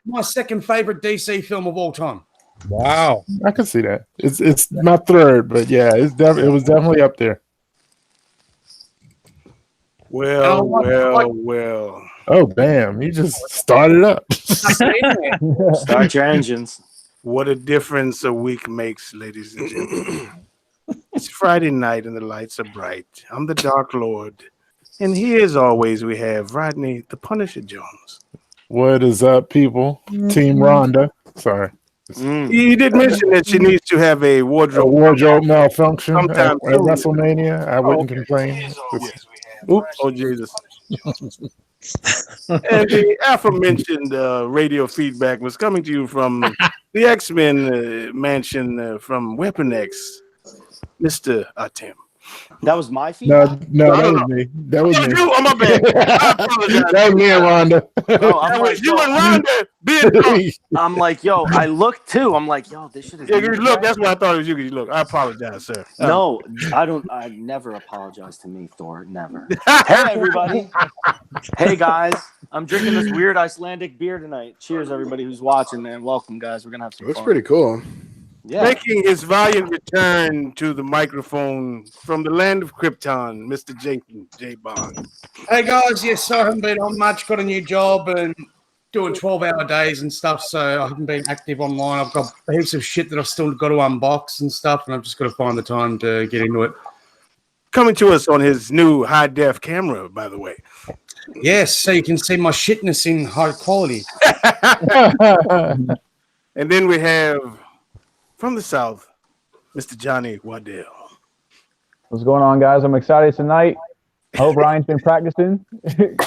My second favorite DC film of all time. Wow, I can see that. It's my third, but yeah, it was definitely up there. Well. Oh damn! You just started up. Start your engines. What a difference a week makes, ladies and gentlemen. It's Friday night and the lights are bright. I'm the Dark Lord, and here, as always, we have Rodney, the Punisher Jones. What is up, people? Team Rhonda. Sorry. You did mention that she needs to have a wardrobe malfunction at WrestleMania. I wouldn't complain. Oops. Oh, Jesus. And the aforementioned radio feedback was coming to you from the X-Men mansion from Weapon X, Mr. Tim. That was my feedback? No, that was me. That was me. You, I'm a bad. I apologize. That was me and Rhonda. You and Rhonda. I'm like, yo, I looked too. I'm like, yo, this shit is. Yeah, you look. That's what I thought it was you. You look. I apologize, sir. No, I don't. I never apologize to me, Thor. Never. Hey, everybody. Hey, guys. I'm drinking this weird Icelandic beer tonight. Cheers, everybody who's watching, man. Welcome, guys. We're gonna have some fun. That's pretty cool. Yeah. Making his valiant return to the microphone from the land of Krypton, Mr. Jenkins, J. Bond. Hey guys, yes, I haven't been on much. Got a new job and doing 12-hour days and stuff, so I haven't been active online. I've got heaps of shit that I've still got to unbox and stuff, and I've just got to find the time to get into it. Coming to us on his new high-def camera, by the way. Yes, so you can see my shitness in high quality. And then we have, from the South, Mr. Johnny Waddell. What's going on, guys? I'm excited tonight. I hope Ryan's been practicing. We saved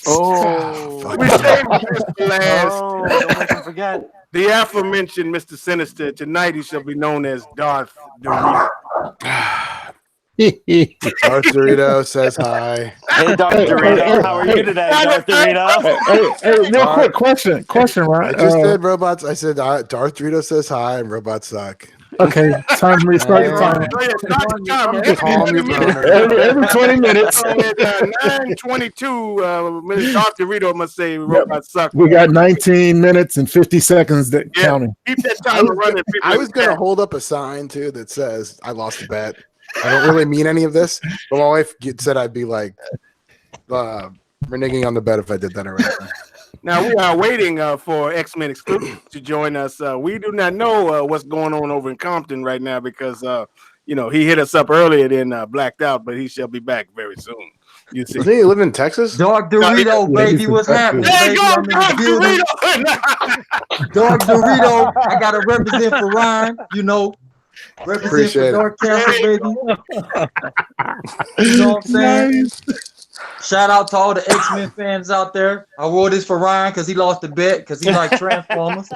this for last. Don't make him forget. The aforementioned Mr. Sinister. Tonight he shall be known as Darth Dorito. Darth Dorito says hi. Hey, Darth Dorito. How are you today, Darth Dorito? Hey, real quick question, Ryan. I just said robots. I said Darth Dorito says hi and robots suck. Okay, time to restart the timer. Calm your tone. Every 20 minutes. 9:22 minutes. Darth Dorito must say robots suck. We got 19 minutes and 50 seconds counting. Keep that timer running. I was going to hold up a sign, too, that says, I lost a bet. I don't really mean any of this, but my wife said I'd be like reneging on the bet if I did that already. Now we are waiting for X-Men Exclusive to join us. We do not know what's going on over in Compton right now because he hit us up earlier then blacked out, but he shall be back very soon. You see, doesn't he live in Texas? Dark Dorito, baby, what's happening? There you go, Dark Dorito. Dark Dorito, I gotta represent for Ryan, represent Appreciate for Dark Castle, baby. You know what I'm saying? Shout out to all the X-Men fans out there. I wore this for Ryan because he lost the bet because he likes Transformers.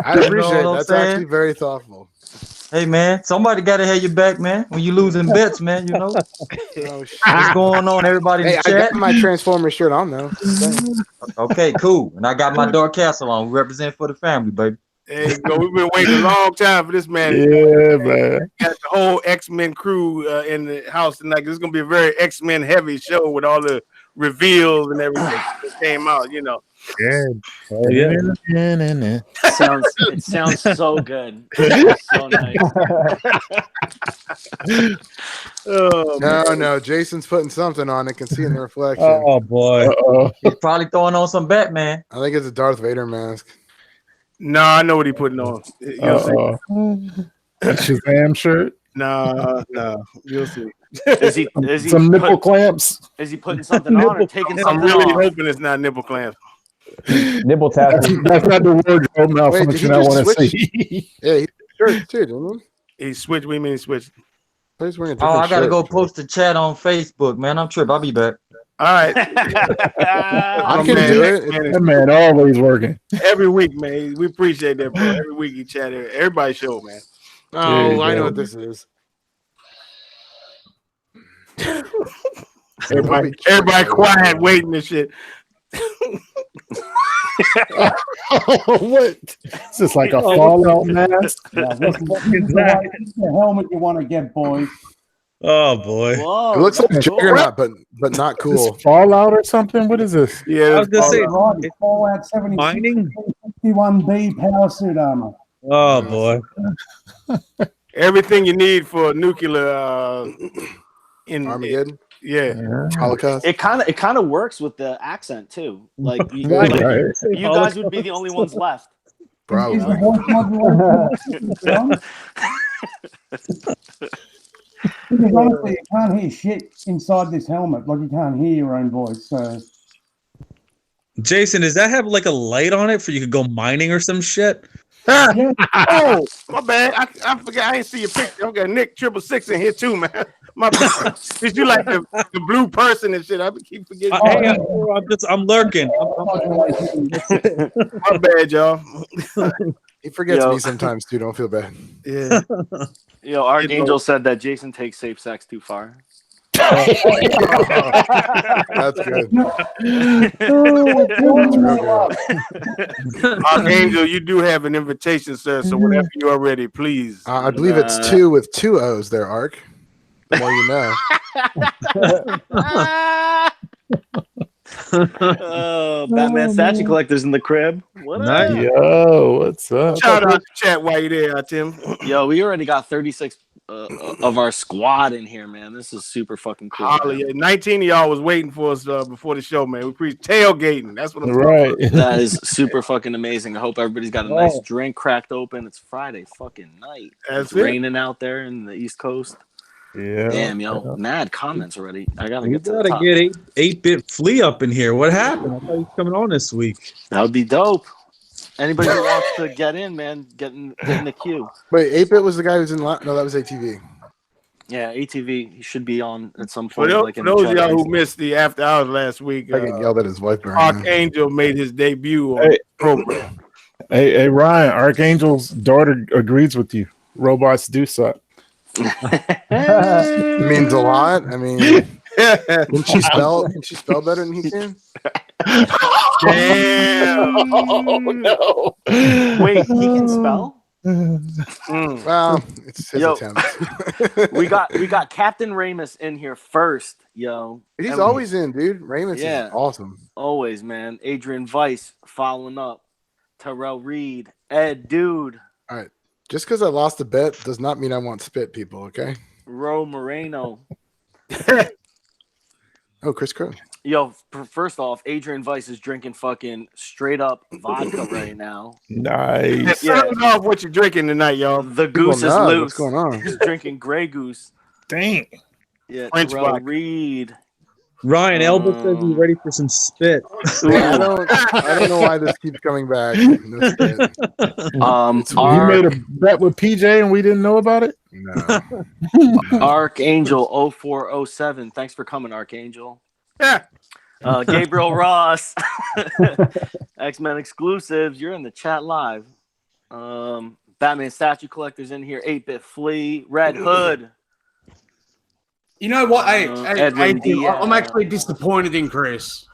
I appreciate it. That's actually very thoughtful. Hey, man, somebody got to have your back, man. When you losing bets, man, What's going on, everybody in the chat? I got my Transformers shirt on, though. Okay, cool. And I got my Dark Castle on. We represent for the family, baby. There you go. We've been waiting a long time for this man. Yeah, man. Got the whole X-Men crew in the house tonight. This is gonna be a very X-Men heavy show with all the reveals and everything that came out. It sounds so good. So nice. No, Jason's putting something on. I can see in the reflection. Oh boy. He's probably throwing on some Batman. I think it's a Darth Vader mask. No, I know what he's putting on. Shazam shirt? No, you'll see. Is he some nipple clamps? Is he putting something on or taking something I'm really off? hoping it's not nipple clamps. Nibble tapping. That's not the wardrobe malfunction I want to see. Yeah, he's shirt too, didn't He switched. What do you mean he switched? He's wearing a Oh, I different gotta shirt. go post the chat on Facebook, man. I'm tripping. I'll be back. All right. I can do it. That man always working. Every week, man. We appreciate that, bro. Every week you chat. Everybody show, man. Oh, I know what this is. Everybody quiet, waiting and shit. What? Is this like a Fallout mask? The helmet you want to get, boys. Oh boy. Whoa, It looks like Juggernaut, but not This cool. Fallout or something? What is this? Yeah, I was gonna say Right, Fallout 76, mining. 51B power suit armor. Oh boy. everything you need for nuclear in Armageddon, yeah. Holocaust. It kind of works with the accent too. Like, you, Right, like right. you guys would be the only ones left. Probably. Is the voice modulation on? Because honestly, you can't hear shit inside this helmet. Like, you can't hear your own voice. So Jason, does that have like a light on it for you could go mining or some shit? yeah, Oh, my bad. I forgot. I didn't see your picture. I got Nick 666 in here too, man. My bad. Is you like the blue person and shit? I keep forgetting. Hey, I'm lurking. My bad, y'all. He forgets Yo. me sometimes too. Don't feel bad. Yeah. Archangel said that Jason takes safe sex too far. That's good. That's real good. Archangel, you do have an invitation, sir. So whenever you are ready, please. I believe it's 2 with 2 O's there, Ark. The more you know. Batman statue collectors in the crib. What up? Yo, what's up? Shout out to chat while you're there, Tim. Yo, we already got 36 of our squad in here, man. This is super fucking cool. Holly, 19 of y'all was waiting for us before the show, man. We preach tailgating. That's what I'm Right. That is super fucking amazing. I hope everybody's got a nice drink cracked open. It's Friday fucking night. That's It's it. raining out there in the East Coast. Yeah. Damn, yo, mad comments already. I gotta You get to the gotta top. get 8-bit flea up in here. What happened? I thought he was coming on this week. That would be dope. Anybody who wants to get in, man, get in the queue. Wait, 8-Bit was the guy who's in. No, that was ATV. Yeah, ATV. He should be on at some For point. those, like in for those of the y'all chat. who missed the after hours last week, I get yelled at his wife. Right now. Archangel made his debut on the program. Hey, Ryan, Archangel's daughter agrees with you. Robots do suck. It means a lot. I mean, can she spell better than he can? Damn. Oh no! Wait, he can spell? Well, it's his Yo. attempt. We got Captain Ramus in here first, yo. He's And always in, dude. Raymond's Yeah. is awesome. always, man. Adrian Weiss following up. Terrell Reed, Ed Dude, All right. Just because I lost a bet does not mean I want spit, people, okay? Ro Moreno. Oh, Chris Crow. Yo, first off, Adrian Weiss is drinking fucking straight up vodka right now. Nice. Yeah. Sound off what you're drinking tonight, y'all. The People goose is know loose. what's going on. He's drinking Grey Goose. Dang. Yeah, French Terrell vodka. Reed. Ryan Elba says he's ready for some spit. I don't know why this keeps coming back. No spit. You made a bet with PJ and we didn't know about it? No. Archangel 0407. Thanks for coming, Archangel. Yeah. Gabriel Ross. X-Men exclusives. You're in the chat live. Batman statue collectors in here. 8-bit flea. Red Hood. You know what? Hey, Edwin Tim, Diaz. I'm actually disappointed in Chris.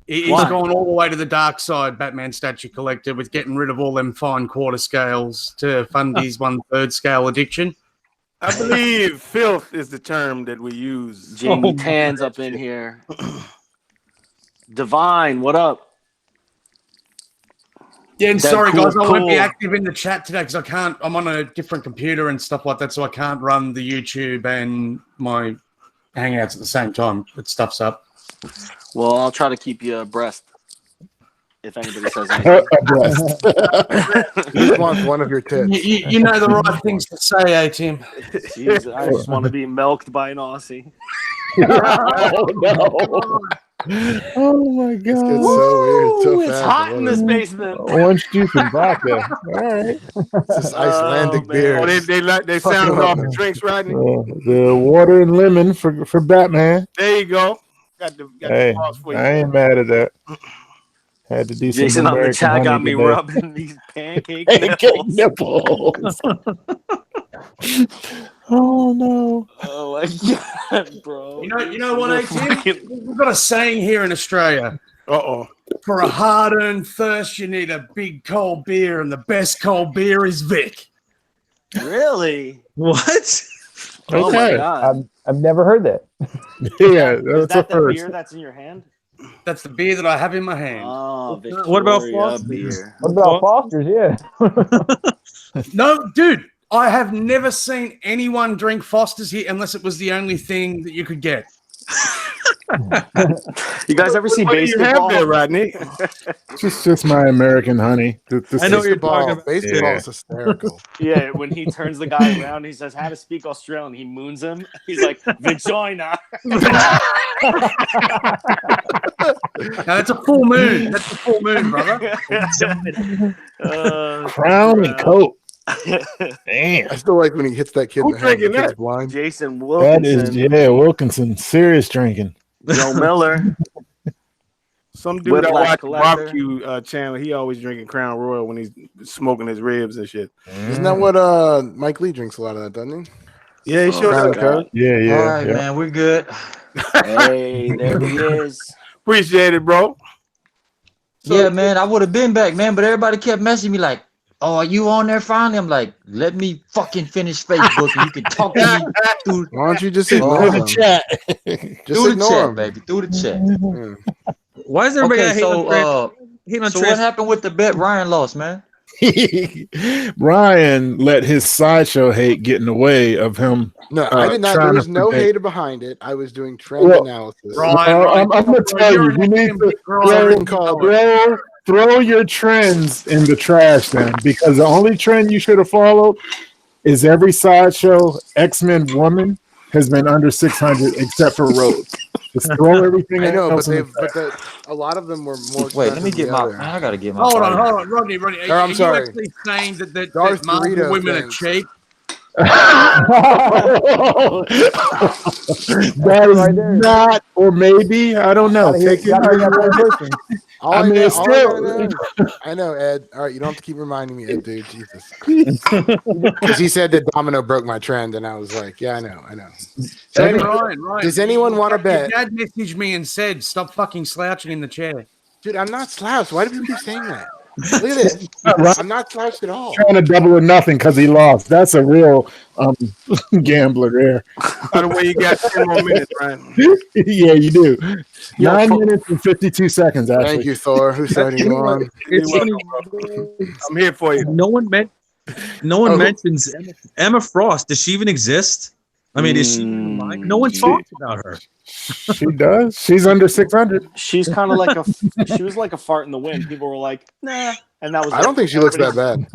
He's Why? gone all the way to the dark side, Batman statue collector, with getting rid of all them fine quarter scales to fund his 1/3 scale addiction. I believe filth is the term that we use. Jamie Tan's up in here. Divine, what up? Yeah, and Dead sorry cool, guys, I won't be cool. active in the chat today because I can't. I'm on a different computer and stuff like that, so I can't run the YouTube and my Hangouts at the same time. It stuffs up. Well, I'll try to keep you abreast if anybody says anything. He just wants one of your tits. You know the right things to say, eh, Tim? Jeez, I just want to be milked by an Aussie. Oh no! Oh my god! This gets so weird. So It's fast. hot in this basement. Orange juice and vodka. All right. This Icelandic man. beer. Oh, they sounded off the drinks, Rodney. The water and lemon for Batman. There you go. Got the Hey, sauce for you. I ain't mad at that. Had to do some Jason on the American chat got honey me today. rubbing these pancake Pancake nipples. nipples. Oh no! Oh my god, bro! You know what, eh, Tim? We've got a saying here in Australia. Uh-oh. For a hard-earned thirst, you need a big cold beer, and the best cold beer is Vic. Really? What? Oh my Okay. god! I've never heard that. Yeah, Is that's a that the first. beer that's in your hand? That's the beer that I have in my hand. Oh, What about Victoria Foster's? beer. What about Foster's? Yeah. No, dude, I have never seen anyone drink Foster's here unless it was the only thing that you could get. You guys ever see What do you basketball? have there, Rodney? Just my American honey. I know what you're talking about. Baseball Yeah. is hysterical. Yeah, when he turns the guy around, he says, "How to speak Australian." He moons him. He's like, "Vagina." Now that's a full moon. That's a full moon, brother. Crown and coat. Damn. I still like when he hits that kid in Who's the head. The drinking kid's that? blind. Jason That is, Wilkinson, Wilkinson. Serious drinking. Joe Miller. Some dude I Whiplash watch Collector. barbecue channel. He always drinking Crown Royal when he's smoking his ribs and shit. Isn't that what Mike Lee drinks a lot of that, doesn't he? Yeah, he Oh, sure Crown does. and Coke? Yeah, All yeah. right, yeah. man, we're good. Hey, there he is. Appreciate it, bro. Yeah, man, I would have been back, man, but everybody kept messaging me like, "Oh, are you on there finally?" I'm like, "Let me fucking finish Facebook, and you can talk to me through, Why don't you just Oh, ignore The them? chat. Just through the ignore chat, them. baby, through the chat." Yeah. Why is everybody Okay, hate on so hate on so what trans? happened with the bet Ryan lost, man? Ryan let his sideshow hate get in the way of him. No, I did not. There trying was to no predict. hate behind it. I was doing trend Well, analysis. Ryan, I'm going to tell you, you need to Something called throw your trends in the trash then, because the only trend you should have followed is every sideshow X-Men woman has been under 600 except for Rhodes. Just throw everything. I know, but else in a lot of them were more. Wait, let me expensive get than my. the other. I gotta get my. Hold on, body. hold on, Rodney. Oh, I'm are sorry. you actually saying that Darth Marvel Dorito women are things. cheap? That is Right there. not, or maybe, I don't know. Take it. Gotta hear that one person. All I I, mean, know, it's all I still- gotta know is- I know, Ed. All right, you don't have to keep reminding me, Ed, dude. Jesus, because he said that Domino broke my trend, and I was like, yeah, I know. So Hey, anyway, Ryan, does anyone want to bet? Your dad messaged me and said, "Stop fucking slouching in the chair." Dude, I'm not slouched. Why do people keep saying that? Look at this. I'm not slouched at all. Trying to double or nothing because he lost. That's a real gambler there. By the way, you got 10 more minutes, Ryan. Yeah, you do. Yo, 9 minutes and 52 seconds, actually. Thank you, Thor. Whose side are you on? It's You're funny. I'm here for you. No one Oh. mentions Emma Frost. Does she even exist? I mean, is she in your mind? No one talks about her. She does. She's under 600. She's kind of like she was like a fart in the wind. People were like, "Nah," and that was. I don't think she looks that bad.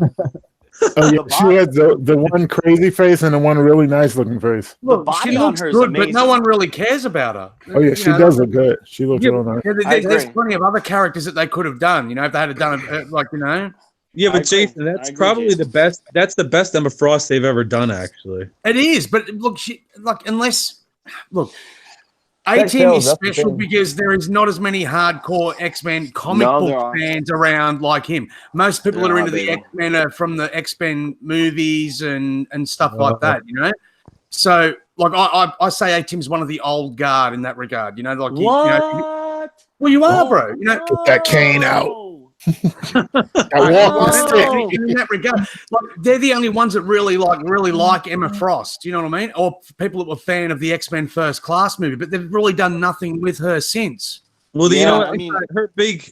Oh, yeah, The she body- has the one crazy face and the one really nice looking face. Look, body she on looks her is good, but no amazing. one really cares about her. Oh, yeah, You she know, does look good. She looks Yeah, real nice. yeah, I there's agree. plenty of other characters that they could have done. You know, if they had done it, like Yeah, I but agree. Jason, that's I agree, probably Jason. the best. That's the best Emma Frost they've ever done, actually. it is. But look, unless That A-Team sells, is that's the special thing. because there is not as many hardcore X-Men comic No, there book aren't. fans around like him. Most people that There are are, into the baby. X-Men are from the X-Men movies and stuff like that, you know? So, like, I say A-Team is one of the old guard in that regard, you know? Like, you know, What? well, you are, bro. You know, Get that cane out. No. I walk with Oh. stick. in that regard, like they're the only ones that really like Emma Frost. You know what I mean? Or people that were fan of the X-Men First Class movie, but they've really done nothing with her since. Well, you Yeah, know what? I mean-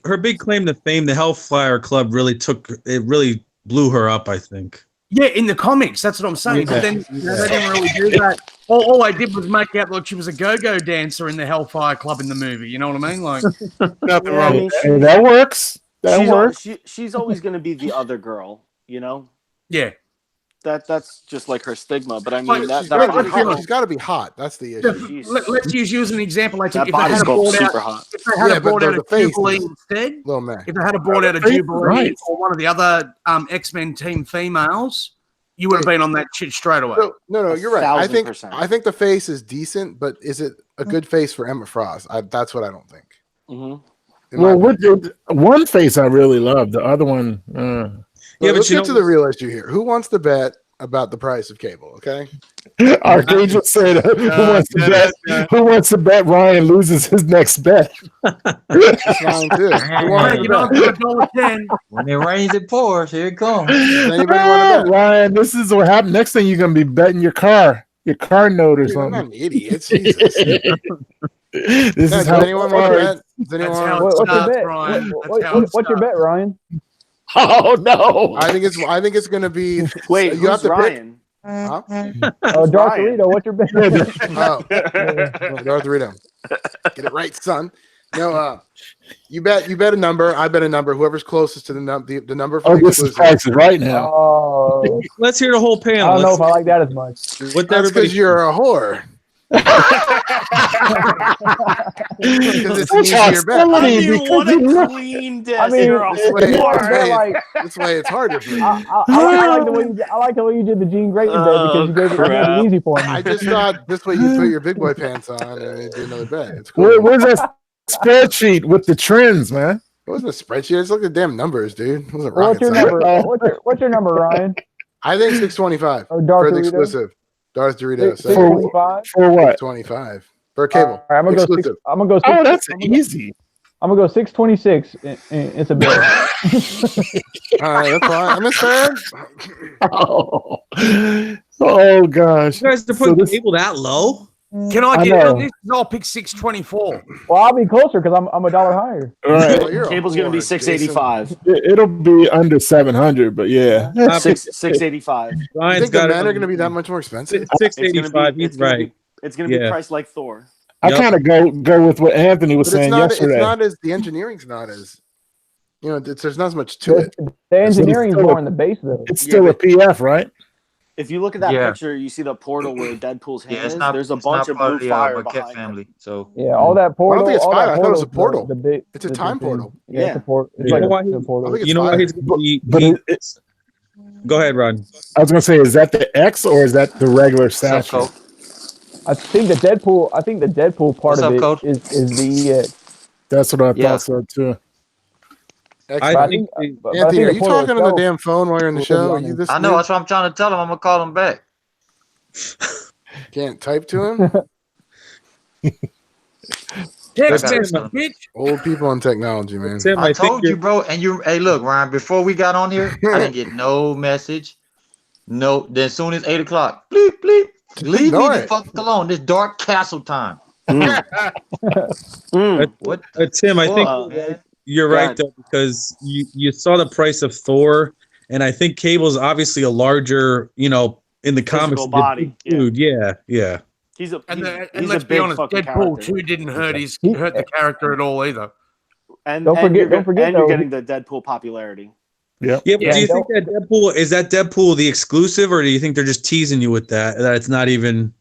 her big claim to fame, the Hellfire Club, really blew her up. I think. Yeah, in the comics, that's what I'm saying. But then you know, they didn't really do that. All I did was make out like she was a go-go dancer in the Hellfire Club in the movie. You know what I mean? Like, Nothing Yeah, wrong I with mean, Hey, that works. That she's, works. she's always going to be the other girl, you know? yeah, That's just like her stigma. But I mean, Like, that She's gotta I be feel- hot. She's got to be hot. That's the issue. Jeez. let's use you as an example. I think that if they body had sculpt's brought super out, hot. if they had Yeah, but brought out the a face Jubilee is- instead, Little man. if they had brought out a Right. Jubilee or one of the other X-Men team females, you would have been on that shit straight away. No, you're right. I think 1,000%. I think the face is decent, but is it a good face for Emma Frost? That's what I don't think. hmm In my Well, opinion. with one face I really love. The other one, Yeah, but Let's you get know to the real issue here. Who wants to bet about the price of cable? Okay. Archangel said, who wants to bet Ryan loses his next bet? That's fine too. Who wants Take to it on bet? to $1.10. When it rains, it pours. Here it comes. Does anybody want to bet? Ryan, this is what happened. Next thing you're gonna be betting your car. your card note or Dude, I'm not something. an idiot. Jesus. This Does is how. anyone want to bet? Does anyone That's want how to it What's your starts, bet? Ryan. That's how it What's your bet, Ryan? Oh no! I think it's gonna be. Wait, you have who's to pick. Ryan? Huh? Oh, Darth Ryan? Dorito, what's your bet? Oh, Darth Rito. Get it right, son. No, you bet a number. I bet a number. Whoever's closest to the number for Oh, the this is exclusive. prices right now. Oh, Let's hear the whole I panel. don't know if I like that as much. What That's everybody because you're a whore. Because it's an easier bet. I mean, what a clean diss. I mean, You're a this way, you want to whore. bet like this way it's harder for you. I like the way you did the Gene Grayton bet because you gave it easy for me. I just thought this way you put your big boy pants on and do another bet. It's cool. Where's that spreadsheet with the trends, man? It wasn't a spreadsheet. It's like the damn numbers, dude. It wasn't What's rocket your science. number? What's your number, Ryan? I think 625 Or Darth for the Dorito? exclusive. Darth Dorito. 625. For what? 625 for a cable. All right, I'm gonna go exclusive. I'm gonna go. Oh, that's easy. I'm gonna go 626. It's a bet. All right, that's fine. I'm fair. Oh gosh! You guys are putting cable that low? Can I I get know. on this? I'll pick 624. Well, I'll be closer because I'm a dollar higher. All right, Well, you're a Cable's gonna be whore, 685. it'll be under 700, but yeah. 685. You Ryan's think the got men it. are going to be that much more expensive? 685. He's right. It's gonna be Yeah. priced like Thor. I Yep. kind of go with what Anthony was But it's saying not. yesterday. It's not as the engineering's not as. There's not as much to it. The engineering's more in the base though. It's still a PF, right? If you look at that Yeah. picture, you see the portal where Deadpool's hand Yeah, it's is. not. There's a it's bunch not of part blue of the fire Marquette behind family. So Yeah, all that portal. think it's all fire. that I thought it was a portal's portal. The big, It's a the time thing. portal. Yeah, it's a portal. It's You like know why a he- portal. I think it's You know why fire. he's gonna be? But it's. Go ahead, Ron. I was gonna say, is that the X or is that the regular statue? Coach? I think the Deadpool part What's of up, it Coach? is the EX. That's what I Yeah. thought so too. I Excellent. think But I Anthony, think are the you portal talking on the itself- damn phone while you're in the will show? Are run you in. this? I know. new? That's what I'm trying to tell him. I'm gonna call him back. Can't type to him. Text I got him, it. bitch. Old people in technology, man. Tim, I think told you, you're- bro. And you, hey, look, Ryan. Before we got on here, I didn't get no message. No. Then as soon as 8 o'clock, bleep bleep. Leave me Ignore the it. fuck alone. This dark castle time. What? Tim, I think man? you're Go right ahead. though, because you saw the price of Thor, and I think Cable's obviously a larger, in the comics, Physical body, yeah. dude. Yeah. He's a And, he's, and he's let's a be big honest, fucking Deadpool character. 2 didn't hurt the character at all either. And Don't forget- you're, don't forget, and you're though, getting the Deadpool popularity. Yeah, but do you think that Deadpool is the exclusive, or do you think they're just teasing you with that it's not even?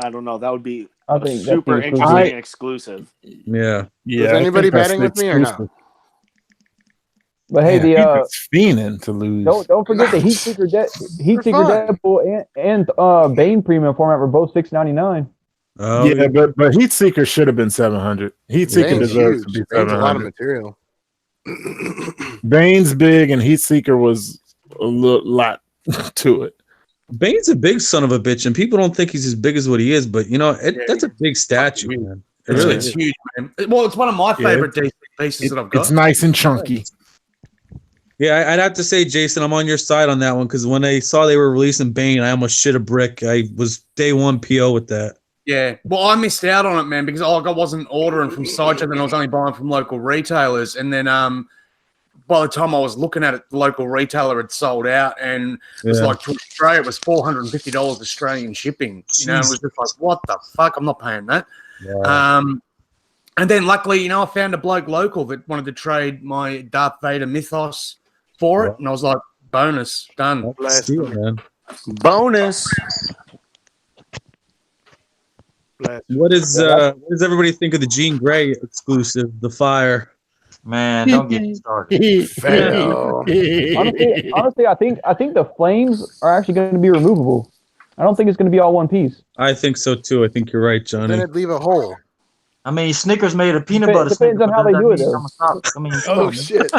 I don't know. That would be I think super that's the interesting exclusive. Yeah. Is anybody betting with me or no? But hey, it's fiending to lose. don't forget the Heat Seeker Deadpool and Bane premium format were both $6.99. Oh, yeah, but Heat Seeker should have been 700. Heat Seeker Bane's deserves to huge. be Bane's a lot of 700. material. Bane's big and Heat Seeker was a lot to it. Bane's a big son of a bitch, and people don't think he's as big as what he is, but that's a big statue, man. It really It's is. huge, man. Well, it's one of my favorite DC pieces that I've got. It's nice and chunky. Yeah, I'd have to say, Jason, I'm on your side on that one, because when I saw they were releasing Bane, I almost shit a brick. I was day one PO with that. Yeah, well, I missed out on it, man, because I wasn't ordering from Sideshow, then I was only buying from local retailers, and then by the time I was looking at it, the local retailer had sold out, and it was like to Australia, it was $450 Australian shipping. It was just like, what the fuck? I'm not paying that. Yeah. And then luckily, I found a bloke local that wanted to trade my Darth Vader mythos for it, and I was like, bonus, done. Steal, man. Bonus. What does everybody think of the Jean Grey exclusive, the Fire? Man, don't get me started. Honestly, I think the flames are actually going to be removable. I don't think it's going to be all one piece. I think so too. I think you're right, Johnny. Then it'd leave a hole. I mean, Snickers made a peanut butter. Depends on how they do it, though. Oh shit!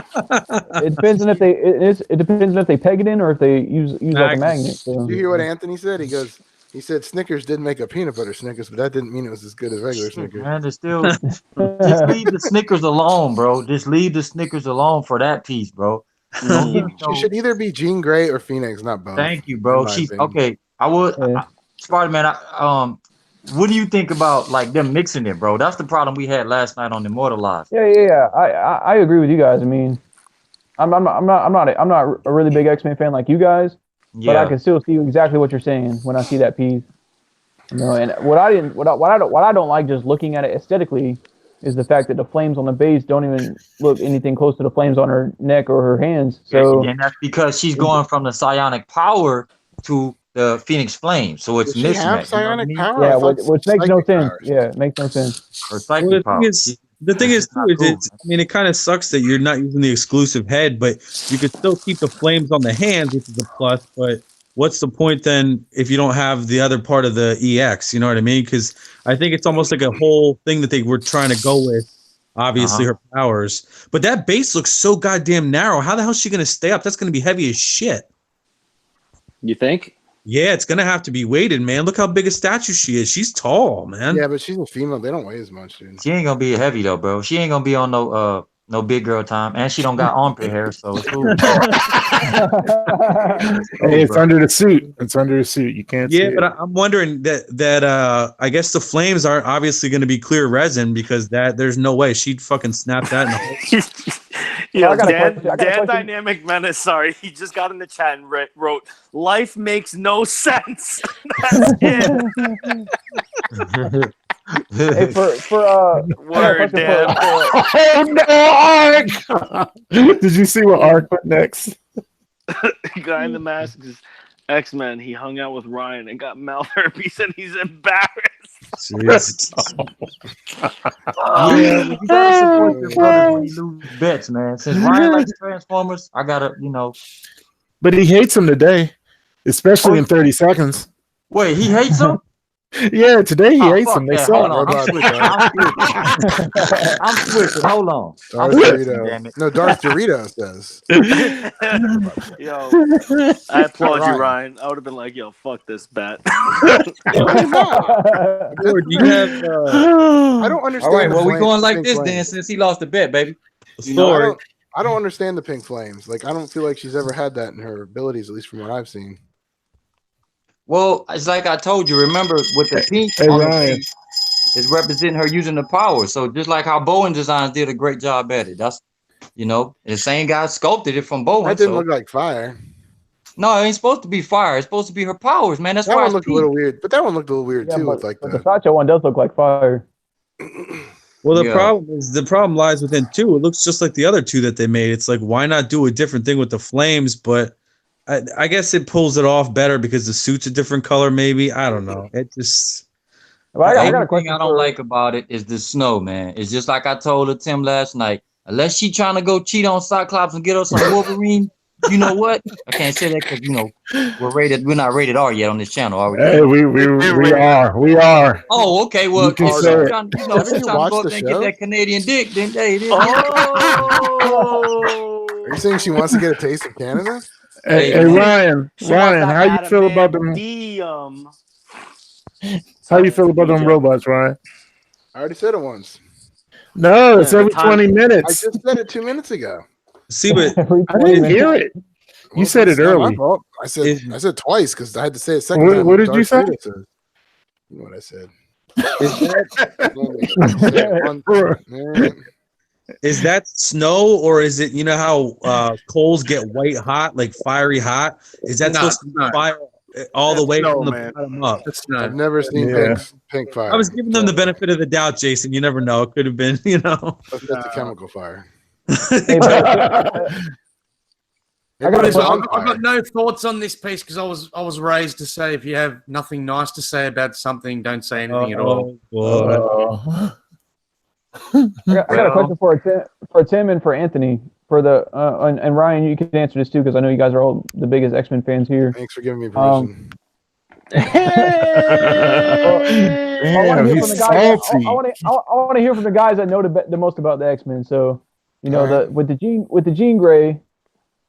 It depends on if they peg it in or if they use like a magnet. So. Did you hear what Anthony said? He said Snickers did make a peanut butter Snickers, but that didn't mean it was as good as regular Snickers. Man, just leave the Snickers alone, bro. Just leave the Snickers alone for that piece, bro. Don't give me She should either be Jean Grey or Phoenix, not both. Thank you, bro. in my She's opinion. okay. I would. Yeah. Spider-Man, what do you think about like them mixing it, bro? That's the problem we had last night on Immortalized. Yeah. I agree with you guys. I mean, I'm not a really big X-Men fan like you guys, but I can still see exactly what you're saying when I see that piece. You know, and what I don't like just looking at it aesthetically is the fact that the flames on the base don't even look anything close to the flames on her neck or her hands. So, and that's because she's going from the psionic power to the Phoenix Flame, so it's Does she have mismatched. You know what I psionic mean? power? yeah, I thought which makes no psychic sense. powers. Yeah, it makes no sense. Or psychic Well, power. the thing is It's not too, cool. I mean, it kind of sucks that you're not using the exclusive head, but you could still keep the flames on the hands, which is a plus. But what's the point then if you don't have the other part of the EX? You know what I mean? Because I think it's almost like a whole thing that they were trying to go with. Obviously, her powers, but that base looks so goddamn narrow. How the hell is she going to stay up? That's going to be heavy as shit. You think? Yeah, it's going to have to be weighted, man. Look how big a statue she is. She's tall, man. Yeah, but she's a female. They don't weigh as much, dude. She ain't gonna be heavy though, bro. She ain't gonna be on no big girl time, and she don't got armpit hair, so it's cool. Hey, it's under the suit. It's under the suit. You can't see Yeah, it. but I'm wondering that I guess the flames are obviously going to be clear resin because there's no way she'd fucking snap that in a whole. Yo, I got a Dan, question. I got a Dan question. Dynamic Menace, sorry, he just got in the chat and wrote, "Life makes no sense." That's it. Hey, Word, Dan. Oh no, Ark! Did you see what Ark put next? Guy in the mask is X-Men. He hung out with Ryan and got mouth herpes, and he's embarrassed. Jesus. Yeah, you gotta support your brothers when you lose bets, man. Since Ryan likes Transformers, I gotta, But he hates him today, especially in 30 seconds. Wait, he hates him? Yeah, today he hates fuck him. They that. saw Hold on. I'm switching. Hold on. Darth I'm switching, damn Dorito. it. No, Darth Dorito says. Yo, I applaud you, Ryan. I would have been like, "Yo, fuck this bet." Or do you have I don't understand. All right, the well, we flame- going like pink this flames. then since he lost the bet, baby. Thor? I don't understand the pink flames. Like, I don't feel like she's ever had that in her abilities, at least from what I've seen. Well, it's like I told you. Remember, with the pink Hey, on the Ryan. face is representing her using the power. So just like how Bowen Designs did a great job at it. That's the same guy sculpted it from Bowen. That didn't so. look like fire. No, it ain't supposed to be fire. It's supposed to be her powers, man. That's That why one it's looked a pink. little weird, but that one looked a little weird too. With like but the the Sideshow one does look like fire. Well, Yeah. the problem lies within two. It looks just like the other two that they made. It's like, why not do a different thing with the flames? But I guess it pulls it off better because the suit's a different color. Maybe I don't know. It just. Well, The I got only a question thing I don't like about it is the snow, man. It's just like I told Tim last night. Unless she trying to go cheat on Cyclops and get us some Wolverine, you know what? I can't say that because we're not rated R yet on this channel, are we? Hey, we are. Oh, okay. Well, You can she's say it. trying, she's Haven't trying you to watched go up the there and get show? that Canadian dick. Then hey, it is. Oh, Are you saying she wants to get a taste of Canada? Hey, Ryan, how you feel about them? How you feel about them robots, Ryan? I already said it once. No, it's Yeah, every the time- 20 I minutes. just said it 2 minutes ago. See, but I didn't hear it. You said it it's not my early. fault. I said twice because I had to say it second time. What did you say? Darth Vader said. You know what I said. is that snow or is it? You know how coals get white hot, like fiery hot? Is that supposed to be fire all the way from the bottom up? I've never seen pink fire. I was giving them the benefit of the doubt, Jason. You never know. It could have been, That's the chemical fire. I got a question. I've got no thoughts on this piece because I was raised to say if you have nothing nice to say about something, don't say anything at all. I got a question for Tim and for Anthony. For the and Ryan, you can answer this too because I know you guys are all the biggest X-Men fans here. Thanks for giving me permission. Damn, he's salty. I want to hear from the guys that know the most about the X-Men. So, with the Jean Grey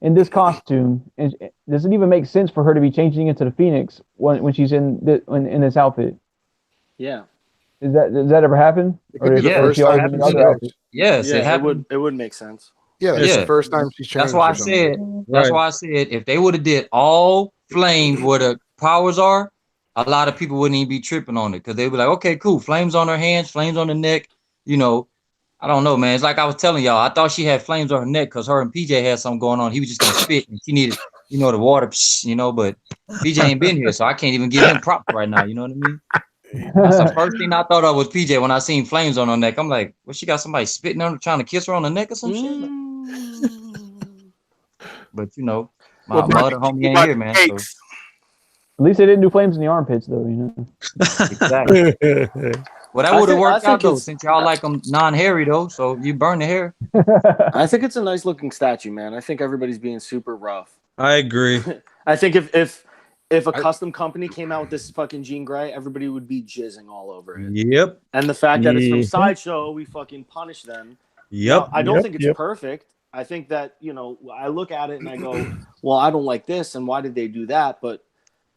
in this costume, does it even make sense for her to be changing into the Phoenix when she's in this outfit? Yeah. Does that ever happen? It could be the first time she's changed. Yes, it happened. It would make sense. Yeah, it's the first time she's changed. That's why I said. That's why I said if they would have did all flames where the powers are, a lot of people wouldn't even be tripping on it because they'd be like, okay, cool, flames on her hands, flames on the neck. You know, I don't know, man. It's like I was telling y'all, I thought she had flames on her neck because her and PJ had something going on. He was just gonna spit, and she needed, you know, the water, you know. But PJ ain't been here, so I can't even give him props right now. You know what I mean? That's the first thing I thought of was PJ when I seen flames on her neck. I'm like, well, she got somebody spitting on her, trying to kiss her on the neck or some shit. But you know, my other homie ain't here, man. So. At least they didn't do flames in the armpits, though. You know. Exactly. Well, that would have worked out though, since y'all like them non-hairy though. So you burn the hair. I think it's a nice looking statue, man. I think everybody's being super rough. I agree. I think if a custom company came out with this fucking Jean Grey, everybody would be jizzing all over it. Yep. And the fact that it's from Sideshow, we fucking punish them. Yep. Now, I don't think it's perfect. I think that, you know, I look at it and I go, well, I don't like this, and why did they do that? But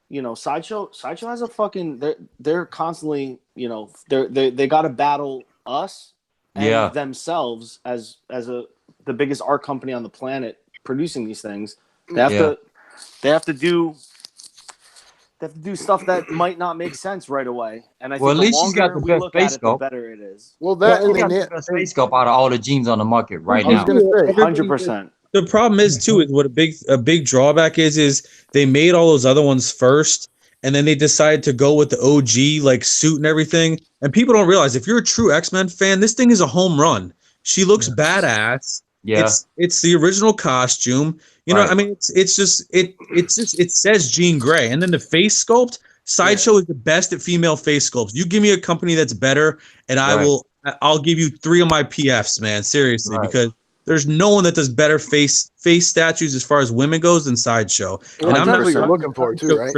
you know, Sideshow has a fucking. They're constantly, you know, they got to battle us and themselves as the biggest art company on the planet producing these things. They have to do stuff that might not make sense right away. And I think at least she's got the best face sculpt. The better it is. Well, that she got the best face sculpt out of all the jeans on the market right now. 100%. The problem is too is what a big drawback is they made all those other ones first, and then they decided to go with the OG like suit and everything. And people don't realize if you're a true X-Men fan, this thing is a home run. She looks badass. Yeah, it's the original costume. You know, I mean, it's just it says Jean Grey, and then the face sculpt. Sideshow is the best at female face sculpts. You give me a company that's better, and I'll give you 3 of my PFs, man. Seriously, because there's no one that does better face statues as far as women goes than Sideshow. And I'm not what you're looking for too, right?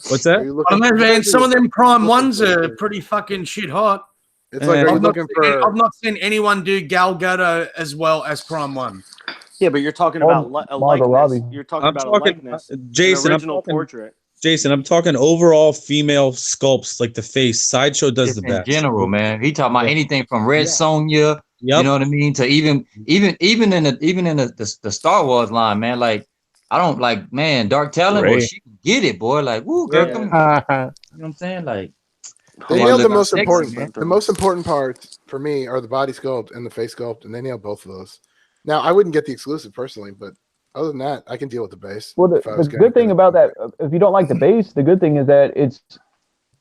What's that? I know, man. Some of them Prime ones are pretty fucking shit hot. It's like, I've not seen anyone do Gal Gadot as well as Prime 1. Yeah, but you're talking about a likeness. You're talking about a likeness. Jason, an original portrait. Jason, I'm talking overall female sculpts like the face. Sideshow does the best. In general, man. He talking about anything from Red Sonja, you know what I mean, to even in the Star Wars line, man. Like I don't like, man, Dark Talon, boy, she can get it, boy. Like, woo, girl, come on. You know what I'm saying? Like they nailed the most important. Man. The most important part for me are the body sculpt and the face sculpt, and they nailed both of those. Now, I wouldn't get the exclusive personally, but other than that, I can deal with the base. Well, the good thing about that, if you don't like the base, the good thing is that it's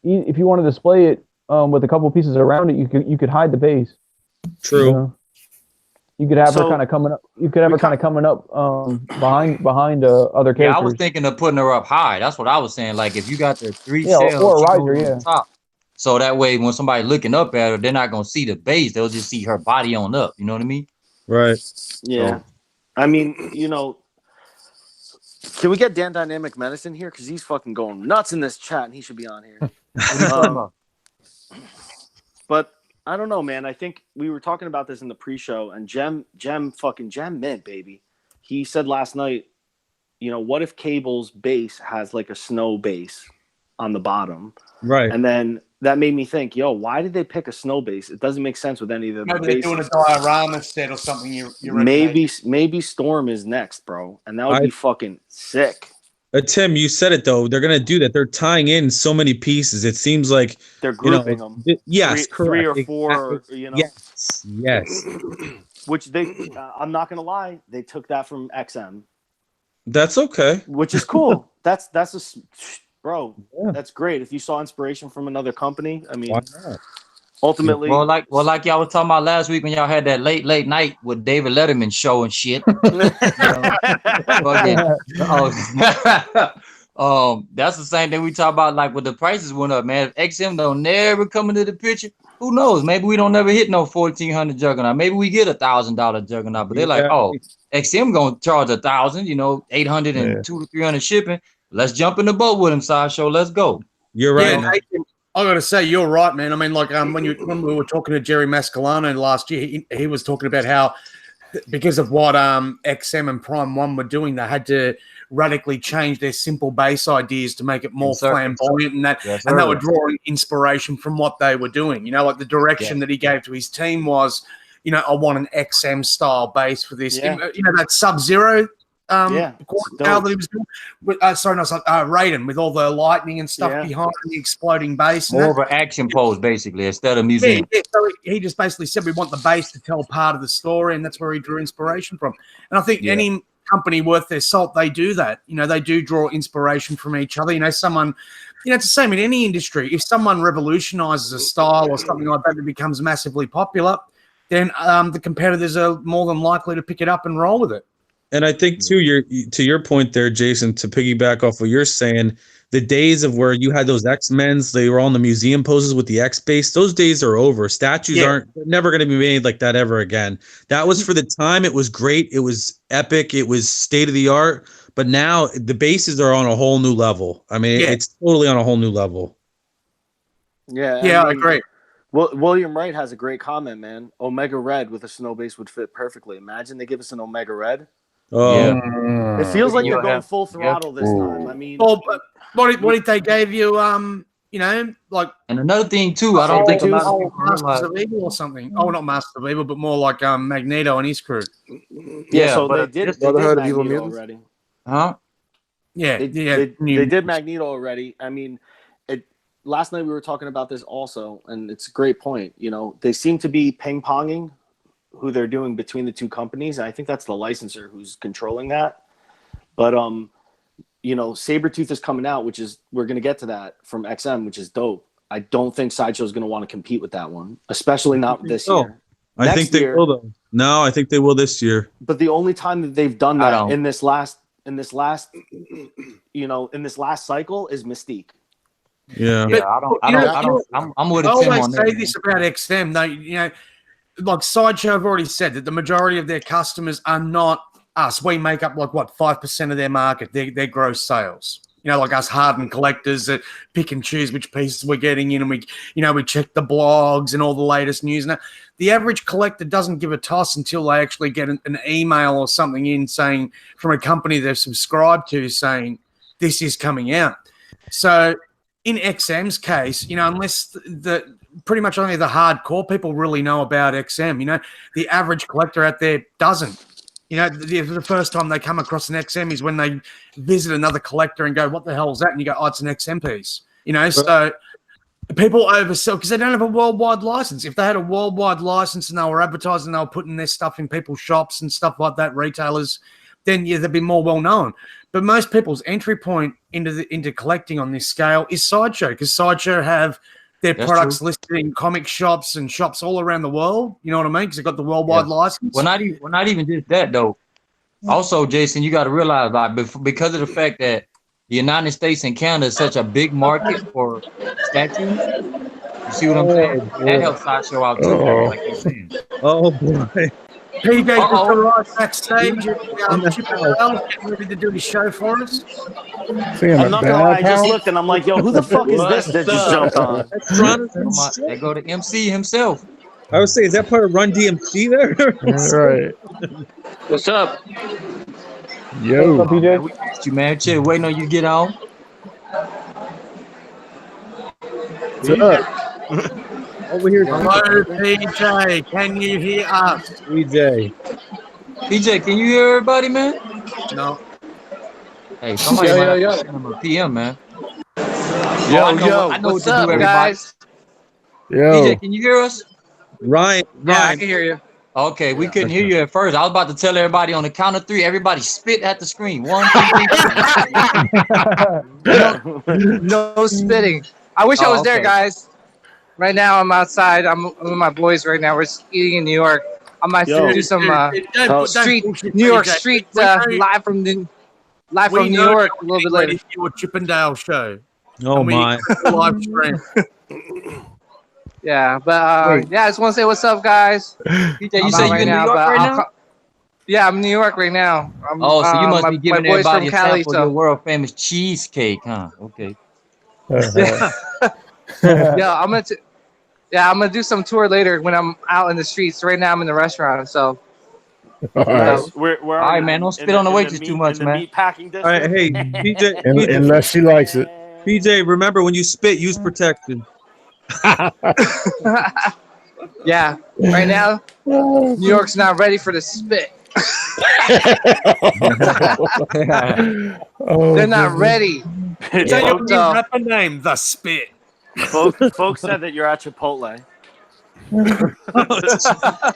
if you want to display it with a couple pieces around it, you could hide the base. True. You know? You could have her kind of coming up. You could have her kind of coming up behind other characters. Yeah, I was thinking of putting her up high. That's what I was saying. Like if you got the 3 shells, or a riser, top, so that way when somebody looking up at her, they're not gonna see the base. They'll just see her body on up. You know what I mean? Right. Yeah. So, I mean, you know, can we get Dan Dynamic Medicine here? Because he's fucking going nuts in this chat, and he should be on here. But I don't know, man. I think we were talking about this in the pre-show, and Gem Mint, baby. He said last night, you know, what if Cable's base has like a snow base on the bottom? Right. And then that made me think, yo, why did they pick a snow base? It doesn't make sense with any of the bases. They're doing a diorama set or something. Maybe Storm is next, bro, and that would be fucking sick. Tim, you said it though. They're gonna do that. They're tying in so many pieces. It seems like they're grouping them. Yes, three or four. Exactly. You know. Yes. Which they, I'm not gonna lie, they took that from XM. That's okay. Which is cool. That's bro. Yeah. That's great. If you saw inspiration from another company, I mean, why not? Ultimately, well, like y'all was talking about last week when y'all had that late night with David Letterman show and shit. That's the same thing we talk about. Like when the prices went up, man. If XM don't never come into the picture, who knows? Maybe we don't never hit no 1,400 Juggernaut. Maybe we get $1,000 Juggernaut. But they're like, oh, XM gonna charge 1,000. You know, 800 and 200 to 300 shipping. Let's jump in the boat with him, Sideshow. Let's go. You're right. Yeah, I got to say, you're right, man. I mean, like when we were talking to Jerry Mascalano last year, he was talking about how because of what XM and Prime 1 were doing, they had to radically change their simple base ideas to make it more flamboyant, and that and they were drawing inspiration from what they were doing. You know, like the direction that he gave to his team was, you know, I want an XM style base for this. You know, that Sub-Zero It's how dope. that he was doing. Sorry, no, Raiden with all the lightning and stuff behind the exploding base. More of an action pose, basically, instead of Yeah, museum. so he just basically said we want the base to tell part of the story, and that's where he drew inspiration from. And I think any company worth their salt, they do that. You know, they do draw inspiration from each other. You know, someone, you know, it's the same in any industry. If someone revolutionizes a style or something like that becomes massively popular, then the competitors are more than likely to pick it up and roll with it. And I think to your point there, Jason, to piggyback off what you're saying, the days of where you had those X-Men's, they were on the museum poses with the X base. Those days are over. Statues aren't never going to be made like that ever again. That was for the time. It was great. It was epic. It was state of the art. But now the bases are on a whole new level. I mean, it's totally on a whole new level. Yeah, I agree. Well, William Wright has a great comment, man. Omega Red with a snow base would fit perfectly. Imagine they give us an Omega Red. Oh, It feels like they're going full throttle this time. I mean, what if they gave you, you know, like, and another thing too, I don't think a lot of people Masters of Evil or something. Oh, not Masters of Evil, but more like Magneto and his crew. So they did Brotherhood of Evil Magneto Mutants already. Huh? Yeah, They did Magneto already. I mean, last night we were talking about this also, and it's a great point. You know, they seem to be ping-ponging who they're doing between the two companies. And I think that's the licensor who's controlling that. But, you know, Sabretooth is coming out, which is, we're going to get to that from XM, which is dope. I don't think Sideshow is going to want to compete with that one, especially not this year. I think they will, though. No, I think they will this year. But the only time that they've done that in this last, you know, in this last cycle is Mystique. Yeah. But, I'm with I Tim always on say that. this about XM. They, you know, like Sideshow have already said that the majority of their customers are not us. We make up like 5% of their market, their gross sales. You know, like us hardened collectors that pick and choose which pieces we're getting in, and we check the blogs and all the latest news. Now, the average collector doesn't give a toss until they actually get an email or something in saying from a company they've subscribed to saying this is coming out. So in XM's case, you know, unless pretty much only the hardcore people really know about XM. You know, the average collector out there doesn't. You know, the first time they come across an XM is when they visit another collector and go, "What the hell is that?" And you go, "Oh, it's an XM piece." You know, so people oversell because they don't have a worldwide license. If they had a worldwide license and they were advertising, they were putting their stuff in people's shops and stuff like that, retailers, then they'd be more well known. But most people's entry point into collecting on this scale is Sideshow, because Sideshow have their products listed in comic shops and shops all around the world. You know what I mean? Because they've got the worldwide license. Well, not even just that though. Also, Jason, you got to realize, like, because of the fact that the United States and Canada is such a big market for statues. You see what I'm saying? That helps Sideshow out too, like you're saying. Oh boy. PJ just arrived backstage and Chip and Dale getting ready to do his show for us. I'm not gonna lie, I just looked and I'm like, yo, who the fuck is this that just jumped on? They go to MC himself. I would say, is that part of Run DMC there? That's right. What's up? Yo. What's up, PJ? We missed you, man. Chill, waiting on you to get on. What's up? Over here. Hello, PJ. Can you hear us? PJ, can you hear everybody, man? No. Hey, somebody might have to send him a PM, man. I know what's what to up, do, everybody. guys? Yo. PJ, can you hear us? Ryan. Yeah, I can hear you. Okay, we couldn't hear you at first. I was about to tell everybody on the count of 3, everybody spit at the screen. 1, 2, 3. No spitting. I wish I was there, guys. Right now, I'm outside. I'm with my boys right now. We're eating in New York. I might do some New York street live from New York a little bit later. Your Chippendale show. Oh my! Live stream. Yeah, but yeah, I just want to say what's up, guys. PJ, you say you're in New York right now? Yeah, I'm in New York right now. So you must be giving everybody a Cali, sample of your world famous cheesecake, huh? Okay. Yeah, I'm gonna do some tour later when I'm out in the streets. Right now, I'm in the restaurant, so. All right. We're all right, man. Don't spit on the waitress too much, man. Meat packing All right, hey, PJ. Unless she likes it. PJ, remember when you spit, use protection. Yeah, right now, New York's not ready for the spit. They're not ready. Tell your new rapper name, The Spit. Folks said that you're at Chipotle.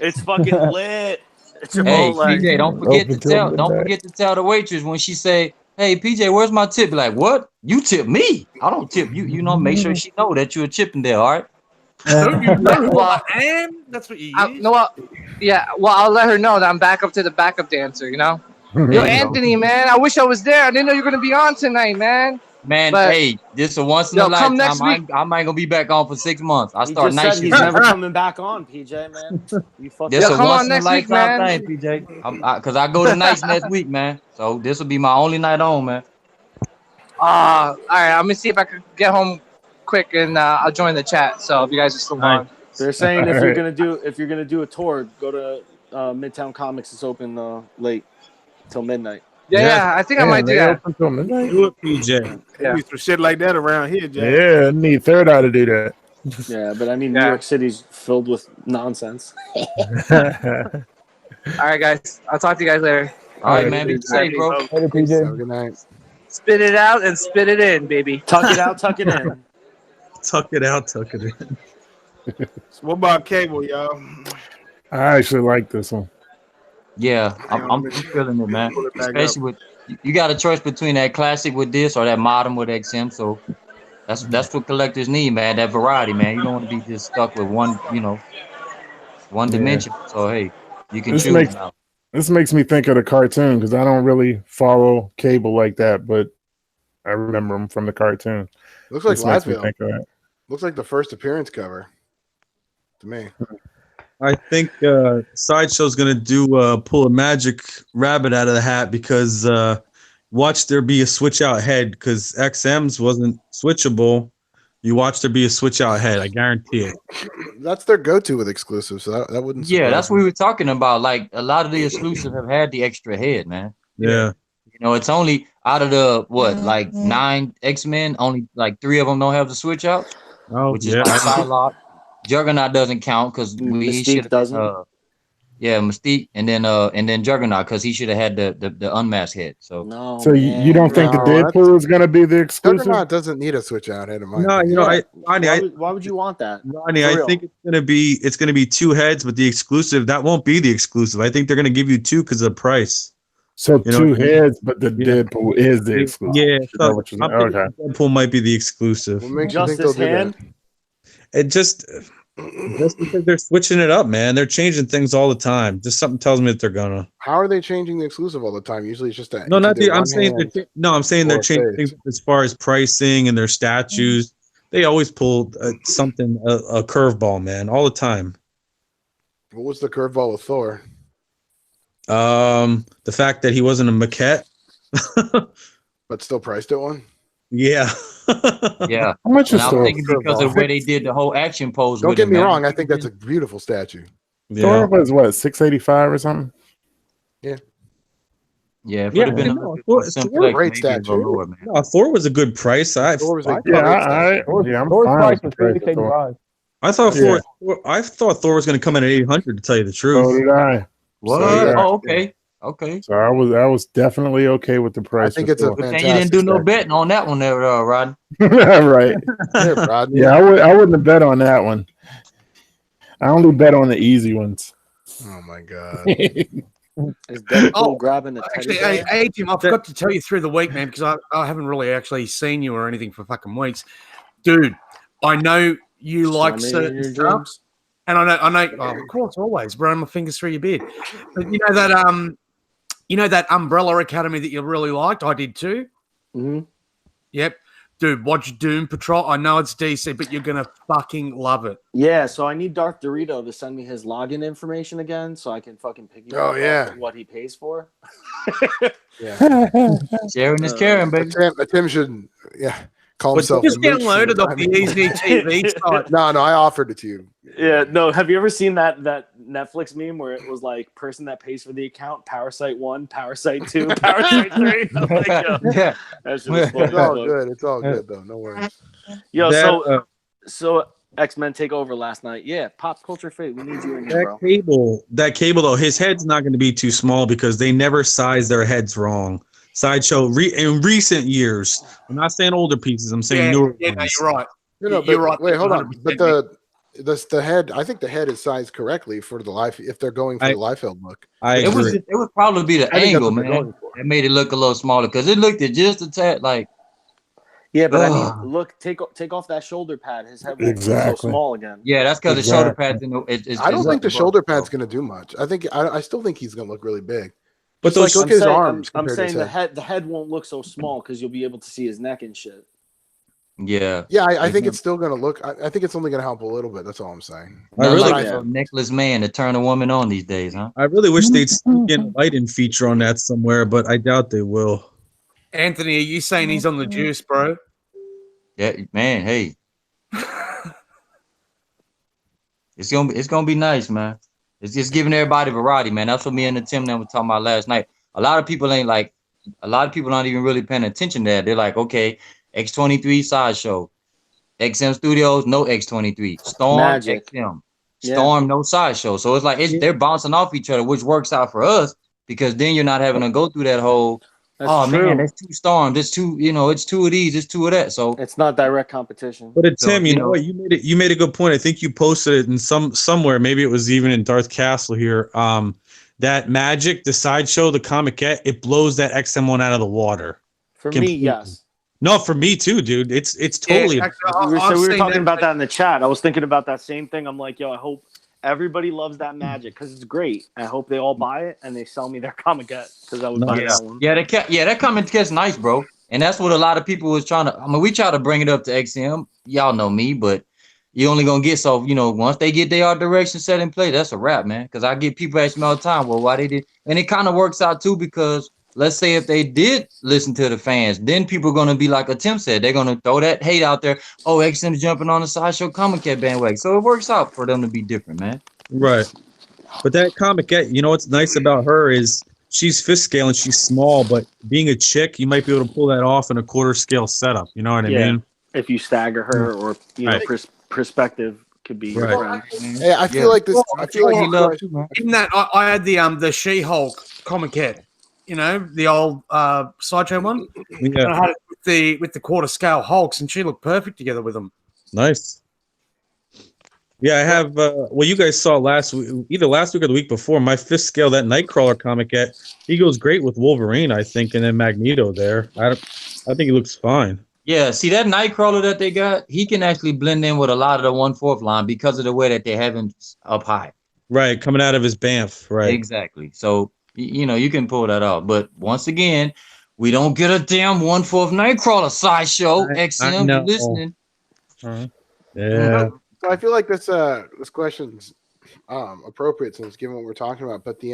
It's fucking lit. Hey, Chipotle. PJ, don't forget to tell the waitress when she say, "Hey, PJ, where's my tip?" Be like, "What? You tip me? I don't tip you." You know, make sure she know that you're a Chippendale. All right. Don't you know who I am? That's what you use. No, yeah. Well, I'll let her know that I'm back up to the backup dancer. You know. Yo, Anthony, man, I wish I was there. I didn't know you were gonna be on tonight, man. Man, But, hey, this is a once in a come next lifetime. week. I might gonna be back on for 6 months. I start night shift. He's never coming back on, PJ, man. You fucking. This a come once on in a next week, lifetime man. thing, PJ. Because I go to nights next week, man. So this will be my only night on, man. All right. I'm gonna see if I can get home quick, and I'll join the chat. So if you guys are still on, They're saying if you're gonna do a tour, go to Midtown Comics. It's open late till midnight. Yeah, I think I might do that. Do it, PJ. Yeah. Be some shit like that around here, Jack. Yeah, I need Third Eye to do that. Yeah, but I mean, New York City's filled with nonsense. All right, guys. I'll talk to you guys later. All right, man. Be safe, bro. Later, PJ. Have a good night. Spit it out and spit it in, baby. Tuck it out, tuck it in. Tuck it out, tuck it in. So what about Cable, y'all? I actually like this one. Yeah, I'm feeling it, man. Especially with you got a choice between that classic with this or that modern with XM. So that's what collectors need, man. That variety, man. You don't want to be just stuck with one dimension. So hey, you can choose now. This makes me think of the cartoon because I don't really follow Cable like that, but I remember him from the cartoon. Looks like This makes me Latvian. think of that. Looks like the first appearance cover to me. I think Sideshow's gonna pull a magic rabbit out of the hat because watch there be a switch out head because XM's wasn't switchable. You watch there be a switch out head. I guarantee it. That's their go-to with exclusives, so that wouldn't. Yeah, that's what we were talking about. Like a lot of the exclusives have had the extra head, man. Yeah. You know, it's only out of the 9 X-Men, only like 3 of them don't have the switch out. Oh, which is like Psylocke. Juggernaut doesn't count because he should have doesn't. Mystique, and then Juggernaut because he should have had the unmasked head. So no. So you don't think the Deadpool is going to be the exclusive? Juggernaut doesn't need a switch out head. No, you know, why would you want that? Ronnie, I think it's gonna be 2 heads, but the exclusive that won't be the exclusive. I think they're gonna give you 2 because of the price. So 2 heads, but the Deadpool is the exclusive. Yeah, okay. Deadpool might be the exclusive. What makes you think they'll do that? It just because they're switching it up, man. They're changing things all the time. Just something tells me that they're gonna. How are they changing the exclusive all the time? Usually, it's just that. No, not the. I'm saying they're changing things as far as pricing and their statues. They always pull something a curveball, man, all the time. What was the curveball with Thor? The fact that he wasn't a maquette, but still priced at one. Yeah. Yeah. How much is I'm Thor? thinking because of the way they did the whole action pose. Don't with get him, me man. wrong. I think that's a beautiful statue. Thor was what, 685 or something? Yeah. Yeah, it would have been a great statue. Lower, man. No, Thor was a good price. Thor was a I'm Thor's fine price with was the price of Thor. $365. I thought Thor was going to come in at 800. To tell you the truth. So did I. What? So did I. Oh, okay. Okay. So I was definitely okay with the price. I think of it's a Thor. But then you didn't do no fantastic betting on that one there, Rod. Right. statue. Yeah, Rodney. Yeah, I wouldn't have bet on that one. I only bet on the easy ones. Oh my god. Is Deadpool grabbing a teddy Actually, bear? hey, Tim, I forgot to tell you through the week, man, because I haven't really actually seen you or anything for fucking weeks. Dude, I know you like Slamming in certain your stuff. dreams. And I know, of course, always running my fingers through your beard. But you know that Umbrella Academy that you really liked? I did too. Mm-hmm. Yep. Dude, watch Doom Patrol. I know it's DC, but you're gonna fucking love it. Yeah, so I need Darth Dorito to send me his login information again so I can fucking piggyback Oh, yeah. off of what he pays for. Sharing is caring, baby. Tim should, call himself. Just download it off the Easy TV site. No, I offered it to you. Yeah, no. Have you ever seen that Netflix meme where it was like person that pays for the account, Parasite 1, Parasite 2, Parasite 3? I'm like, yo, Yeah. that shit was It's all funny. good. It's all good though. No worries. Yo, That, so X-Men Take Over last night. Yeah, Pop Culture Fate. We need you in here, bro. That cable though, his head's not going to be too small because they never size their heads wrong. Sideshow in recent years. I'm not saying older pieces. I'm saying newer. Yeah, no, you're right. No, but you're right. wait, hold on. But the head, I think the head is sized correctly for the life. If they're going for the Liefeld look, It would probably be the angle, man. That made it look a little smaller because it looked just a tad like. Yeah, but I mean, look, take off that shoulder pad. His head will be so small again. Yeah, that's because the shoulder pad's I don't think the shoulder pad's going to do much. I still think he's going to look really big. But those look his arms. I'm saying the head won't look so small because you'll be able to see his neck and shit. Yeah. Yeah, I think it's still going to look. I think it's only going to help a little bit. That's all I'm saying. I really like a necklace man to turn a woman on these days, huh? I really wish they'd sneak in a lighting feature on that somewhere, but I doubt they will. Anthony, are you saying he's on the juice, bro? Yeah, man. Hey, it's gonna be nice, man. It's just giving everybody variety, man. That's what me and the Tim were talking about last night. A lot of people aren't even really paying attention to that. They're like, okay, X23 Sideshow, XM Studios, no X23, Storm, Magic. XM, Storm, no Sideshow. So it's like they're bouncing off each other, which works out for us because then you're not having to go through that whole. Man, that's 2 Storms. It's 2, it's 2 of these, it's 2 of that. So it's not direct competition. But Tim, you know what? You made a good point. I think you posted it in somewhere. Maybe it was even in Darth Castle here. That Magic, the Sideshow, the Comiquette, it blows that XM one out of the water. For me, yes. No, for me too, dude. It's totally. We were talking about that in the chat. I was thinking about that same thing. I'm like, yo, I hope everybody loves that Magic because it's great. I hope they all buy it and they sell me their Comiquette because I would buy that one. Yeah, that Comiquette's nice, bro. And that's what a lot of people was trying to. I mean, we try to bring it up to XM. Y'all know me, but you only gonna get so once they get their art direction set in play, that's a wrap, man. Because I get people asking me all the time, well, why they did, and it kind of works out too because let's say if they did listen to the fans, then people are gonna be like Tim said, they're gonna throw that hate out there. Oh, XM's jumping on the Sideshow Comiquette bandwagon, so it works out for them to be different, man. Right. But that Comiquette, what's nice about her is she's fifth scale and she's small, but being a chick, you might be able to pull that off in a quarter scale setup. You know what I mean? If you stagger her or perspective could be your friend. Hey, I feel like this. I feel like in that I had the She-Hulk Comiquette, the old Sideshow one. Yeah. And I had it with the quarter scale Hulks, and she looked perfect together with them. Nice. Yeah, I have. You guys saw either last week or the week before. My fifth scale, that Nightcrawler Comiquette, he goes great with Wolverine, I think, and then Magneto there. I think he looks fine. Yeah, see that Nightcrawler that they got, he can actually blend in with a lot of the 1/4 line because of the way that they have him up high. Right, coming out of his Banff, right. Exactly. So, you can pull that off. But once again, we don't get a damn 1/4 Nightcrawler Sideshow. XM, you listening. Yeah. So I feel like this question's appropriate since given what we're talking about. But do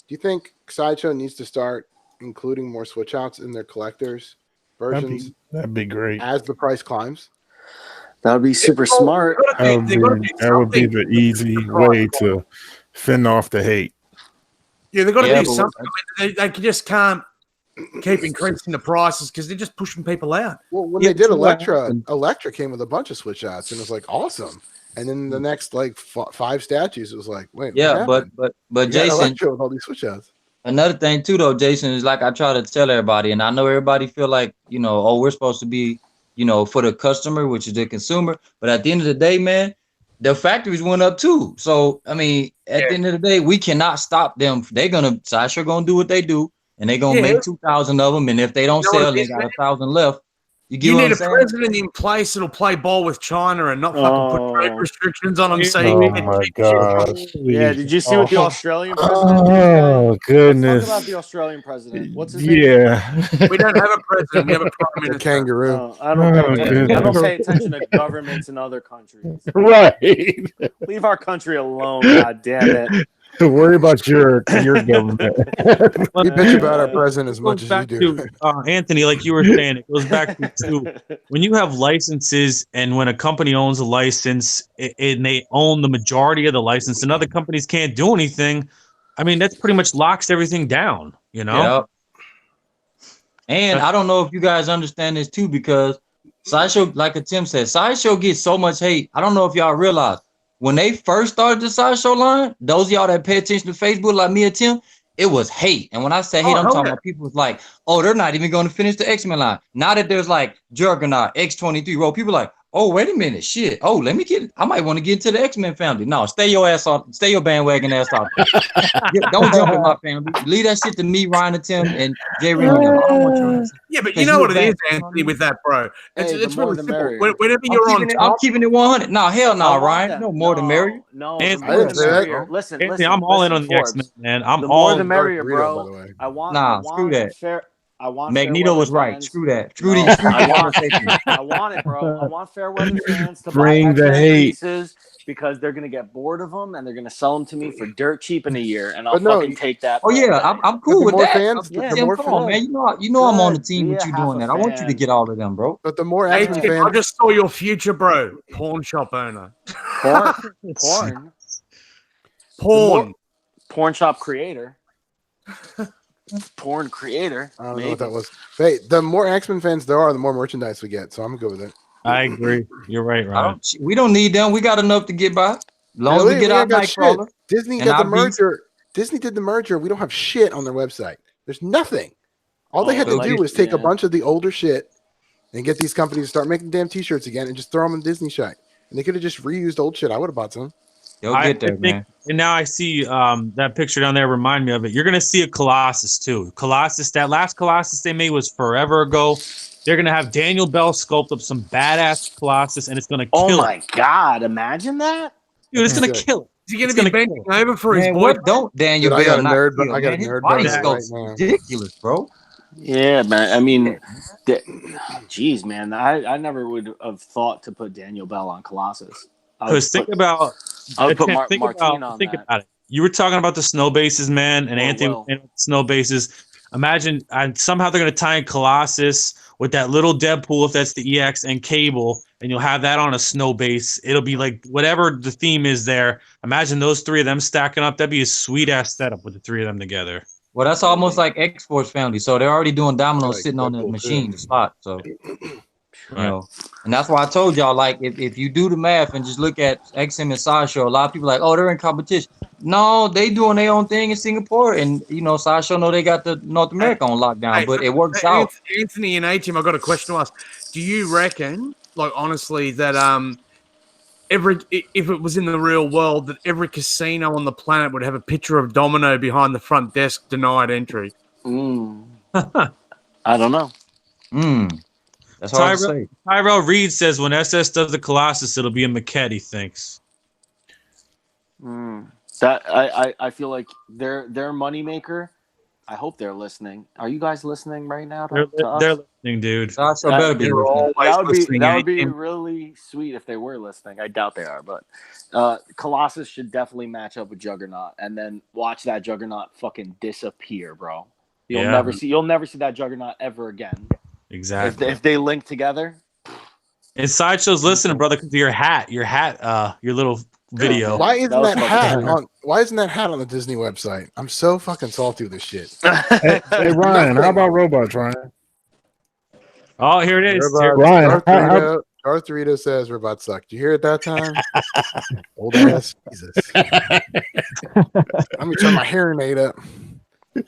you think Sideshow needs to start including more switch outs in their collectors versions? That'd be great. As the price climbs. That would be super smart. That would be the easy way to fend off the hate. Yeah, they've got to do something. They just can't keep increasing the prices because they're just pushing people out. Well, when they did Elektra came with a bunch of switch outs and it was like awesome. And then the next 5 statues, it was like, wait, yeah, but Jason, Elektra with all these switch outs. Another thing too, though, Jason, is like I try to tell everybody, and I know everybody feel like we're supposed to be, for the customer, which is the consumer. But at the end of the day, man, the factories went up too. So I mean, at the end of the day, we cannot stop them. Sideshow gonna do what they do. And they're going to make 2,000 of them. And if they don't sell, they got 1,000 left. You need a president in place that'll play ball with China and not fucking put trade restrictions on them. My God. Yeah, did you see what the Australian president Oh, goodness. Let's talk about the Australian president. What's his name? Yeah. We don't have a president. We have a prime minister. Kangaroo. I don't pay attention to governments in other countries. Right. Leave our country alone, God damn it. Worry about your government. We bitch about our president as much as you do. Anthony, like you were saying, it goes back to when you have licenses and when a company owns a license and they own the majority of the license and other companies can't do anything. I mean, that's pretty much locks everything down, Yep. And I don't know if you guys understand this too, because Sideshow, like Tim said, Sideshow gets so much hate. I don't know if y'all realize when they first started the Sideshow line, those of y'all that pay attention to Facebook like me and Tim, it was hate. And when I say hate, I'm talking about people was like, oh, they're not even going to finish the X-Men line. Now that there's like Juggernaut, X-23, bro, people like, oh, wait a minute, shit. Oh, I might want to get into the X-Men family. No, stay your bandwagon ass off. Don't jump in my family. Leave that shit to me, Ryan and Tim, and Jerry and them. I don't want your ass. Yeah, but you know what it is, Anthony, with that, bro. It's really simple. Whenever you're I'm keeping it 100. No, hell no, Ryan. No more the merrier. No, Anthony, the more the merrier. Listen, I'm all in on the X-Men, man. I'm the all more the merrier, bro. By the way. I want screw that. fair. I want Magneto was right. Fans. Screw that. I want it, bro. I want fair weather fans to Bring buy the hate pieces because they're gonna get bored of them and they're gonna sell them to me for dirt cheap in a year, and I'll fucking take that. Oh yeah, I'm cool with that. Fans, come on, man. You know I'm on the team with you doing that. I want you to get all of them, bro. But the more X-Men fans, I just saw your future, bro. Pawn shop owner. Porn shop creator. Porn creator. I don't know what that was. Hey, the more X-Men fans there are, the more merchandise we get. So I'm good with it. I agree. You're right, Ryan. We don't need them. We got enough to get by. As long as we get our Nightcrawler. Disney got the merger. Disney did the merger. We don't have shit on their website. There's nothing. All they had to do was take a bunch of the older shit and get these companies to start making damn T-shirts again and just throw them in Disney shite. And they could have just reused old shit. I would have bought some. You'll get there, man. And now I see that picture down there. Remind me of it. You're gonna see a Colossus too. Colossus. That last Colossus they made was forever ago. They're gonna have Daniel Bell sculpt up some badass Colossus, and it's gonna kill. Oh my god! Imagine that, dude. It's gonna kill it. Is he gonna be bending over for his boy? What don't Daniel Bell? I got a nerd, but I got a nerd. Body sculpt's ridiculous, bro. Yeah, man. I mean, geez, man. I never would have thought to put Daniel Bell on Colossus. Because think about Martine on think about it. You were talking about the snow bases, man, and Anthony snow bases. Imagine somehow they're going to tie in Colossus with that little Deadpool, if that's the EX, and Cable, and you'll have that on a snow base. It'll be like whatever the theme is there. Imagine those three of them stacking up. That'd be a sweet ass setup with the three of them together. Well, that's almost like X-Force family. So they're already doing dominoes sitting on the machine, the spot. So. You know, and that's why I told y'all, like, if you do the math and just look at XM and Sideshow, a lot of people are like, oh, they're in competition. No, they doing their own thing in Singapore, and you know, Sideshow know they got the North America on lockdown, but it works out. Anthony and A-Team, I got a question to ask. Do you reckon, like, honestly, that if it was in the real world, that every casino on the planet would have a picture of Domino behind the front desk, denied entry? I don't know. That's hard to say. Tyrell Reed says when SS does the Colossus, it'll be a maquette, he thinks. That I feel like their moneymaker. I hope they're listening. Are you guys listening right now? They're listening, dude. That would be really sweet if they were listening. I doubt they are, but Colossus should definitely match up with Juggernaut, and then watch that Juggernaut fucking disappear, bro. You'll never see that Juggernaut ever again. Exactly. If they link together. And Sideshow's listening, brother, because your hat, your little video. Why isn't that hat on the Disney website? I'm so fucking salty with this shit. Hey Ryan, how about robots, Ryan? Oh, here it is. Ryan, Darth Dorito says robots suck. Did you hear it that time? Old ass Jesus. Let me turn my hearing aid up.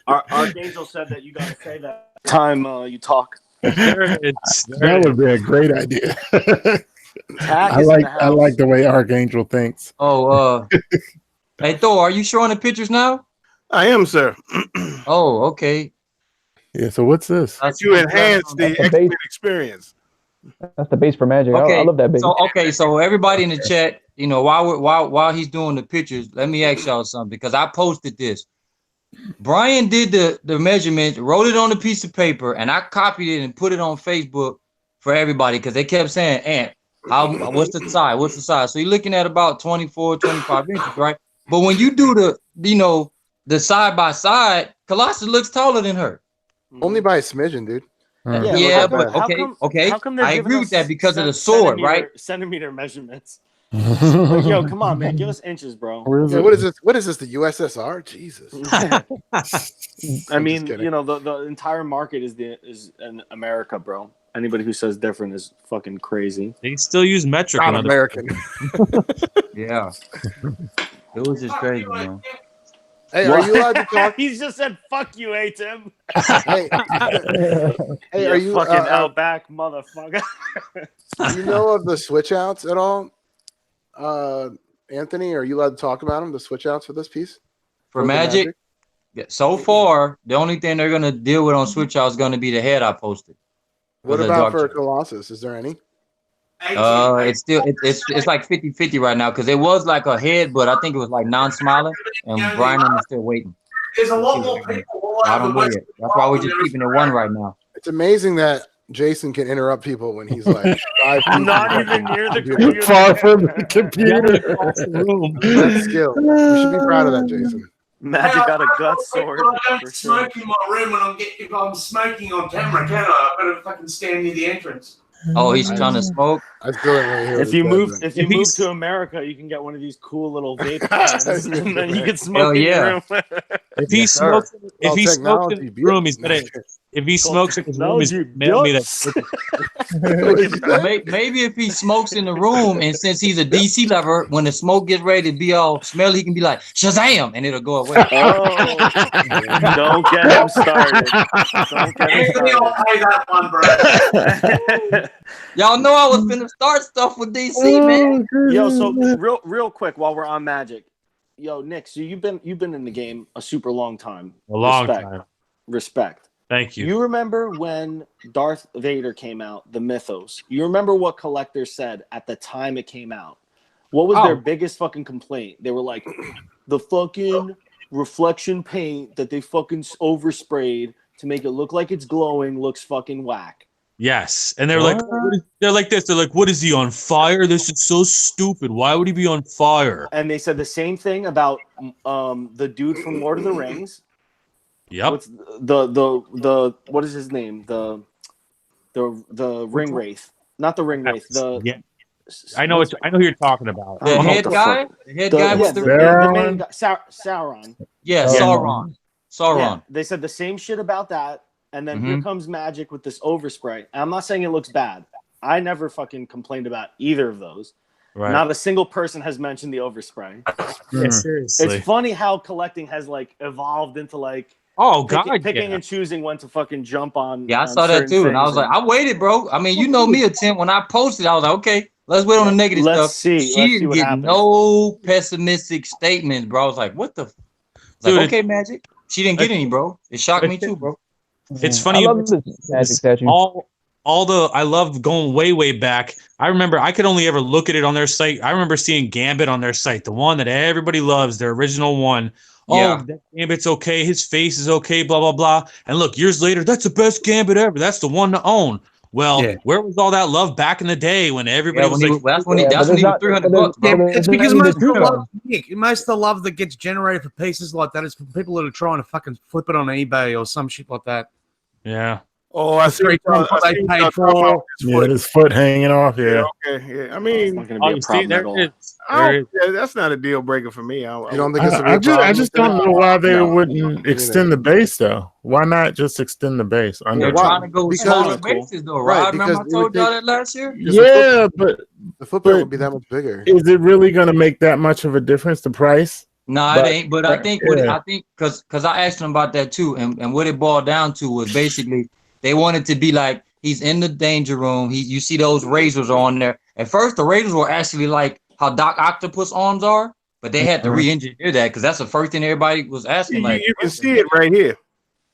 Archangel said that you gotta say that time you talk. That would be a great idea. I like the way Archangel thinks. Oh, hey Thor, are you showing the pictures now? I am, sir. Oh, okay. Yeah. So what's this? To enhance the X-Men experience. That's the base for Magic. Okay. I love that base. So everybody in the chat, you know, while he's doing the pictures, let me ask y'all something because I posted this. Brian did the measurement, wrote it on a piece of paper, and I copied it and put it on Facebook for everybody because they kept saying, Ant, what's the size? What's the size? So you're looking at about 24, 25 inches, right? But when you do the side by side, Colossus looks taller than her. Only by a smidgen, dude. Yeah, but okay. I agree with that because of the sword, right? Centimeter measurements. Like, yo, come on, man, give us inches, bro. What is this? What is this? The USSR? Jesus. I mean, you know, the entire market is in America, bro. Anybody who says different is fucking crazy. They still use metric. Not American. Yeah. It was just crazy, man. Hey, are you allowed to talk? He's just said, "Fuck you, Tim." Hey, hey, are you fucking outback motherfucker? Do you know of the switch outs at all? Anthony, are you allowed to talk about them? The switch outs for this piece? For Magic? Yeah, so far, the only thing they're gonna deal with on switch out is gonna be the head I posted. What about for Colossus? Is there any? It's still it's like 50-50 right now because it was like a head, but I think it was like non-smiling, and Brian is still waiting. There's a lot more people. I don't know yet. That's why we're just keeping it one right now. It's amazing that Jason can interrupt people when he's like not even near the computer. Far from the computer. That's skill. You should be proud of that, Jason. Magic got a gut sword. I don't smoke in my room when if I'm smoking on camera, can I? I better fucking stand near the entrance. Oh, he's trying to smoke. I feel it right here. If you move to America, you can get one of these cool little vape pens, and then you can smoke in your room. If he smokes, in the room, he's gonna. If he smokes in his room, he's mail me that. Maybe if he smokes in the room, and since he's a DC lover, when the smoke gets ready to be all smelly, he can be like Shazam, and it'll go away. Oh, don't get him started. Y'all know I was finna start stuff with DC, man. Yo, so real quick while we're on Magic, yo, Nick, so you've been in the game a super long time. Respect. Thank you. You remember when Darth Vader came out, the mythos? You remember what collectors said at the time it came out? What was their biggest fucking complaint? They were like, the fucking reflection paint that they fucking oversprayed to make it look like it's glowing looks fucking whack. Yes, and they're like this. They're like, "What is he on fire? This is so stupid. Why would he be on fire?" And they said the same thing about the dude from Lord of the Rings. Yep. What's the what is his name? The ring wraith, not the ring wraith. I know who you're talking about. The head guy. The head guy was the main guy, Sauron. Yeah, Sauron. Yeah, they said the same shit about that. And then here comes Magic with this overspray. And I'm not saying it looks bad. I never fucking complained about either of those. Right. Not a single person has mentioned the overspray. Yeah, seriously. It's funny how collecting has like evolved into like picking and choosing when to fucking jump on. Yeah, I saw that too, and I was like, I waited, bro. I mean, you know me, Tim. When I posted, I was like, okay, let's wait on the negative stuff. Let's see. She didn't get no pessimistic statements, bro. I was like, what the? Like, okay, Magic. She didn't get any, bro. It shocked me too, bro. It's funny. I love the Magic statue. I love going way back. I remember I could only ever look at it on their site. I remember seeing Gambit on their site, the one that everybody loves, their original one. Oh, that Gambit's okay. His face is okay, blah, blah, blah. And look, years later, that's the best Gambit ever. That's the one to own. Well, where was all that love back in the day when everybody was like, that's when he was $300. It's because most of the love that gets generated for pieces like that is from people that are trying to fucking flip it on eBay or some shit like that. Yeah. Oh, I see what they paid for. Yeah, his foot hanging off. Yeah. Okay. Yeah. I mean, that's not a deal breaker for me. You don't think it's a real I just don't know why they wouldn't extend the base though. Why not just extend the base? They're trying to go smaller bases though, right? Remember I told y'all that last year? Yeah, but the footprint would be that much bigger. Is it really going to make that much of a difference? The price? No, it ain't. But I think because I asked them about that too, and what it boiled down to was basically they wanted to be like he's in the danger room. You see those razors on there. At first, the razors were actually like how Doc Octopus arms are, but they had to re-engineer that because that's the first thing everybody was asking. Like you can see it right here.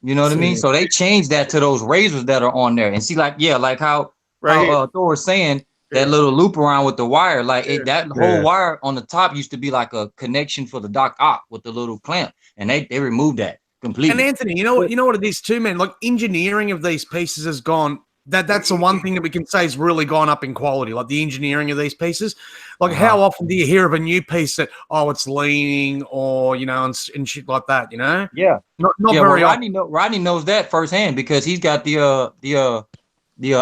You know what I mean? So they changed that to those razors that are on there, and see, like how Thor was saying. That little loop around with the wire, like that whole wire on the top used to be like a connection for the Doc Ock with the little clamp, and they removed that completely. And Anthony, you know what it is too, man. Like engineering of these pieces has gone. That's the one thing that we can say has really gone up in quality. Like the engineering of these pieces. Like how often do you hear of a new piece that it's leaning or and shit like that? Yeah, not very. Rodney knows that firsthand because he's got the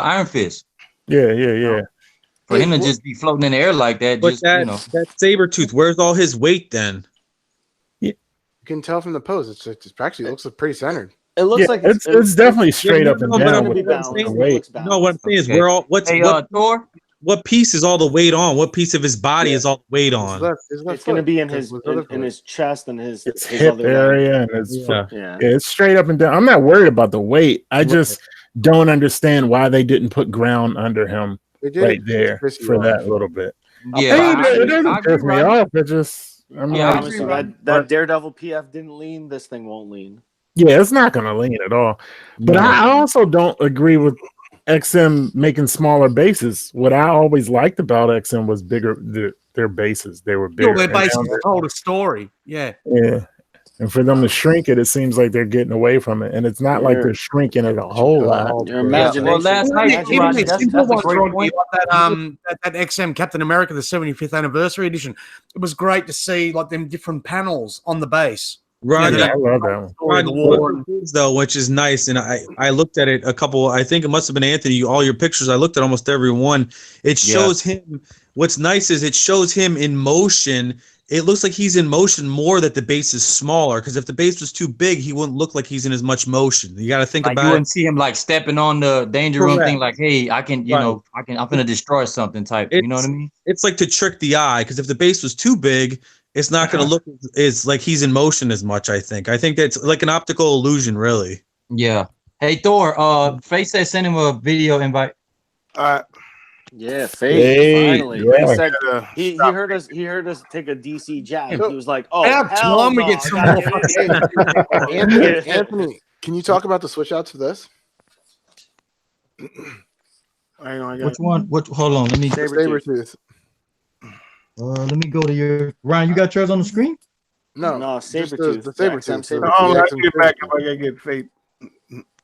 Iron Fist. Yeah. For him to just be floating in the air like that, but that saber tooth, where's all his weight then? You can tell from the pose. It actually looks pretty centered. It looks like it's definitely straight up and down with the weight. No, what I'm saying is we're all Thor? What piece is all the weight on? What piece of his body is all the weight on? It's going to be in his chest and his hip other area leg. and his foot. Yeah, it's straight up and down. I'm not worried about the weight. I just don't understand why they didn't put ground under him right there for that little bit. Yeah, it doesn't piss me off. It just that Daredevil PF didn't lean. This thing won't lean. Yeah, it's not going to lean at all. But I also don't agree with XM making smaller bases. What I always liked about XM was bigger. Their bases, they were bigger. Their bases told a story. Yeah. And for them to shrink it, it seems like they're getting away from it, and it's not like they're shrinking it a whole lot. Your imagination. Well, last night, even the simple ones, like that XM Captain America, the 75th anniversary edition. It was great to see like them different panels on the base. Right, I love that one. Though, which is nice, and I looked at it a couple. I think it must have been Anthony. All your pictures, I looked at almost every one. It shows him. What's nice is it shows him in motion. It looks like he's in motion more that the base is smaller. Because if the base was too big, he wouldn't look like he's in as much motion. You got to think about. You wouldn't see him like stepping on the danger room thing. Like, hey, I can, I'm gonna destroy something type. You know what I mean? It's like to trick the eye. Because if the base was too big, it's not going to look as like he's in motion as much. I think that's like an optical illusion, really. Yeah. Hey Thor, Faye said send him a video invite. Yeah, Faye. Finally, he said he heard us. He heard us take a DC jab. He was like, "Oh, hell no, get some more." Anthony, can you talk about the switch outs for this? Which one? Hold on. Let me. Sabretooth. Let me go to your Ryan. You got yours on the screen? No, Sabretooth. The Sabretooth. Oh, I get back if I get Fate.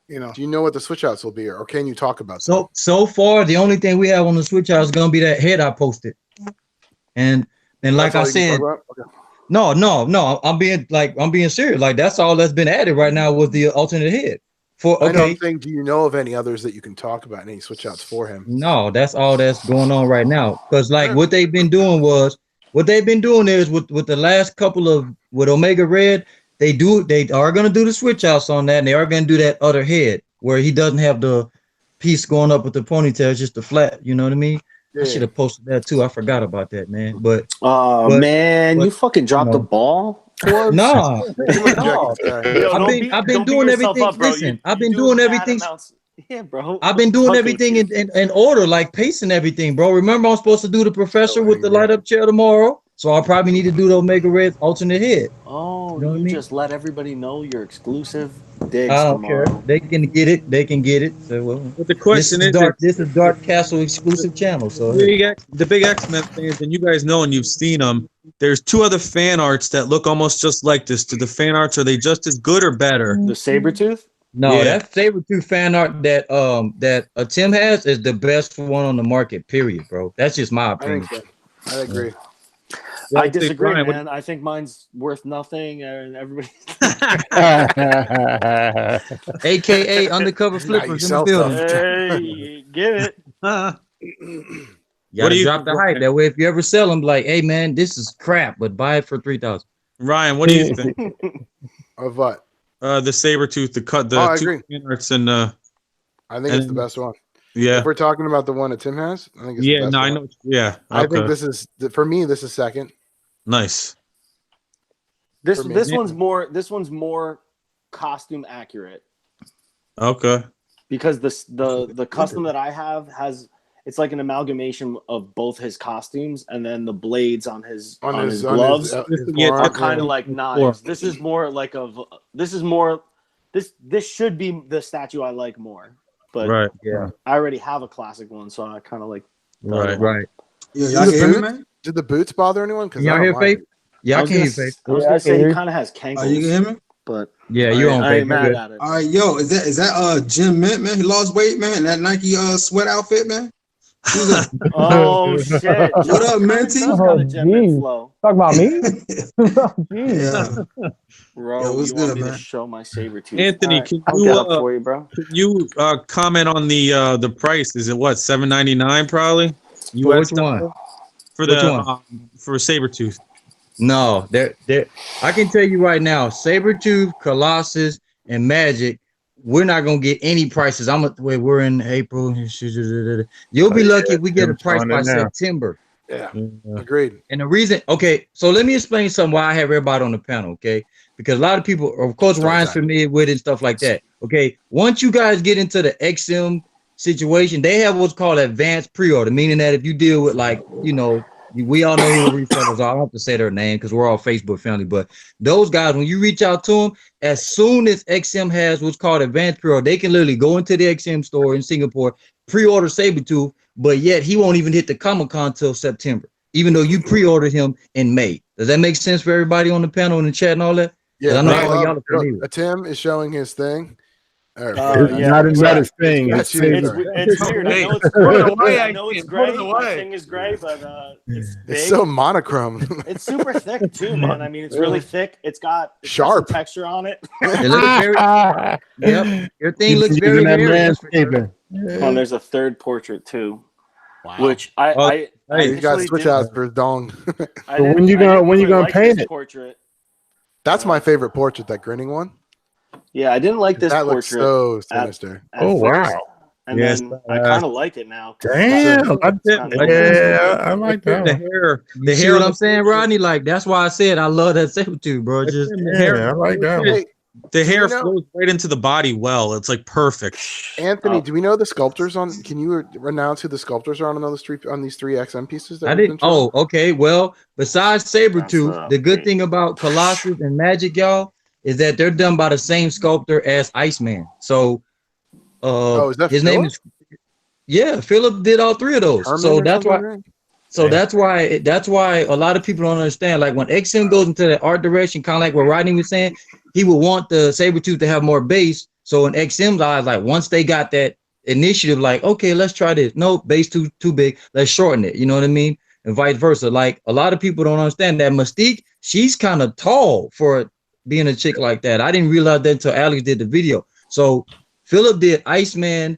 You know. Do you know what the switch outs will be, or can you talk about? So far, the only thing we have on the switch out is gonna be that head I posted, and like I said, no, I'm being serious. Like that's all that's been added right now with the alternate head. I don't think. Do you know of any others that you can talk about? Any switch outs for him? No, that's all that's going on right now. Because like what they've been doing is with the last couple of with Omega Red. They are going to do the switch outs on that, and they are going to do that other head where he doesn't have the piece going up with the ponytail, it's just the flat. You know what I mean? Yeah. I should have posted that too. I forgot about that, man. But you fucking dropped the ball. No. I've been doing everything. Listen, I've been doing everything. Yeah, bro. I've been doing everything in order, like pacing everything, bro. Remember, I'm supposed to do the professor with the light up chair tomorrow. So I probably need to do the Omega Red alternate head. Oh, you just let everybody know your exclusive digs I don't tomorrow. care. They can get it. So but the question this is Dark Castle exclusive channel. So the big X-Men fans, and you guys know and you've seen them. There's two other fan arts that look almost just like this. Do the fan arts, are they just as good or better? The Sabretooth? No, that Sabretooth fan art that Tim has is the best one on the market, period, bro. That's just my opinion. I agree. I disagree, man. I think mine's worth nothing, and everybody. AKA undercover flippers in the building. Hey, get it? You gotta drop the hype. That way, if you ever sell them, like, hey, man, this is crap, but buy it for $3,000. Ryan, what do you think of what? The Sabretooth, the I agree. Arts and I think it's the best one. Yeah, if we're talking about the one that Tim has, I think it's the best one. I know. Yeah, I think this is for me. This is second. Nice. This one's more costume accurate. Okay. Because the custom that I have it's like an amalgamation of both his costumes, and then the blades on his gloves are kind of like knives. This is more like this should be the statue I like more. But I already have a classic one, so I kind of like right. Yeah, y'all hear me, man? Did the boots bother anyone? Y'all hear Faith? Yeah, I can hear Faith. I was gonna say he kind of has cankles. You can hear me? But yeah, you're on. I ain't mad at it. All right, yo, is that Jim Mint, man? He lost weight, man. That Nike sweat outfit, man. Oh shit! What up, Minty? Talk about me. Yeah. Bro, you want me to show my Sabretooth? Anthony, can you can you comment on the price? Is it what, $7.99 probably? Which one? For the for Sabretooth. No, I can tell you right now, Sabretooth, Colossus, and Magic, we're not gonna get any prices. We're in April. You'll be lucky if we get a price by September. Yeah, agreed. And the reason, okay, so let me explain something why I have everybody on the panel, okay? Because a lot of people, of course, Ryan's familiar with it and stuff like that. Okay, once you guys get into the XM situation, they have what's called advanced pre-order, meaning that if you deal with, like, you know, we all know who the resellers are. I don't have to say their name because we're all Facebook family, but those guys, when you reach out to them, as soon as XM has what's called advanced pre-order, they can literally go into the XM store in Singapore, pre-order Sabretooth, but yet he won't even hit the Comic-Con till September, even though you pre-ordered him in May. Does that make sense for everybody on the panel and the chat and all that? Yeah, I know y'all Tim is showing his thing. Not his thing. It's weird. I know it's gray. My thing is gray, but it's big. It's so monochrome. It's super thick too, man. I mean, it's really thick. It's got sharp texture on it. It looks very, yep. Your thing looks very hairy. And there's a third portrait too, which I you got switch outs for dong. When you gonna paint it? Portrait. That's my favorite portrait, that grinning one. Yeah, I didn't like this portrait. Looks so sinister. At wow. And then I kind of like it now. Damn. I like that. The hair, what I'm saying, Rodney? Like, that's why I said I love that Sabretooth, bro. Just the hair. I like that one. The hair flows right into the body well. It's like perfect. Anthony, do we know the sculptors on? Can you announce who the sculptors are on these three XM pieces? I didn't. Oh, okay. Well, besides Sabretooth, the good thing about Colossus and Magic, y'all, is that they're done by the same sculptor as Iceman. So, is that his name is? Yeah, Philip did all three of those. So that's why. So that's why a lot of people don't understand. Like when XM goes into the art direction, kind of like what Rodney was saying, he would want the Sabretooth to have more base. So in XM's eyes, like once they got that initiative, like, okay, let's try this. No, base too big. Let's shorten it. You know what I mean? And vice versa. Like a lot of people don't understand that Mystique, she's kind of tall for being a chick like that. I didn't realize that until Alex did the video. So Philip did Iceman,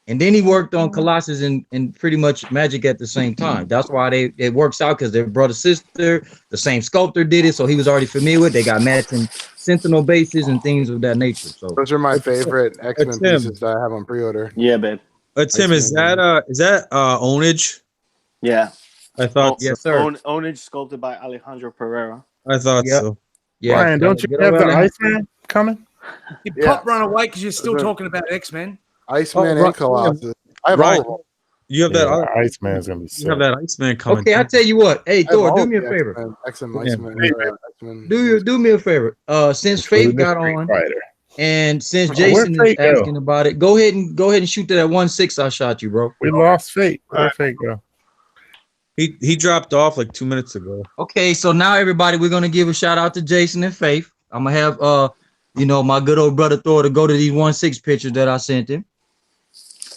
and then he worked on Colossus and pretty much Magic at the same time. That's why it works out, because their brother sister, the same sculptor did it, so he was already familiar with. They got matching Sentinel bases and things of that nature. So those are my favorite X-Men pieces that I have on pre-order. Yeah, babe. Tim, is that ownage? Yeah, I thought. Yes, sir. Ownage sculpted by Alejandro Pereira. I thought so. Yeah, Brian, don't you have the Iceman coming? You pop run away because you're still talking about X-Men. Iceman and Colossus. I have all of them. You have that Iceman's gonna be sick. You have that Iceman coming. Okay, I tell you what. Hey, Thor, do me a favor. Do me a favor. Since Faith got on, and since Jason is asking about it, go ahead and shoot that 1-6 I shot you, bro. We lost Fate. Where'd Fate go? He dropped off like 2 minutes ago. Okay, so now everybody, we're gonna give a shout out to Jason and Faith. I'm gonna have my good old brother Thor to go to these 1-6 pictures that I sent him.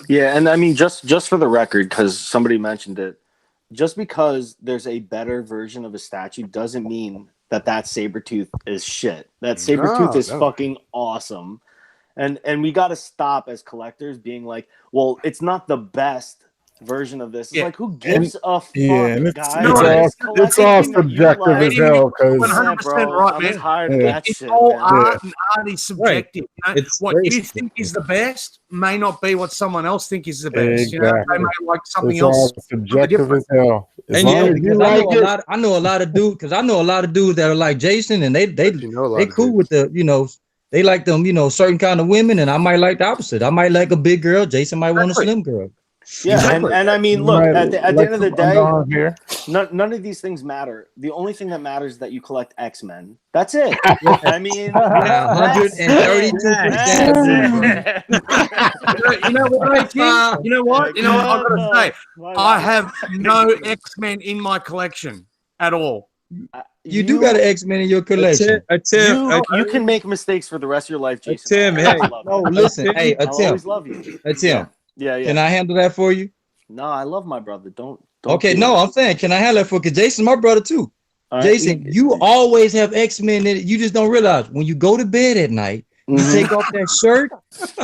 Yeah, and I mean, just for the record, because somebody mentioned it, just because there's a better version of a statue doesn't mean that Sabretooth is shit. That Sabretooth is fucking awesome. And we got to stop as collectors being like, well, it's not the best version of this. It's like, who gives a fuck, guys? It's all subjective as hell. 100% right, man. I'm tired of that shit. It's all art, and art is subjective. Right. You know? What you think is the best may not be what someone else thinks is the best. Exactly. You know, they may like something it's else. All subjective as hell. I know a lot of dudes that are like Jason, and they cool with the they like them certain kind of women, and I might like the opposite. I might like a big girl. Jason might want a slim girl. Yeah, and I mean, look, at the end of the day, none of these things matter. The only thing that matters is that you collect X-Men. That's it. I mean, 132%. You know what? I'm gonna say, I have no X-Men in my collection at all. You do got an X-Men in your collection. You can make mistakes for the rest of your life, Jason. Tim, hey, no, listen, hey, I'll always love you. Tim. Yeah. Can I handle that for you? No, I love my brother. Don't okay, no, I'm saying, can I handle that for you? Because Jason's my brother too. Right. Jason, you always have X-Men in it. You just don't realize when you go to bed at night, you take off that shirt,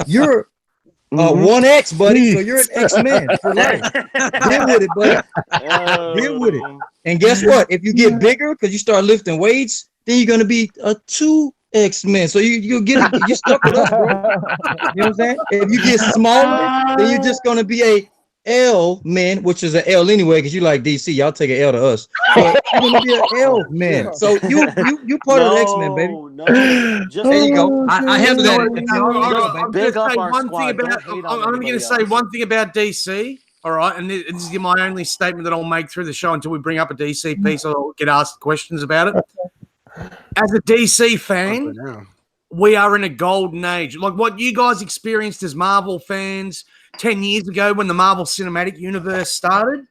you're 1X, buddy. So you're an X-Men for life. Deal with it, buddy. Deal with it. And guess what? If you get bigger because you start lifting weights, then you're gonna be a 2 X-Men. So you stuck with us, bro. You know what I'm saying? If you get smaller, then you're just gonna be a L man, which is an L anyway, because you like DC. Y'all take an L to us. But you're gonna be an L man. So you part of the X-Men, baby. No, There you go. I have You know that. what? I'm big going to up say our one squad. thing about. Don't hate on I'm going anybody to say else. one thing about DC. All right, and this is my only statement that I'll make through the show until we bring up a DC piece. I'll get asked questions about it. As a DC fan, we are in a golden age. Like what you guys experienced as Marvel fans 10 years ago when the Marvel Cinematic Universe started,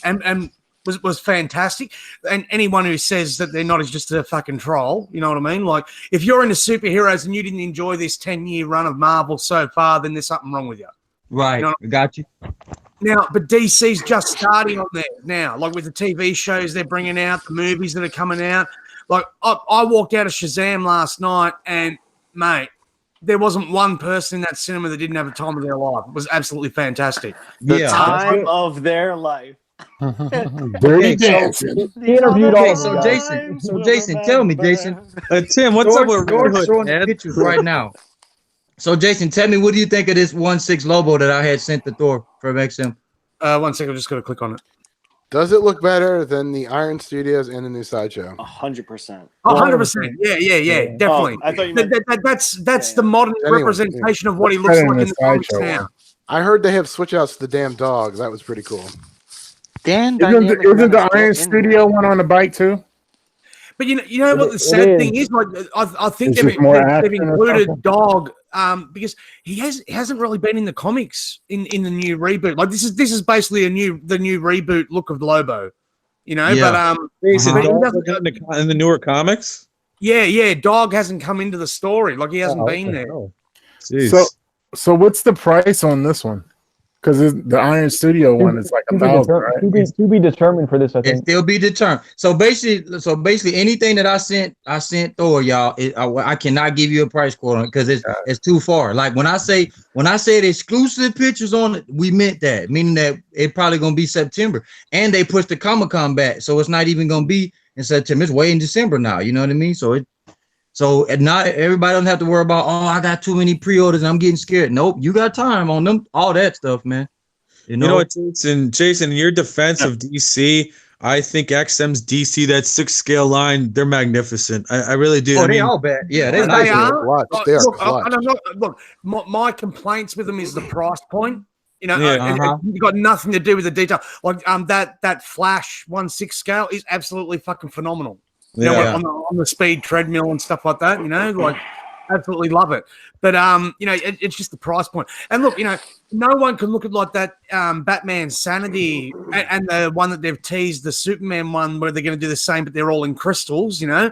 and was fantastic. And anyone who says that they're not is just a fucking troll. You know what I mean? Like if you're into superheroes and you didn't enjoy this 10-year run of Marvel so far, then there's something wrong with you. Right. You know Got you. Now, but DC's just starting on there now, like with the TV shows they're bringing out, the movies that are coming out. Like I walked out of Shazam last night, and mate, there wasn't one person in that cinema that didn't have a time of their life. It was absolutely fantastic. The time of their life. Dirty dancing. So Jason, tell me, Jason. Tim, what's up with George showing the pictures right now? So Jason, tell me, what do you think of this 1/6 logo that I had sent to Thor from XM? 1 second, I'm just gonna click on it. Does it look better than the Iron Studios and the new Sideshow? 100%. 100%. Yeah, definitely. I thought you meant that's the modern representation of what he looks like in the comics now. I heard they have switch outs to the damn dog. That was pretty cool. Isn't the Iron Studio one on the bike too? But you know what the sad thing is? Like I think they've included Dog because he hasn't really been in the comics in the new reboot. Like this is basically the new reboot look of Lobo, you know. Yeah. But in the newer comics. Yeah, Dog hasn't come into the story. Like he hasn't been there. So what's the price on this one? Because the Iron Studio one is like $1,000, right? To be determined for this, I think. It still be determined. So basically, anything that I sent Thor, y'all, I cannot give you a price quote on it because it's too far. Like when I said exclusive pictures on it, we meant that, meaning that it probably gonna be September, and they pushed the Comic-Con back, so it's not even gonna be in September. It's way in December now. You know what I mean? So not everybody doesn't have to worry about, oh, I got too many pre-orders and I'm getting scared. Nope, you got time on them, all that stuff, man. You know what, Jason, in your defense of DC, I think XM's DC, that 6 scale line, they're magnificent. I really do. Oh, they all bad. Yeah, they are. Look, my complaints with them is the price point. You know, you've got nothing to do with the detail. Like that Flash 1/6 scale is absolutely fucking phenomenal. You know, on the speed treadmill and stuff like that, you know, like absolutely love it. But you know, it's just the price point. And look, you know, no one can look at like that Batman Sanity and the one that they've teased, the Superman one, where they're going to do the same, but they're all in crystals. You know,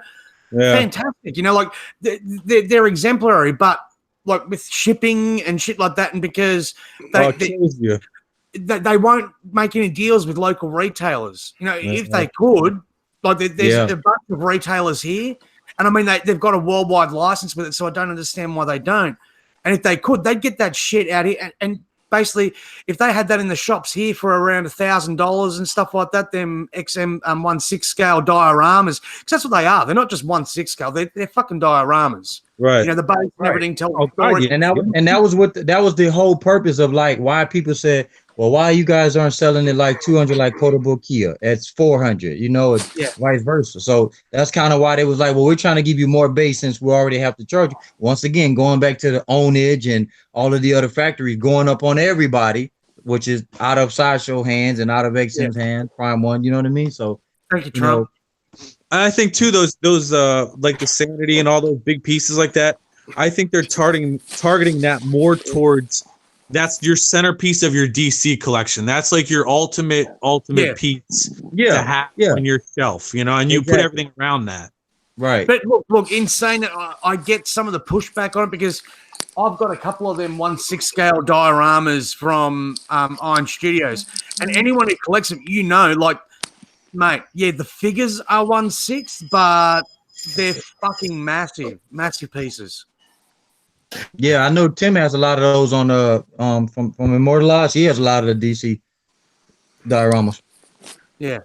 fantastic. You know, like they're exemplary, but like with shipping and shit like that, and because they won't make any deals with local retailers. You know, if they could. Like there's a bunch of retailers here, and I mean they've got a worldwide license with it, so I don't understand why they don't. And if they could, they'd get that shit out here. And basically, if they had that in the shops here for around $1,000 and stuff like that, them XM 1/6 scale dioramas, because that's what they are. They're not just 1/6 scale; they're fucking dioramas. Right. You know, the base and everything tells the story. And that was the whole purpose of like why people said, well, why you guys aren't selling it like 200 like Quotable Kia? It's 400, you know, vice versa. So that's kind of why they was like, well, we're trying to give you more base since we already have to charge you. Once again, going back to the ownage and all of the other factories going up on everybody, which is out of Sideshow hands and out of XM's hands, Prime One, you know what I mean? So thank you, Trump. I think too those like the Sanity and all those big pieces like that, I think they're targeting that more towards that's your centerpiece of your DC collection. That's like your ultimate piece to have on your shelf, you know, and you put everything around that. Right. But look, insane. I get some of the pushback on it because I've got a couple of them 1/6 scale dioramas from Iron Studios, and anyone who collects them, you know, like, mate, the figures are 1/6, but they're fucking massive pieces. Yeah, I know Tim has a lot of those on from Immortalized. He has a lot of the DC dioramas. Yeah.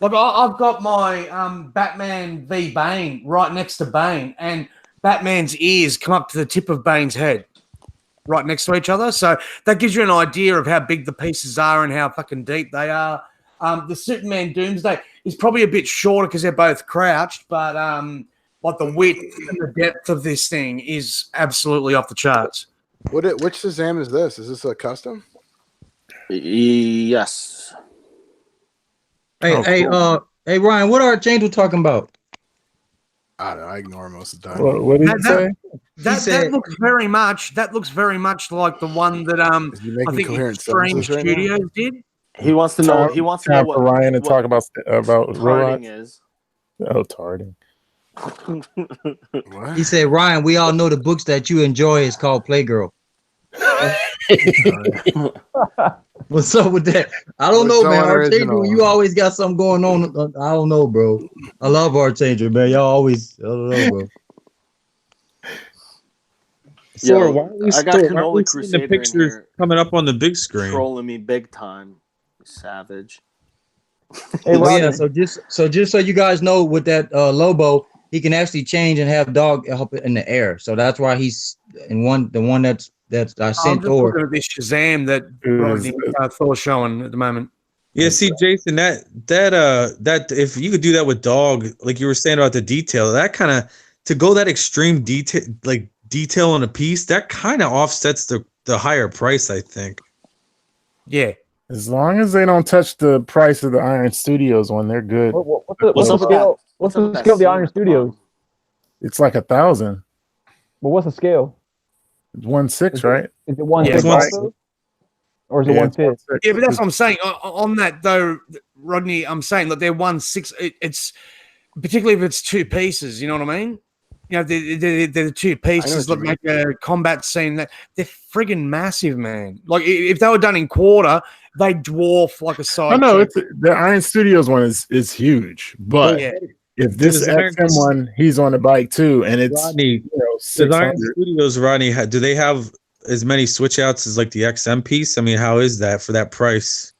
Like I've got my Batman v Bane right next to Bane, and Batman's ears come up to the tip of Bane's head, right next to each other. So that gives you an idea of how big the pieces are and how fucking deep they are. The Superman Doomsday is probably a bit shorter because they're both crouched, but like the width and the depth of this thing is absolutely off the charts. Which Shazam is this? Is this a custom? Yes. Hey, hey, Ryan, what Archangel talking about? I don't know. I ignore most of the time. What did he say? That looks very much. That looks very much like the one that I think Extreme Studios did. He wants to know. He wants to know what Ryan to talk about tarding is. Oh, tarding. He said, Ryan, we all know the books that you enjoy is called Playgirl. What's up with that? I don't know, man. Archangel, you always got something going on. I don't know, bro. I love Archangel, man. Y'all always, I don't know, bro. Yo, I got Cannoli Crusader the pictures coming up on the big screen. Trolling me big time, savage. Hey, well, yeah. So just so you guys know, with that Lobo, he can actually change and have dog help in the air. So that's why he's in the one that's I sent Thor. Looking at this Shazam that Thor's showing at the moment. Yeah, see, Jason, that if you could do that with dog, like you were saying about the detail, that kind of to go that extreme detail on a piece, that kind of offsets the higher price, I think. Yeah. As long as they don't touch the price of the Iron Studios one, they're good. What's the scale? What's the scale of the Iron Studios? It's like 1,000. But what's the scale? It's 1/6, right? Is it 1/6 or is it 1/5? Yeah, but that's what I'm saying. On that though, Rodney, I'm saying that they're 1/6. It's particularly if it's two pieces. You know what I mean? You know, they're the two pieces that make a combat scene. That they're friggin' massive, man. Like if they were done in quarter, they dwarf like a side. Oh no, the Iron Studios one is huge, but if this XM one, he's on the bike too, and it's Rodney, the Iron Studios, Rodney, do they have as many switch outs as like the XM piece? I mean, how is that for that price?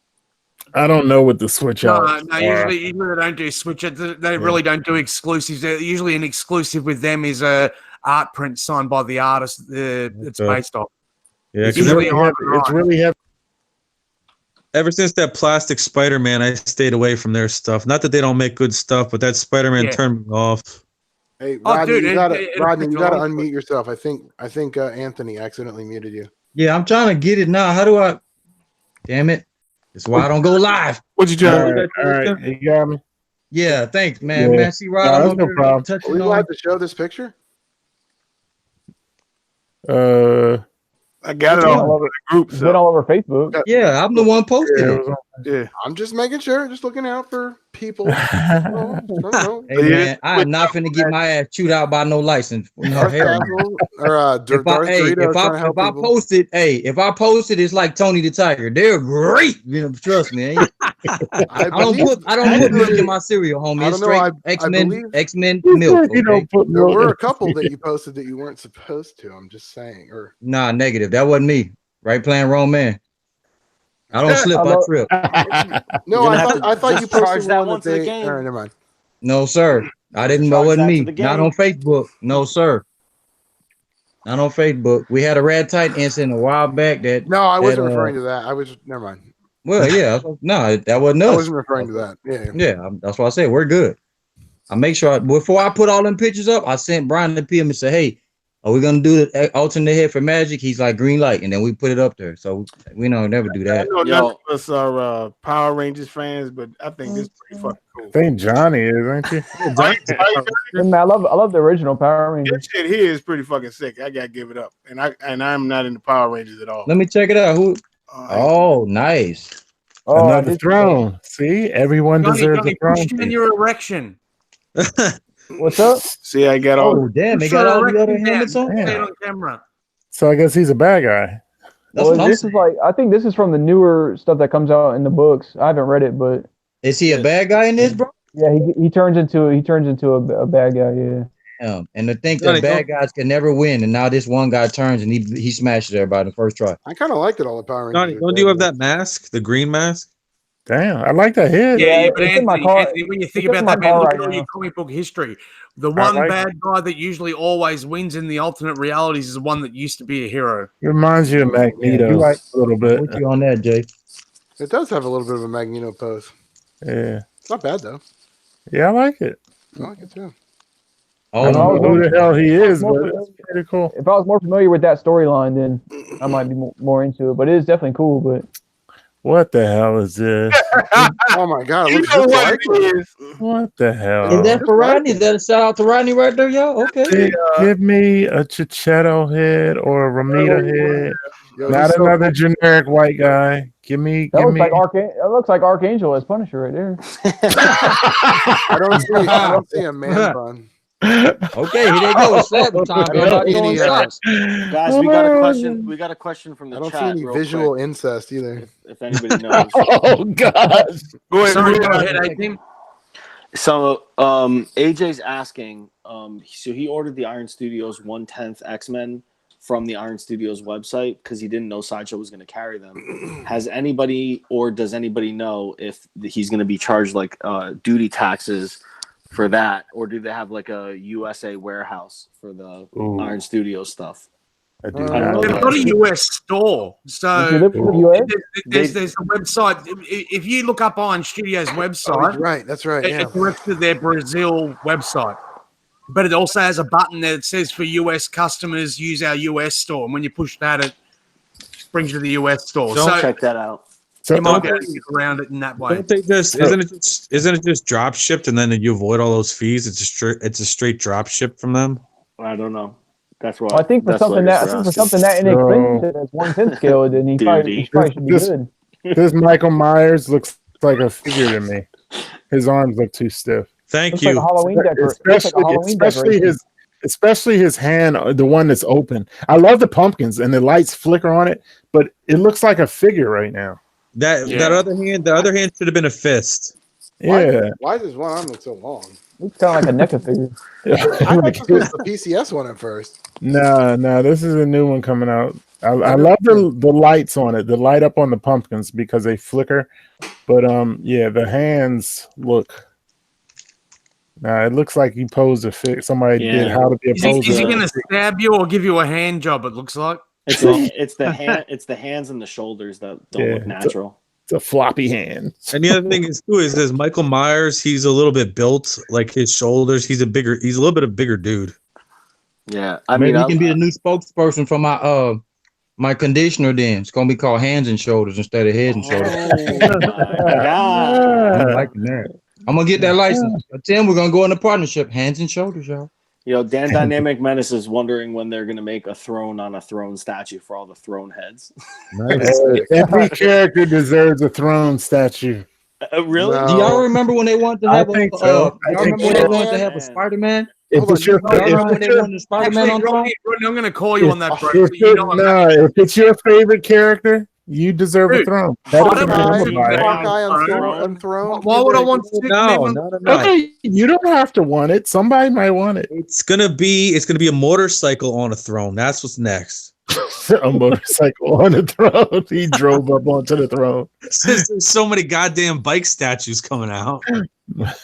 I don't know what the switch outs. No, usually they don't do switch outs. They really don't do exclusives. Usually, an exclusive with them is a art print signed by the artist it's based off. Yeah, it's really heavy. Ever since that plastic Spider-Man, I stayed away from their stuff. Not that they don't make good stuff, but that Spider-Man turned me off. Hey, Rodney, you gotta unmute yourself. I think Anthony accidentally muted you. Yeah, I'm trying to get it now. How do I? Damn it! That's why I don't go live. What you trying? All right, you got me. Yeah, thanks, man. Yeah. Man, see, Rod, no problem. Are we allowed to show this picture? I got it all over the group. It's been all over Facebook. Yeah, I'm the one posting it. Yeah, I'm just making sure, just looking out for people. Hey man, I am not finna get my ass chewed out by no license. No, hell no. If I post it, it's like Tony the Tiger. They're great. You know, trust me. I don't put milk in my cereal, homie. It's straight X-Men milk. Okay? There were a couple that you posted that you weren't supposed to. I'm just saying. Nah, negative. That wasn't me. Right playing wrong man. I don't slip, I trip. No, I thought you posted that one to the game. All right, never mind. No, sir. I didn't know it wasn't me. Not on Facebook. No, sir. Not on Facebook. We had a red tight incident a while back that. No, I wasn't referring to that. I was never mind. Well, yeah. No, that wasn't us. I wasn't referring to that. Yeah. That's why I said we're good. I make sure before I put all them pictures up, I sent Brian the PM and said, hey, are we gonna do the alternate head for Magic? He's like green light, and then we put it up there. So we don't never do that. I know none of us are Power Rangers fans, but I think this is pretty fucking cool. I think Johnny is, ain't you? I love the original Power Rangers. This shit here is pretty fucking sick. I gotta give it up, and I'm not into Power Rangers at all. Let me check it out. Who? Oh, nice. Oh, another throne. See, everyone deserves a throne. Push in your erection. What's up? See, I got all. Oh, damn! They got all the other helmets on. On camera. So I guess he's a bad guy. This is like, I think this is from the newer stuff that comes out in the books. I haven't read it, but is he a bad guy in this, bro? Yeah, he turns into a bad guy. Yeah. And to think that bad guys can never win, and now this one guy turns and he smashes everybody in the first try. I kind of liked it all the Power Rangers. Don't you have that mask, the green mask? Damn, I like that head. Yeah, but it's in my car. Anthony, when you think It's in about my that, man, car look right at all your now. comic book history. The one like bad guy that usually always wins in the alternate realities is the one that used to be a hero. It reminds you of Magneto you're right. a little I'm bit. with you on that, Jay. It does have a little bit of a Magneto pose. Yeah. It's not bad though. Yeah, I like it. I like it too. I don't know who the hell he is, but More it's pretty cool. If I was more familiar with that storyline, then I might be more into it. But it is definitely cool. But What the hell is this? Oh my god! It You looks know just what like it is. What the hell? Is that for Rodney? Is that a shout out to Rodney right there, y'all? Okay. Give me a Chichetto head or a Ramita head. Yo, Not he's so another generic white guy. Give me. that looks like Archangel as Punisher right there. I don't see a man bun. Okay, here they go. It's slapping time. I don't Everybody see throwing any, shots. Guys, we got a question. We got a question from the I don't chat. see any real visual quick, incest either. if anybody knows. Oh gosh. Go ahead. Sorry, go go ahead. ahead, Aiden. So AJ's asking, so he ordered the Iron Studios 1/10 X-Men from the Iron Studios website because he didn't know Sideshow was going to carry them. Has anybody or does anybody know if he's going to be charged like duty taxes for that, or do they have like a USA warehouse for the Iron Studios stuff? I do I don't know. They've got a US store, so there's a website. If you look up Iron Studios website, Right, that's right. Yeah. it directs to their Brazil website. But it also has a button that says for US customers, use our US store. And when you push that, it brings you to the US store. Don't check that out. You might be able to get around it in that way. Don't they just isn't it just drop shipped and then you avoid all those fees? It's a straight drop ship from them. I don't know. That's why. Well, I think for something that inexpensive as 1/10 scale, then he probably should be good. This Michael Myers looks like a figure to me. His arms look too stiff. Thank Looks you. like a Halloween decoration. Especially his hand, the one that's open. I love the pumpkins and the lights flicker on it, but it looks like a figure right now. The other hand should have been a fist. Yeah. Why does one arm look so long? Looks kind of like a NECA figure. I thought this was the PCS one at first. No, this is a new one coming out. I love the lights on it, the light up on the pumpkins because they flicker. But yeah, the hands look. It looks like he posed a fig. Somebody did how to be a poser. Is he going to stab you or give you a hand job? It looks like it's the hands and the shoulders that don't look natural. It's a floppy hand. And the other thing is too is this Michael Myers. He's a little bit built, like his shoulders. He's a little bit of bigger dude. Yeah, Maybe he can be the new spokesperson for my conditioner. Then it's gonna be called Hands and Shoulders instead of Head and Shoulders. I'm liking that. I'm gonna get that license. Tim, we're gonna go into partnership. Hands and Shoulders, y'all. Dan Dynamic Menace is wondering when they're going to make a throne on a throne statue for all the throne heads. Nice. Every character deserves a throne statue. Really? No. Do y'all remember when they wanted to have I think so. Y'all remember when they wanted to have a Spider-Man? If it's your Spider-Man on top? I'm going to call you on that, bro. If it's your favorite character, you deserve a throne. Why would I want to? No. Okay, you don't have to want it. Somebody might want it. It's gonna be a motorcycle on a throne. That's what's next. A motorcycle on a throne. He drove up onto the throne. Since there's so many goddamn bike statues coming out.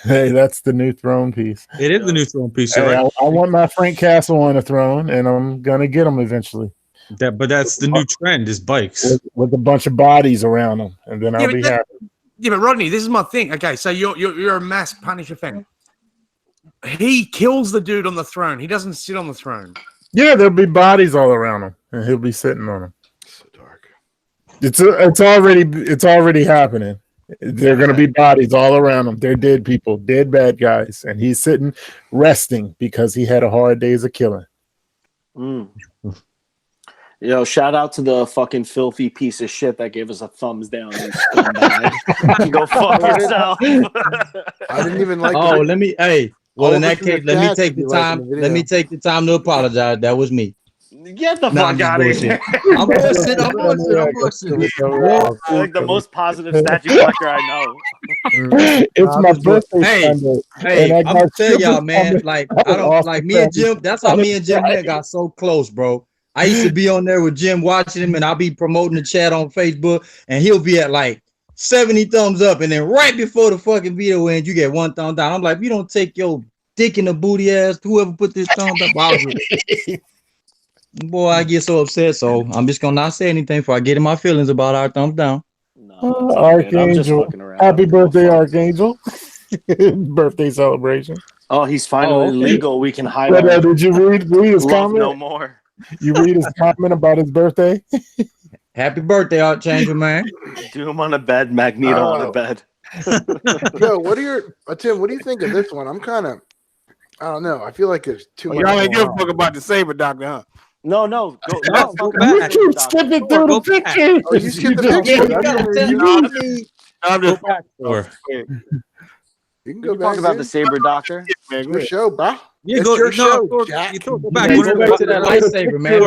Hey, that's the new throne piece. It is the new throne piece. Hey, right? I want my Frank Castle on a throne, and I'm gonna get him eventually. But that's the new trend is bikes with a bunch of bodies around them, and then I'll be happy. Yeah, but Rodney, this is my thing. Okay, so you're a mass Punisher fan. He kills the dude on the throne. He doesn't sit on the throne. Yeah, there'll be bodies all around him, and he'll be sitting on them. So dark. It's already happening. There are going to be bodies all around him. They're dead people, dead bad guys, and he's sitting resting because he had a hard days of killing. Yo, shout out to the fucking filthy piece of shit that gave us a thumbs down. You scumbag. Go fuck yourself. I didn't even like. Oh, let me. Hey, well, in that case, let me take the time. Let me take the time to apologize. That was me. Get the fuck out of here. I'm bullshit. Like the most positive statue collector I know. It's my birthday Sunday. Hey, I'm gonna tell y'all, man. Like I don't like me and Jim. That's how me and Jim got so close, bro. I used to be on there with Jim watching him, and I'll be promoting the chat on Facebook, and he'll be at like 70 thumbs up, and then right before the fucking video ends, you get 1 thumb down. I'm like, if you don't take your dick in the booty ass, whoever put this thumb up, boy, I get so upset. So I'm just gonna not say anything before I get in my feelings about our thumbs down. No, Archangel, happy birthday, Archangel! Birthday celebration. Oh, he's finally legal. We can hide. But, did you read his comment? No more. You read his comment about his birthday? Happy birthday, Archangel, man. Do him on a bed, Magneto on a bed. Yo, Tim, what do you think of this one? I'm kind of, I don't know. I feel like there's too much. Y'all ain't give a fuck about the Saber Doctor, huh? No. Go back. You keep skipping through the picture. Oh, you skipped the picture. I'm just back for. You can go back talk about the Saber Doctor. Your show, bro. Yeah, It's go, your show, go, Jack. go back. Go back to that lightsaber, man.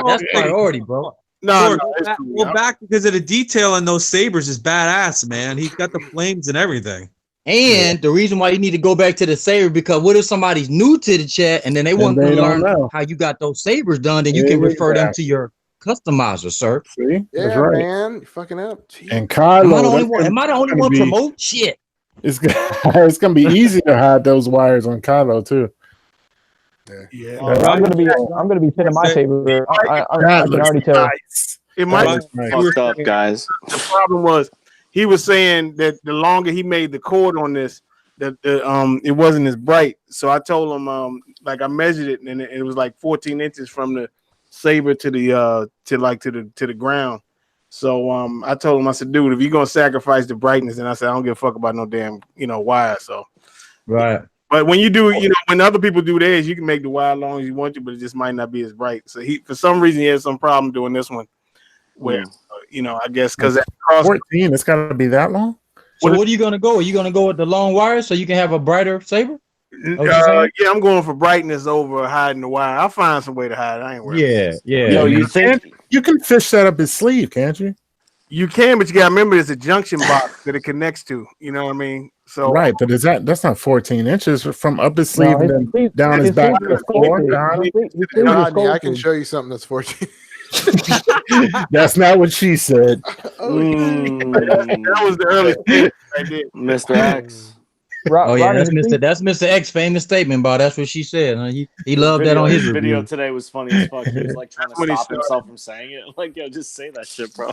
That's priority, bro. No, go back because of the detail in those sabers is badass, man. He's got the flames and everything. And the reason why you need to go back to the saber, because what if somebody's new to the chat and then they want to learn how you got those sabers done, then you can refer them to your customizer, sir. See? Yeah, That's right. man. You're fucking up. Jeez. And Kylo, am I the only one promote shit? It's gonna be easy to hide those wires on Kylo too. Yeah. I'm gonna be pinning my saber. I can already tell. Nice. It might be fucked up, guys. The problem was he was saying that the longer he made the cord on this, that it wasn't as bright. So I told him like I measured it and it was like 14 inches from the saber to the ground. So I told him, I said, dude, if you're gonna sacrifice the brightness, and I said I don't give a fuck about no damn wire. So right. But when you do, when other people do theirs, you can make the wire as long as you want to, but it just might not be as bright. So for some reason he had some problem doing this one. Where I guess because 14, it's got to be that long. So what are you gonna go? Are you gonna go with the long wire so you can have a brighter saber? Yeah, I'm going for brightness over hiding the wire. I'll find some way to hide it. I ain't worried. Yeah. Yo, you think you can fish that up his sleeve, can't you? You can, but you gotta remember there's a junction box that it connects to. You know what I mean? So right, but that's not 14 inches from up his sleeve and then down his back to the floor. I can show you something that's 14. That's not what she said. That was the early stage I did. Mr. X. That's Mr. X famous statement, but that's what she said. He loved that on his video review. Today was funny as fuck. He was like trying to stop himself from saying it. Like, yo, just say that shit, bro.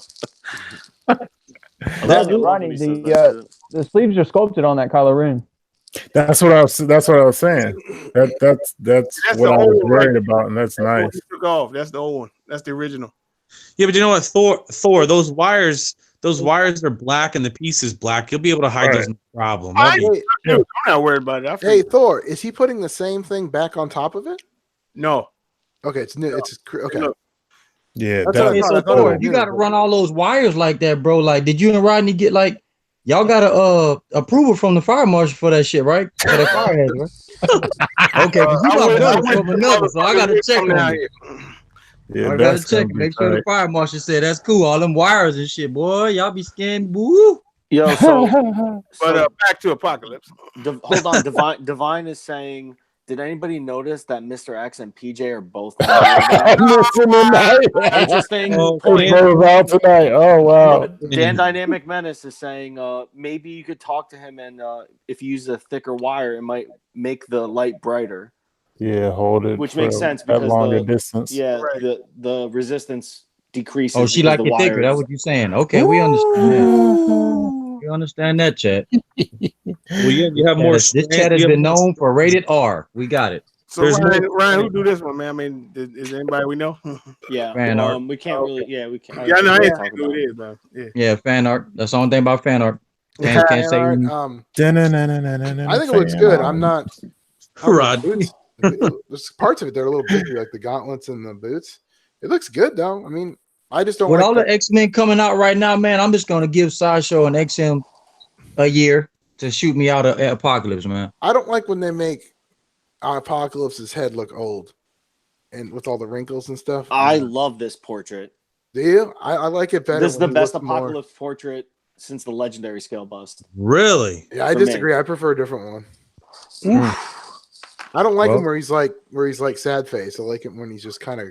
Ronnie, the sleeves are sculpted on that Kylo Ren. That's what I was saying. That's what I was worried about, and that's nice. Took off. That's the old one. That's the original. Yeah, but you know what, Thor, those wires are black and the piece is black. You'll be able to hide those no problem. I'm not worried about it. Hey, Thor, is he putting the same thing back on top of it? No. Okay, it's new. It's okay. Look. Yeah, so Thor, you got to run all those wires like that, bro. Like, did you and Rodney get y'all got a approval from the fire marshal for that shit, right? For the fire hazard, right? Okay, because you got one from another, so I got to check on it. Yeah, I gotta check. Make sure the fire marshal said that's cool. All them wires and shit, boy. Y'all be scamming, woo. Yo, but back to Apocalypse. Hold on, Divine is saying, did anybody notice that Mr. X and PJ are both interesting point? Out tonight. Oh wow. Dan Dynamic Menace is saying maybe you could talk to him and if you use a thicker wire, it might make the light brighter. Yeah, hold it. Which makes sense because longer distance. Yeah, the resistance decreases. Oh, she like it thicker. That's what you're saying. Okay, we understand that. We understand that, chat. Well, you have more. This chat has been known for rated R. We got it. So Ryan, who do this one, man? I mean, is anybody we know? Yeah, fan art. We can't really. Yeah, we can't. Yeah, I know who it is, bro. Yeah, fan art. That's the only thing about fan art. Can't say. I think it looks good. I'm not. Rod. There's parts of it that are a little bigger, like the gauntlets and the boots. It looks good though. I mean, I just don't. With all the X-Men coming out right now, man, I'm just gonna give Sideshow and XM a year to shoot me out of Apocalypse, man. I don't like when they make Apocalypse's head look old, and with all the wrinkles and stuff. I love this portrait. Do you? I like it better. This is the best Apocalypse portrait since the Legendary Scale Bust. Really? Yeah, I disagree. I prefer a different one. I don't like him where he's like sad face. I like him when he's just kind of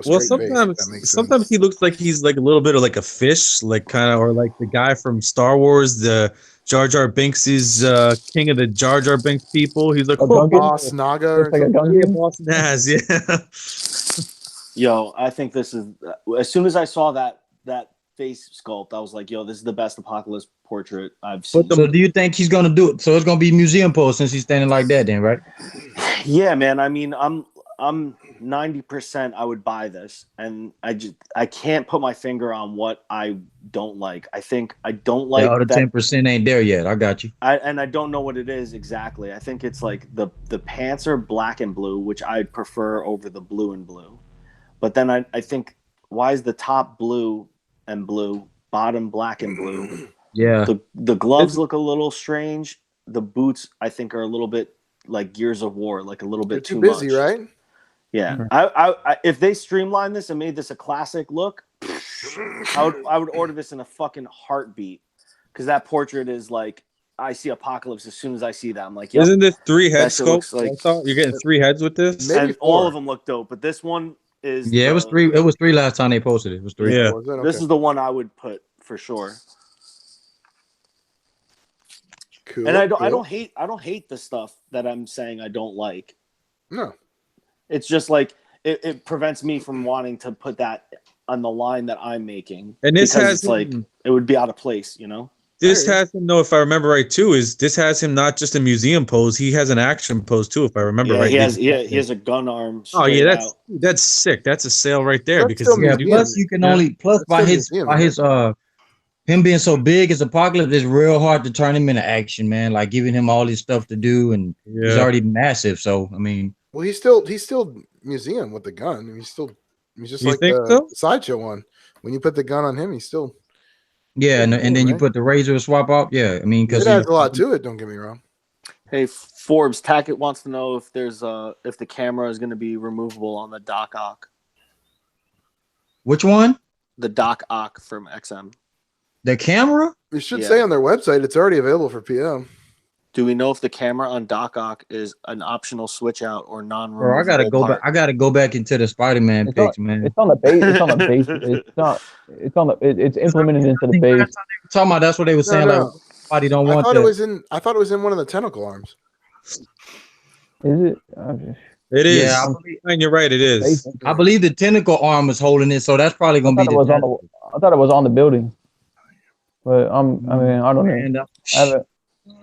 straight face. Sometimes he looks like he's like a little bit of like a fish, like kind of, or like the guy from Star Wars, the Jar Jar Binks is king of the Jar Jar Binks people. He's like Boss Naga. Looks like a Gungan. Boss Naz, yeah. Yo, I think this is. As soon as I saw that face sculpt, I was like, "Yo, this is the best Apocalypse portrait I've seen." So, do you think he's gonna do it? So it's gonna be museum pose since he's standing like that, then, right? Yeah, man. I mean, I'm 90%. I would buy this, and I can't put my finger on what I don't like. I think I don't like. The other 10% ain't there yet. I got you. I don't know what it is exactly. I think it's like the pants are black and blue, which I'd prefer over the blue and blue. But then I think, why is the top blue and blue, bottom black and blue? Yeah. The gloves look a little strange. The boots, I think, are a little bit like Gears of War, like a little bit too busy, much. right? Yeah. I if they streamlined this and made this a classic look, I would order this in a fucking heartbeat. Because that portrait is like, I see Apocalypse as soon as I see that. I'm like, isn't this 3 head sculpt? Like, You're getting 3 heads with this? And all of them look dope, but this one is it was 3. It was 3 last time they posted it. It was 3. Yeah. This is the one I would put for sure. Cool. And I don't hate the stuff that I'm saying I don't like. No. It's just like it prevents me from wanting to put that on the line that I'm making. And this has it's like it would be out of place, This has him, though, if I remember right, too, this has him not just a museum pose, he has an action pose too, if I remember right. He has a gun arm. Oh yeah, that's sick. That's a sale right there. Because plus you can only by his him being so big as Apocalypse, it's real hard to turn him into action, man. Like giving him all this stuff to do, and he's already massive. So I mean, well, he's still museum with the gun. He's just like the Sideshow one. When you put the gun on him, he's still. Yeah, and then you put the razor swap out. Yeah, I mean, because it adds a lot to it. Don't get me wrong. Hey, Forbes Tackett wants to know if if the camera is going to be removable on the Doc Ock. Which one? The Doc Ock from XM. The camera? It should say on their website it's already available for PM. Do we know if the camera on Doc Ock is an optional switch out or non-removable? Bro, I gotta go back. I gotta go back into the Spider-Man pics, man. It's on the base. It's on the base. It's not. It's on the. It's implemented into the base. Talking about that's what they were saying. No. Like, somebody don't want that. I thought it was in one of the tentacle arms. Is it? It is. Yeah, and you're right. It is. I believe the tentacle arm was holding it, so that's probably gonna be. I thought it was on the building, but I mean, I don't know. I haven't.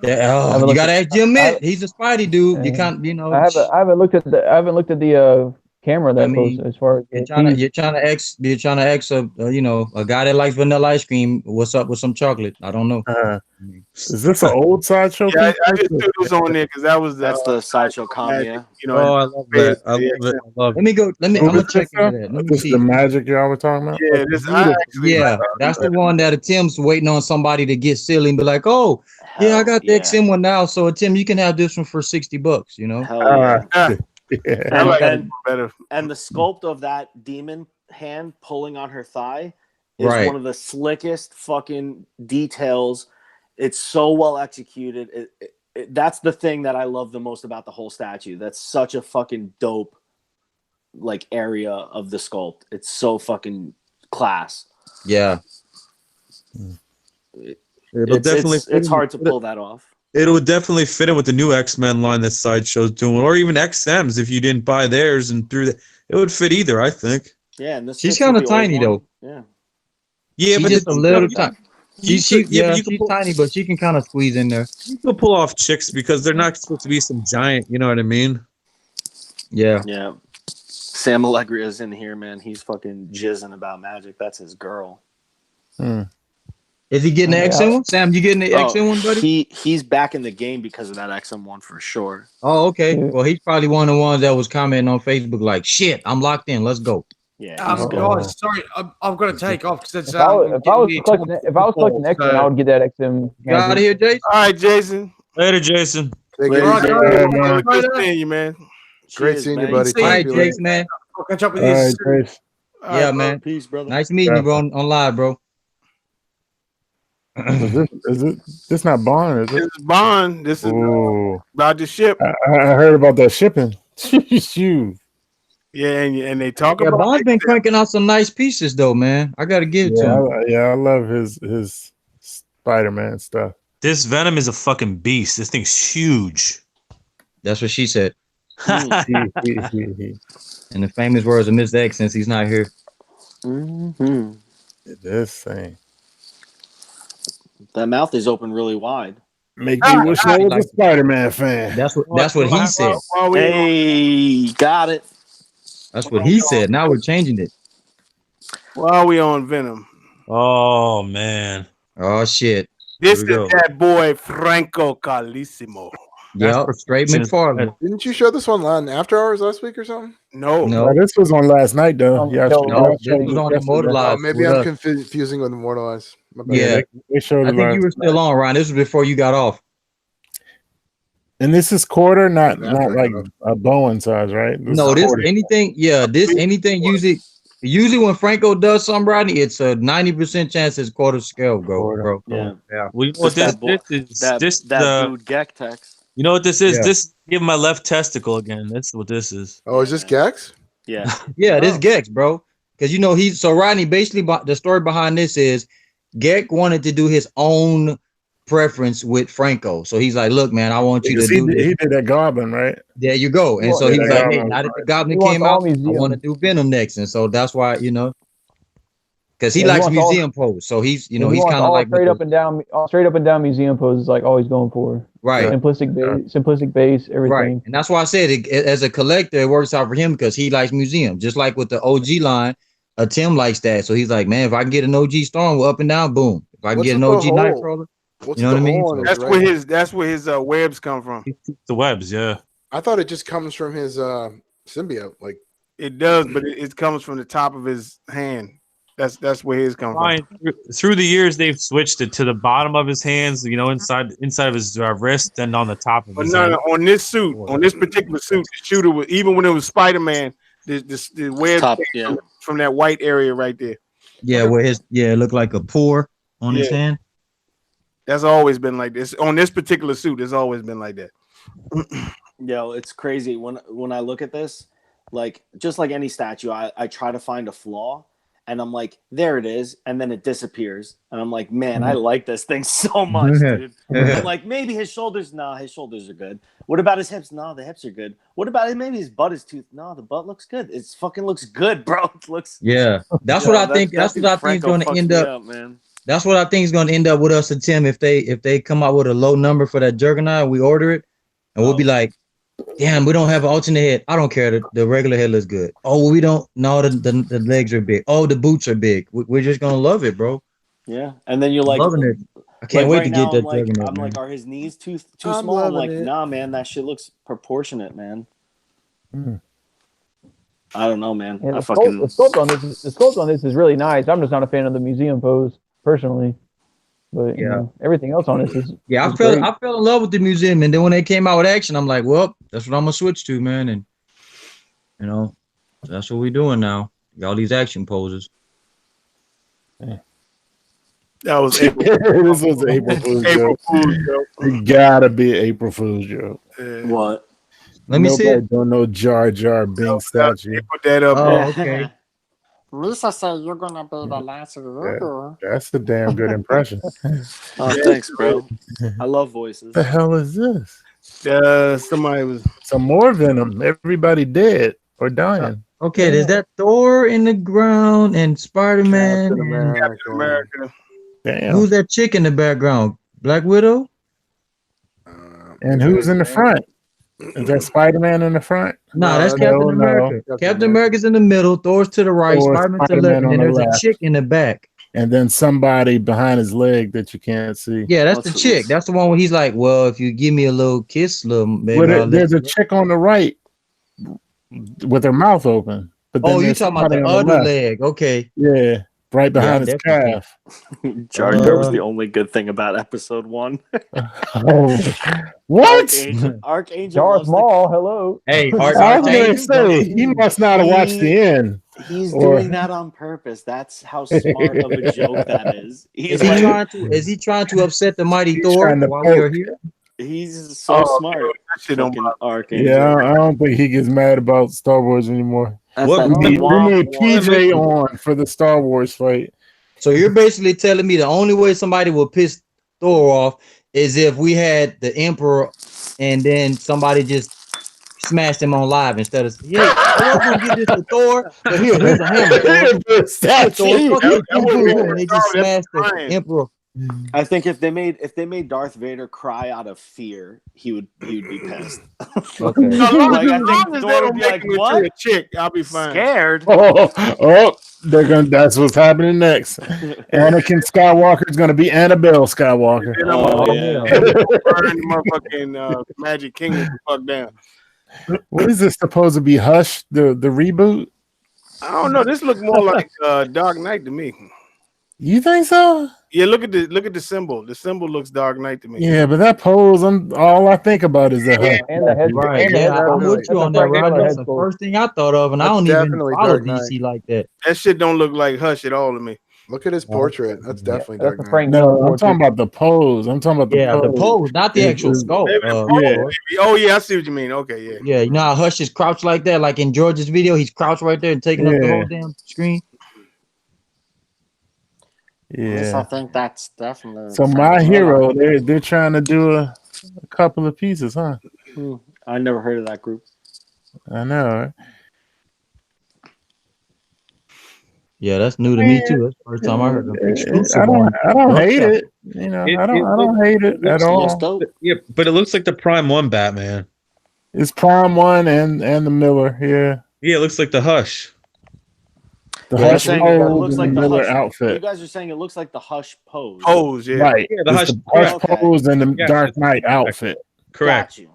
Yeah, you gotta ask Jim Mitt. He's a Spidey dude. You can't, I haven't looked at the camera that close as far as you're trying to ask a guy that likes vanilla ice cream. What's up with some chocolate? I don't know. Is this an old Sideshow? Yeah, I just threw this on there because that's the Sideshow comic. I love that. I love it. I love it. Let me go. I'm gonna check into that. Let me this see. The magic y'all were talking about. Yeah, that's the one that Tim's waiting on somebody to get silly and be like, "Oh, yeah, I got the XM one now. So Tim, you can have this one for $60. Hell yeah. Better. And the sculpt of that demon hand pulling on her thigh is one of the slickest fucking details. It's so well executed. That's the thing that I love the most about the whole statue. That's such a fucking dope area of the sculpt. It's so fucking class. Yeah. It's hard to pull that off. It'll definitely fit in with the new X-Men line that Sideshow's doing, or even XM's if you didn't buy theirs and through that. It would fit either, I think. Yeah, and she's kind of tiny though. Yeah. Yeah, she's but just a little tiny. She's tiny, but she can kind of squeeze in there. You can pull off chicks because they're not supposed to be some giant. You know what I mean? Yeah. Yeah. Sam Allegria's in here, man. He's fucking jizzing about magic. That's his girl. Is he getting the XM one? Sam, you getting the XM one, buddy? He's back in the game because of that XM one for sure. Oh, okay. Well, he's probably one of the ones that was commenting on Facebook like, "Shit, I'm locked in. Let's go." Yeah. Guys, sorry, I've got to take off because if I was collecting XM, I would get that XM. You out of here, Jason? All right, Jason. Later, Jason. Good seeing you, man. Great seeing you, buddy. All right, Jason, man. I'll catch up with you soon. Yeah, man. Peace, brother. Nice meeting you, bro, on live, bro. Is this not Bond? Is it? This is Bond. This is about the ship. I heard about that shipping. Shoot. Yeah, and they talk Yeah, about Bond's been cranking out some nice pieces though, man. I gotta give it to him. I love his Spider-Man stuff. This Venom is a fucking beast. This thing's huge. That's what she said. He- In the famous words of Miss X, since he's not here. Mm-hmm. This thing. That mouth is open really wide. Make me wish I was a Spider-Man fan. That's what he said. Hey, got it. That's what he said. Now we're changing it. While we on Venom. Oh man. Oh shit. This is that boy Franco Carlissimo. Yeah, straight McFarlane. Didn't you show this one on After Hours last week or something? No. This was on last night though. This was on Immortalized. Maybe I'm confusing with Immortalized. Yeah, they showed I think you were still on, Ryan. This was before you got off. And this is quarter, not like a Bowen size, right? No, this anything. Yeah, this anything. Usually when Franco does something, Rodney, it's a 90% chance it's quarter scale, bro. Yeah. Well, you know what this is? This dude Geck text. You know what this is? Yeah. This give my left testicle again. That's what this is. Oh, is this Gex? Yeah. Yeah, this Gex, bro. Because so Rodney basically the story behind this is Geck wanted to do his own preference with Franco. So he's like, look, man, I want you to do this. He did that Goblin, right? There you go. And so he was like, hey, now that the Goblin came out, I want to do Venom next. And so that's why, because he likes museum pose. So he's, he's kind of like straight up and down museum poses, like always going for. Right. Simplistic base, everything. Right. And that's why I said as a collector, it works out for him because he likes museum. Just like with the OG line, Tim likes that. So he's like, man, if I can get an OG Storm up and down, boom. If I can get an OG Nightcrawler, you know what I mean? So, that's where his webs come from. The webs, yeah. I thought it just comes from his symbiote. Like it does, but it comes from the top of his hand. That's where his comes from. Through the years, they've switched it to the bottom of his hands, inside of his wrist, and on the top of his hand. On this suit, on this particular suit, the shooter was, even when it was Spider-Man, the web from that white area right there. Yeah, where it looked like a pore on his hand. That's always been like this. On this particular suit, it's always been like that. Yo, it's crazy. When I look at this, like just like any statue, I try to find a flaw. And I'm like, there it is. And then it disappears. And I'm like, man, I like this thing so much, dude. I'm like, maybe his shoulders. Nah, his shoulders are good. What about his hips? Nah, the hips are good. What about it? Maybe his butt is too. No, the butt looks good. It fucking looks good, bro. It looks. Yeah, that's what I think. That's what I think is going to end up. Man. That's what I think is going to end up with us and Tim if they come out with a low number for that Juggernaut. We order it, and we'll be like, damn, we don't have an alternate head. I don't care. The regular head looks good. Oh, well, we don't. No, the legs are big. Oh, the boots are big. We're just gonna love it, bro. Yeah, and then you're like, loving it. I can't wait to get that. I'm like, are his knees too small? I'm like, nah, man, that shit looks proportionate, man. I don't know, man. Yeah, the sculpt on this is really nice. I'm just not a fan of the museum pose personally. But everything else on this is I fell in love with the museum, and then when they came out with action, I'm like, well, that's what I'm gonna switch to, man. And that's what we're doing now. All these action poses. Yeah. That was April. This was April Fool's joke. It gotta be April Fool's joke. What? Let me see it. Don't know Jar Jar Binks statue. Put that up. Oh, okay. Lisa said you're gonna be the last of That's a damn good impression. Oh, thanks, bro. I love voices. The hell is this? Somebody was some more Venom. Everybody dead or dying. Okay, there's that Thor in the ground and Spider-Man. Captain America. Damn. Who's that chick in the background? Black Widow? And who's in the front? Is that Spider-Man in the front? No, that's Captain America. Captain America's in the middle, Thor's to the right, Spider-Man's to the left, and there's a chick in the back. And then somebody behind his leg that you can't see. Yeah, that's the chick. That's the one where he's like, well, if you give me a little kiss, baby. Well, there's a chick on the right with her mouth open. But then you're talking about the other leg. Okay. Yeah. Right behind his calf. Jar Jar was the only good thing about episode 1. What? Archangel Darth Maul, hello. Hey, I was going to say, he must not have watched the end. He's doing that on purpose. That's how smart of a joke that is. Is he trying to upset the mighty Thor while we are here? He's so smart. Archangel. Yeah, I don't think he gets mad about Star Wars anymore. What We need PJ on for the Star Wars fight. So you're basically telling me the only way somebody will piss Thor off is if we had the Emperor and then somebody just smashed him on live instead of, yeah, I was gonna give this to Thor, but here's a hammer, Thor. And they just smashed the Emperor. I think if they made Darth Vader cry out of fear, he would be pissed. Okay. Like, I As long think as Thor they would don't be make like, him into "What? a chick, I'll be fine." Scared? They're gonna. That's what's happening next. Anakin Skywalker is gonna be Annabelle Skywalker. Burn the motherfucking Magic Kingdom the fuck down. What is this supposed to be? Hush, the reboot? I don't know. This looks more like Dark Knight to me. You think so? Yeah, look at the symbol. The symbol looks Dark Knight to me. Yeah, but that pose, all I think about is that. And the head, Right, and the yeah, head I'm sculpt. with you on that, Roger. That's the first thing I thought of, and I don't even follow DC like that. That shit don't look like Hush at all to me. Look at his portrait. That's definitely That's Dark the Knight. Frank No, Miller I'm talking about the pose. I'm talking about the pose, not the actual sculpt. Oh yeah, I see what you mean. Okay, yeah. Yeah, you know how Hush is crouched like that, like in George's video, he's crouched right there and taking up the whole damn screen. Yes, I Yeah. think that's definitely. So My Hero, they're trying to do a couple of pieces, huh? I never heard of that group. I know. Right? Yeah, that's new to me too. That's the first time I heard them. Exclusive. I don't hate it. You know, I don't hate it at all. Yeah, but it looks like the Prime 1 Batman. It's Prime 1 and the Miller, yeah. Yeah, it looks like the Hush. The Yeah, Hush it pose looks and like the the Miller Hush. outfit. You guys are saying it looks like the Hush pose. Pose, yeah. Right. Yeah, the It's Hush pose and the Yeah, Dark Knight outfit. Correct. Got you.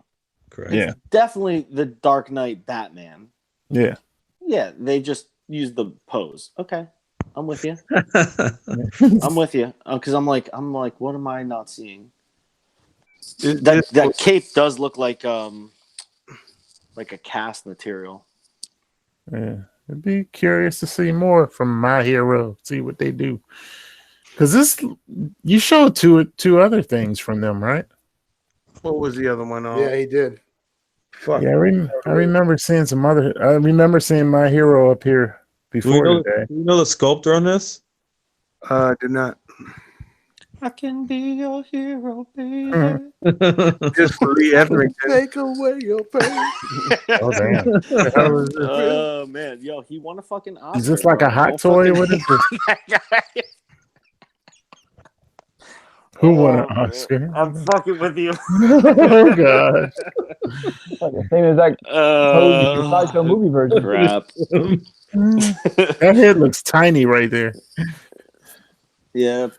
Correct. Yeah. Definitely the Dark Knight Batman. Yeah. Yeah, they just used the pose. Okay, I'm with you. I'm with you because I'm like, what am I not seeing? That cape does look like a cast material. Yeah. I'd be curious to see more from My Hero, see what they do. Because you showed two other things from them, right? What was the other one on? Yeah, he did. Fuck. Yeah, I remember seeing some other. I remember seeing My Hero up here Do before you today. know the sculptor on this? Did not. I can be your hero, baby. Just Lee Etherington. Take away your pain. Oh damn! Oh man, yo, he won a fucking Oscar. Is this like a hot toy? What is this? Who won an Oscar? I'm fucking with you. Oh god! Like the same exact pose as the Sideshow movie version. Crap. That head looks tiny right there. Yeah.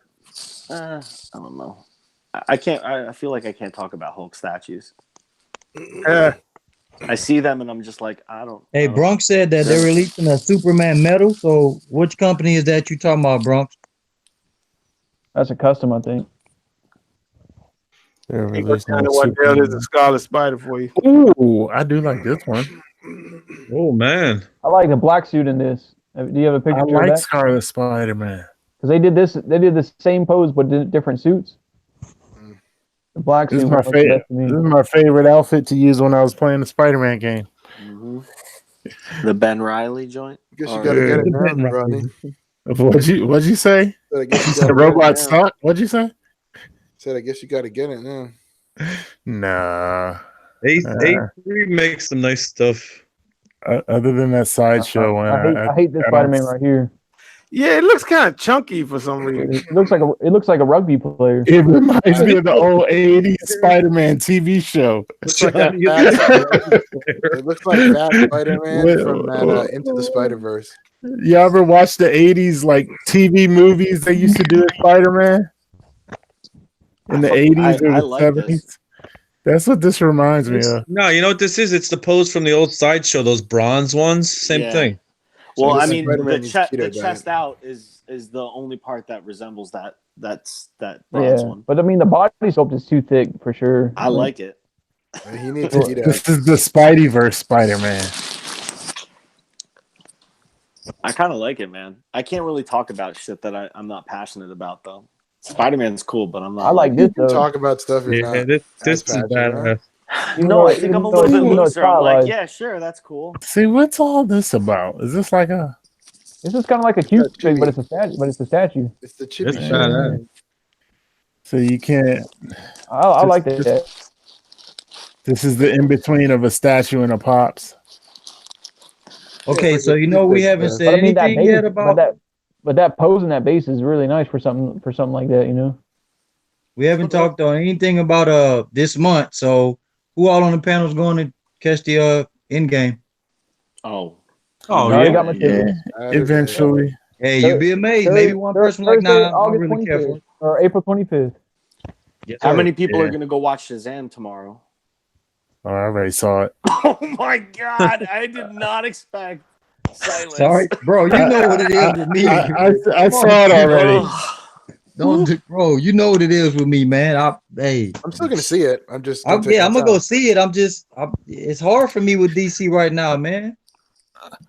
I don't know. I can't. I feel like I can't talk about Hulk statues. I see them and I'm just like, I don't. Hey, Bronx said that they're releasing a Superman medal. So, which company is that you talking about, Bronx? That's a custom, I think. They're Kind releasing of a what the hell is a Superman. Scarlet Spider for you? Ooh, I do like this one. Oh man, I like the black suit in this. Do you have a picture I of like that? Scarlet Spider-Man. Because they did this. They did the same pose but in different suits. The black This suit. is my looks favorite. best to me. This is my favorite outfit to use when I was playing the Spider-Man game. Mm-hmm. The Ben Riley joint. Guess you gotta get it now, Rodney. What'd you say? Said, I guess you The gotta robot get it now. stock? What'd you say? Said, I guess you gotta get it now. Nah. A3 makes some nice stuff. Other than that Sideshow one, I hate this I Spider-Man don't- right here. Yeah, it looks kind of chunky for some reason. It looks like a rugby player. It reminds me of the old '80s Spider-Man TV show. It looks like that Spider-Man from that Into the Spider-Verse. You ever watch the '80s like TV movies they used to do with Spider-Man in the '80s or I the like '70s? this. That's what this reminds me of. No, you know what this is? It's the pose from the old Sideshow, those bronze ones. Same Yeah. thing. Well, So I this mean, Spider-Man the needs keto diet. chest out is the only part that resembles that bronze Yeah, one. but I mean the body sculpt is too thick for sure. I like it. He needs keto. This is the Spideyverse Spider-Man. I kind of like it, man. I can't really talk about shit that I'm not passionate about, though. Spider-Man's cool, but I'm not. I like this though. Talk about stuff you're not. this is passionate badass. No, I think I'm a little bit looser. I'm like, yeah, sure, that's cool. See, what's all this about? Is this like a? This is kind of like a cute thing, but it's a statue. But it's a statue. It's the chibi It's shit. badass. So you can't. I like that. This is the in between of a statue and a pops. Okay, so you know we haven't said anything yet about but that pose in that base is really nice for something like that, you know. We haven't talked on anything about this month. So who all on the panel is going to catch the end game? Oh yeah. Got my tickets. Eventually. Hey, you'd be amazed. Maybe one person like, nah, I'm not really careful. Or April 25th. Yes, how many people are gonna go watch Shazam tomorrow? Oh, I already saw it. Oh my god, I did not expect silence. Sorry, bro. You know what it is with me. I saw it already. Don't, bro. You know what it is with me, man. I'm still gonna see it. I'm just. I'm gonna go see it. It's hard for me with DC right now, man.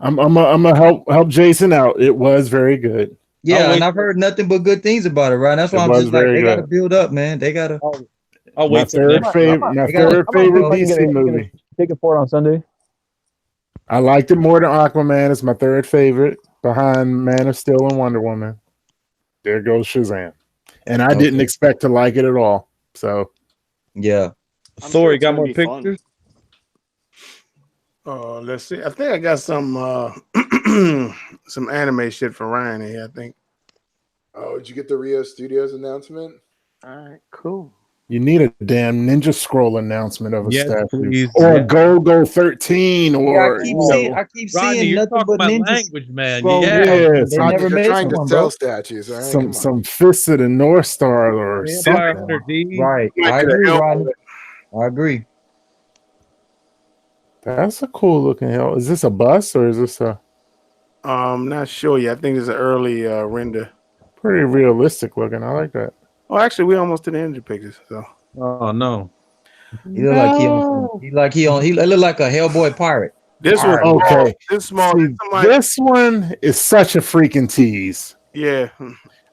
I'm gonna help Jason out. It was very good. Yeah, and I've heard nothing but good things about it, right? That's why I'm just like, they gotta build up, man. They gotta. I'll My wait. third favorite DC movie. Ticket for it on Sunday. I liked it more than Aquaman. It's my third favorite, behind Man of Steel and Wonder Woman. There goes Shazam, and I didn't expect to like it at all. So, yeah. Thor, you got more pictures? Let's see. I think I got some some anime shit for Ryan here. I think. Oh, did you get the Rio Studios announcement? All right, cool. you need a damn Ninja Scroll announcement of a statue, please. or Go 13, or I keep seeing nothing but Ninja language, man. Scroll. They Roger, never made trying to one, sell bro. statues, all right? some Fist of the North Star or something. Right, I agree, Rodney. I agree. That's a cool looking hell. Is this a bus or is this a? Not sure yet. I think it's an early render. Pretty realistic looking. I like that. Oh, actually, we almost to the end of the pictures. So. Oh no. He look like he on. He look like a Hellboy pirate. This one, okay. This small. See, this one is such a freaking tease. Yeah.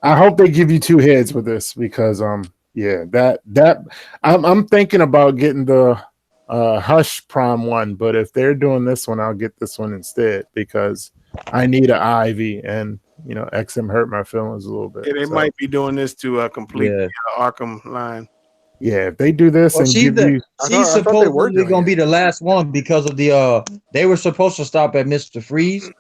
I hope they give you two heads with this because yeah, that I'm thinking about getting the Hush Prime one, but if they're doing this one, I'll get this one instead because I need an Ivy, and you know, XM hurt my feelings a little bit. Yeah, they might be doing this to complete the Arkham line. Yeah, if they do this, and she's supposedly gonna be the last one because of the they were supposed to stop at Mr. Freeze,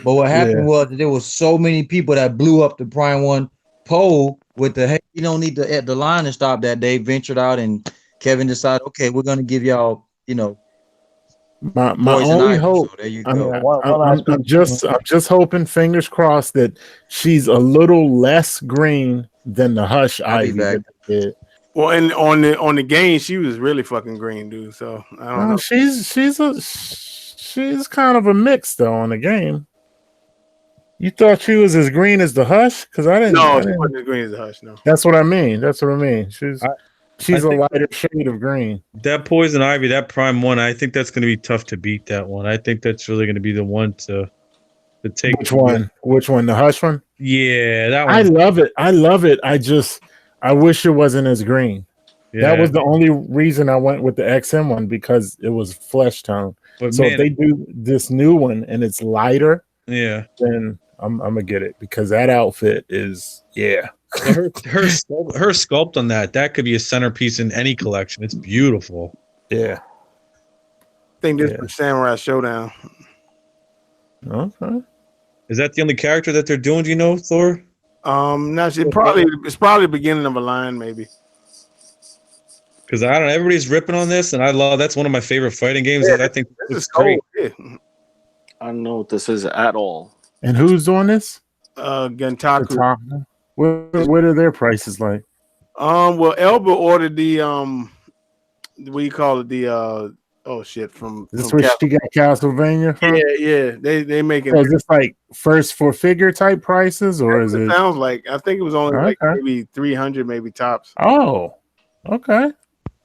but what happened was there was so many people that blew up the Prime One poll with the hey, you don't need the line to stop that they ventured out, and Kevin decided, okay, we're gonna give y'all, you know, my only hope. So there you go. I'm just hoping, fingers crossed, that she's a little less green than the Hush Ivy that they did. Well, and on the game, she was really fucking green, dude. So I don't know. She's kind of a mix though on the game. You thought she was as green as the Hush? Because I didn't. No, she wasn't as green as the Hush. No. That's what I mean. She's a lighter shade of green. That Poison Ivy, that Prime One, I think that's going to be tough to beat. That one, I think that's really going to be the one to take. Which one? Which one? The Hush one? Yeah, that one. I love it. I wish it wasn't as green. Yeah. That was the only reason I went with the XM one because it was flesh tone. But so if they do this new one and it's lighter, then I'm gonna get it because that outfit is her sculpt on that could be a centerpiece in any collection. It's beautiful. Yeah. I think this is Samurai Showdown. Okay. Is that the only character that they're doing? Do you know, Thor? Not it's probably the beginning of a line, maybe. Because I don't know, everybody's ripping on this, and that's one of my favorite fighting games. I think this is great. I don't know what this is at all. And who's doing this? Gentaku. What are their prices like? Well, Elba ordered the what do you call it? The from Is this where she got Castlevania from? Yeah. They make it. So is this like first for figure type prices, or is it? Sounds like I think it was only like maybe 300, maybe tops. Oh, okay.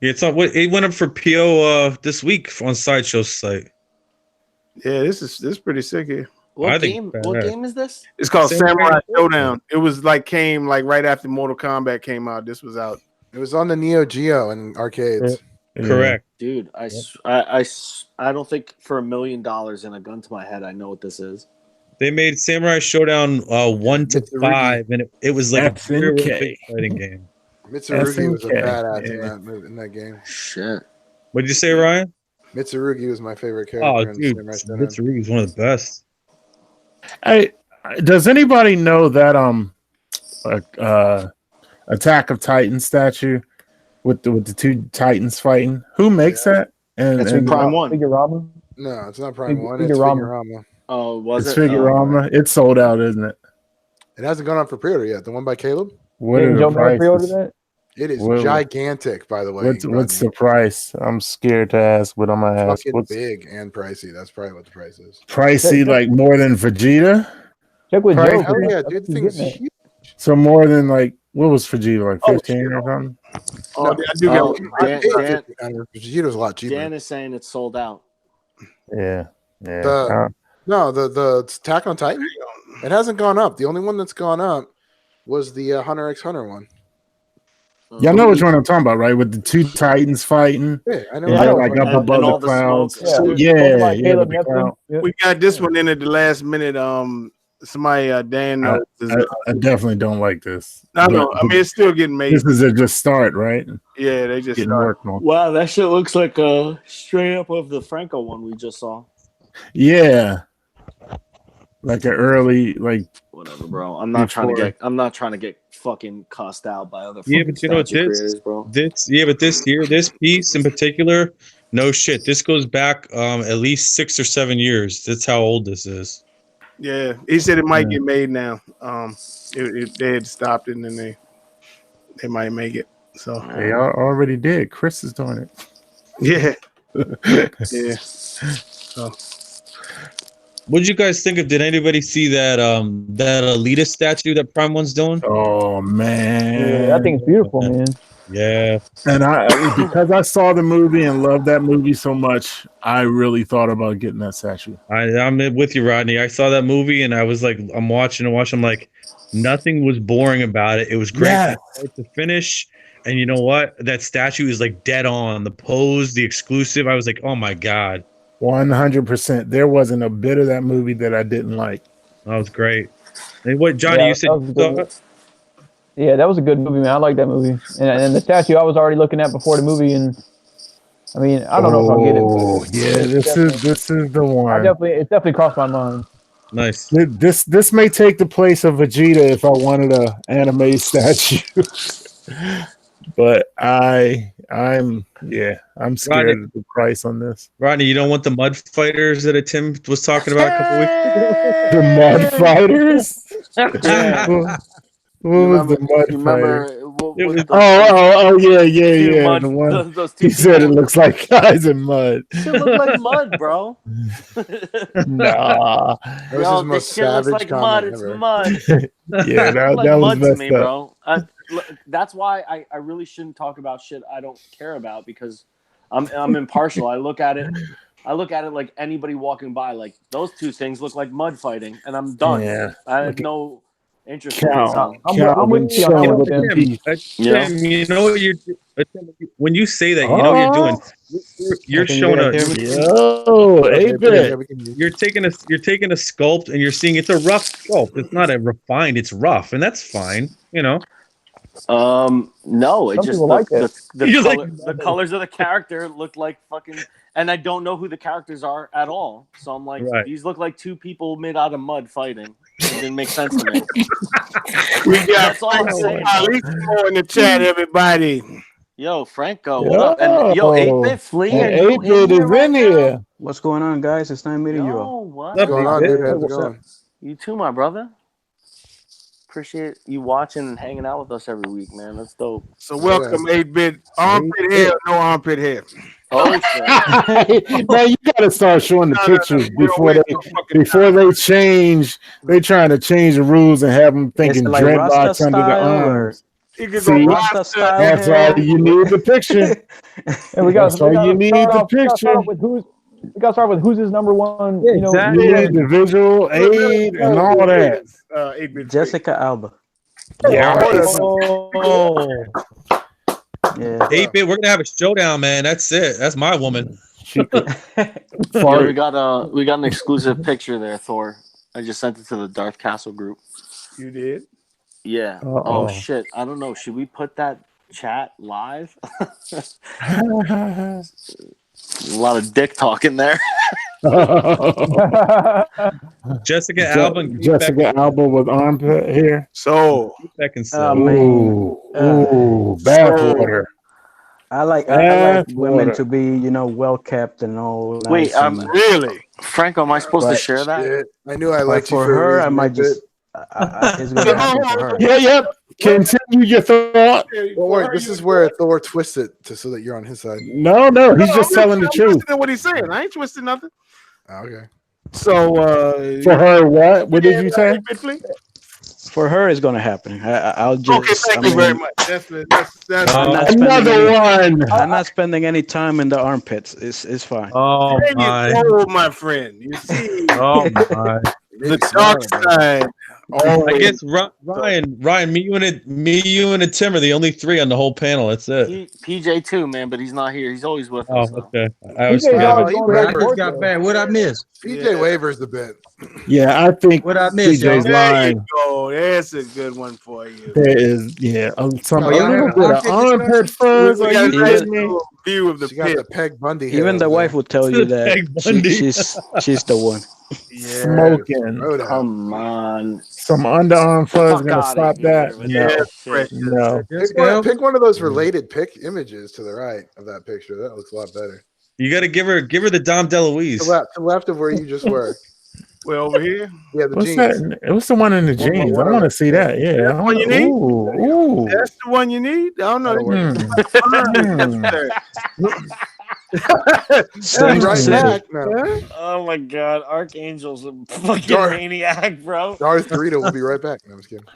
Yeah, it went up for PO this week on Sideshow's site. Yeah, this is pretty sick here. What game is this? It's called Samurai Showdown. It was came right after Mortal Kombat came out. This was out. It was on the Neo Geo and arcades. Correct, dude. I don't think for $1 million and a gun to my head I know what this is. They made Samurai Showdown 1 to 5, and it was like a very big fighting game. Mitsurugi was a badass in that game. Shit. What did you say, Ryan? Mitsurugi was my favorite character. Oh, dude, Mitsurugi is one of the best. Hey, does anybody know that Attack of Titan statue with the two Titans fighting? Who makes that? And Prime 1. Figurama? No, it's not Prime 1. It's Figurama. Oh, was it's Figurama. It's sold out, isn't it? It hasn't gone on for pre-order yet. The one by Caleb. What are the prices? Pre-order that? It is gigantic, by the way. What's the price? I'm scared to ask, but I'm gonna ask. What's big and pricey? That's probably what the price is. Pricey, like more than Vegeta? Check with Joe. Oh yeah, dude, the thing's huge. So more than what was Vegeta, like 15 or something? Oh, I do get Vegeta's a lot cheaper. Dan is saying it's sold out. Yeah. The Attack on Titan, it hasn't gone up. The only one that's gone up was the Hunter x Hunter one. Y'all know which one I'm talking about, right? With the two Titans fighting. Yeah, I know. They're like up above the clouds. We got this one in at the last minute. Somebody Dan knows. I definitely don't like this. I know. I mean, it's still getting made. This is a just start, right? Yeah, they just getting worked on. Wow, that shit looks like straight up of the Franco one we just saw. Yeah, like an early whatever, bro. I'm not trying to get fucking cussed out by other. Yeah, but you know bro. This year, this piece in particular, no shit. This goes back at least 6 or 7 years. That's how old this is. Yeah, he said it might get made now. They had stopped it, and then they might make it. So they already did. Chris is doing it. Yeah, yeah. So. What did you guys think of? Did anybody see that that elitist statue that Prime One's doing? Oh man, I think it's beautiful, man. Yeah, and because I saw the movie and loved that movie so much, I really thought about getting that statue. I'm with you, Rodney. I saw that movie and I was like, I'm watching. I'm like, nothing was boring about it. It was great from start to finish. And you know what? That statue is like dead on. The pose, the exclusive. I was like, oh my god. 100%. There wasn't a bit of that movie that I didn't like. That was great. And what, Johnny? You said yeah, that was a good movie, man. I like that movie. And the statue I was already looking at before the movie, and I mean, I don't know if I'll get it. Oh yeah, this is the one. It definitely crossed my mind. Nice. This may take the place of Vegeta if I wanted an anime statue. But I'm scared of the price on this. Rodney, you don't want the mud fighters that Tim was talking about a couple weeks ago? The mud fighters? What was the mud fighter? Yeah. The one he said it looks like guys in mud. It look like mud, bro. Nah. That was his most savage like comment mud. ever. It's mud. Yeah, that like was mud to messed me, up. bro. That's why I really shouldn't talk about shit I don't care about, because I'm impartial. I look at it like anybody walking by. Like, those two things look like mud fighting, and I'm done. Yeah. I have no interest. I'm with you on that. You know what when you say that, you know what you're doing. You're showing you're taking a sculpt and you're seeing it's a rough sculpt. It's not a refined. It's rough, and that's fine. You know. No, it just like the colors of the character look like fucking, and I don't know who the characters are at all. So I'm like, these look like two people made out of mud fighting. It didn't make sense to me. We got That's all I'm saying. in the chat, everybody. Yo, Franco, what up? And yo, 8-Bit Flea, 8-Bit is in here. What's going on, guys? It's nice meeting you all. What's going on, dude? How's it going? You too, my brother. Appreciate you watching and hanging out with us every week, man. That's dope. So welcome, 8-Bit. Armpit hair, no armpit hair. Oh shit! Man, you gotta start showing the pictures before they change. They trying to change the rules and have them thinking like dreadlocks under the arms. See, that's why you need the picture. And we got you need the picture. With We got to start with who's his number one. You know, the visual aid and all that. Jessica Alba. Yeah. Oh. Yeah. 8-bit, we're gonna have a showdown, man. That's it. That's my woman. Yo, we got an exclusive picture there, Thor. I just sent it to the Darth Castle group. You did? Yeah. Oh shit. I don't know. Should we put that chat live? A lot of dick talk in there. Jessica Alba. Jessica Alba with armpit hair. So. Ooh, bathwater. I like women to be, you know, well kept and all. Wait, nice really? Franco, am I supposed to share that? Shit. I knew I liked you for her. I might just. It's gonna happen for her. Yeah. Continue your thought. Don't worry. This is where Thor twists it so that you're on his side. No, he's just telling the truth. What he's saying, I ain't twisting nothing. Okay. So for her, what? What did you say? For her, it's gonna happen. I'll just. Okay, thank you very much. That's another one. I'm not spending any time in the armpits. It's fine. Oh my! Oh my friend, you see. Oh my! The dark side. Oh, I guess Ryan, me, you, and a Tim are the only three on the whole panel. That's it. PJ too, man, but he's not here. He's always with us. Oh, okay. I just got bad. What I miss? PJ wavers a bit. Yeah, I think what I miss. PJ's lying. Oh, that's a good one for you. There is, a little bit of armpit fuzz. Are you kidding me? View of the pit. The Peg Bundy. Even the wife would tell you that she's the one. Yeah, smoking. Come on. Some underarm fuzz gonna stop that. No. Pick one of those related images to the right of that picture. That looks a lot better. You got to give her the Dom DeLuise. To the left of where you just were. Well, over here. Yeah, the What's jeans. that? It was the one in the jeans. I want to see that. Yeah. That's the one you need. Ooh. That's the one you need. I don't know. Right back now. Oh my god, Archangel's a fucking maniac, bro. Darth Dorito will be right back. No, I'm just kidding.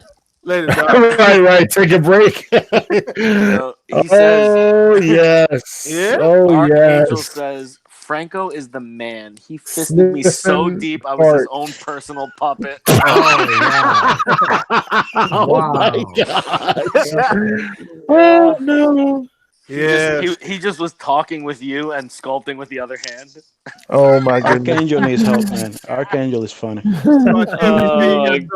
Later, right. Take a break. He says, yes. Yeah. Archangel says Franco is the man. He fisted me so deep I was his own personal puppet. Oh my god. Oh no. Yeah, he just was talking with you and sculpting with the other hand. Oh my goodness. Archangel needs help, man. Archangel is funny. Oh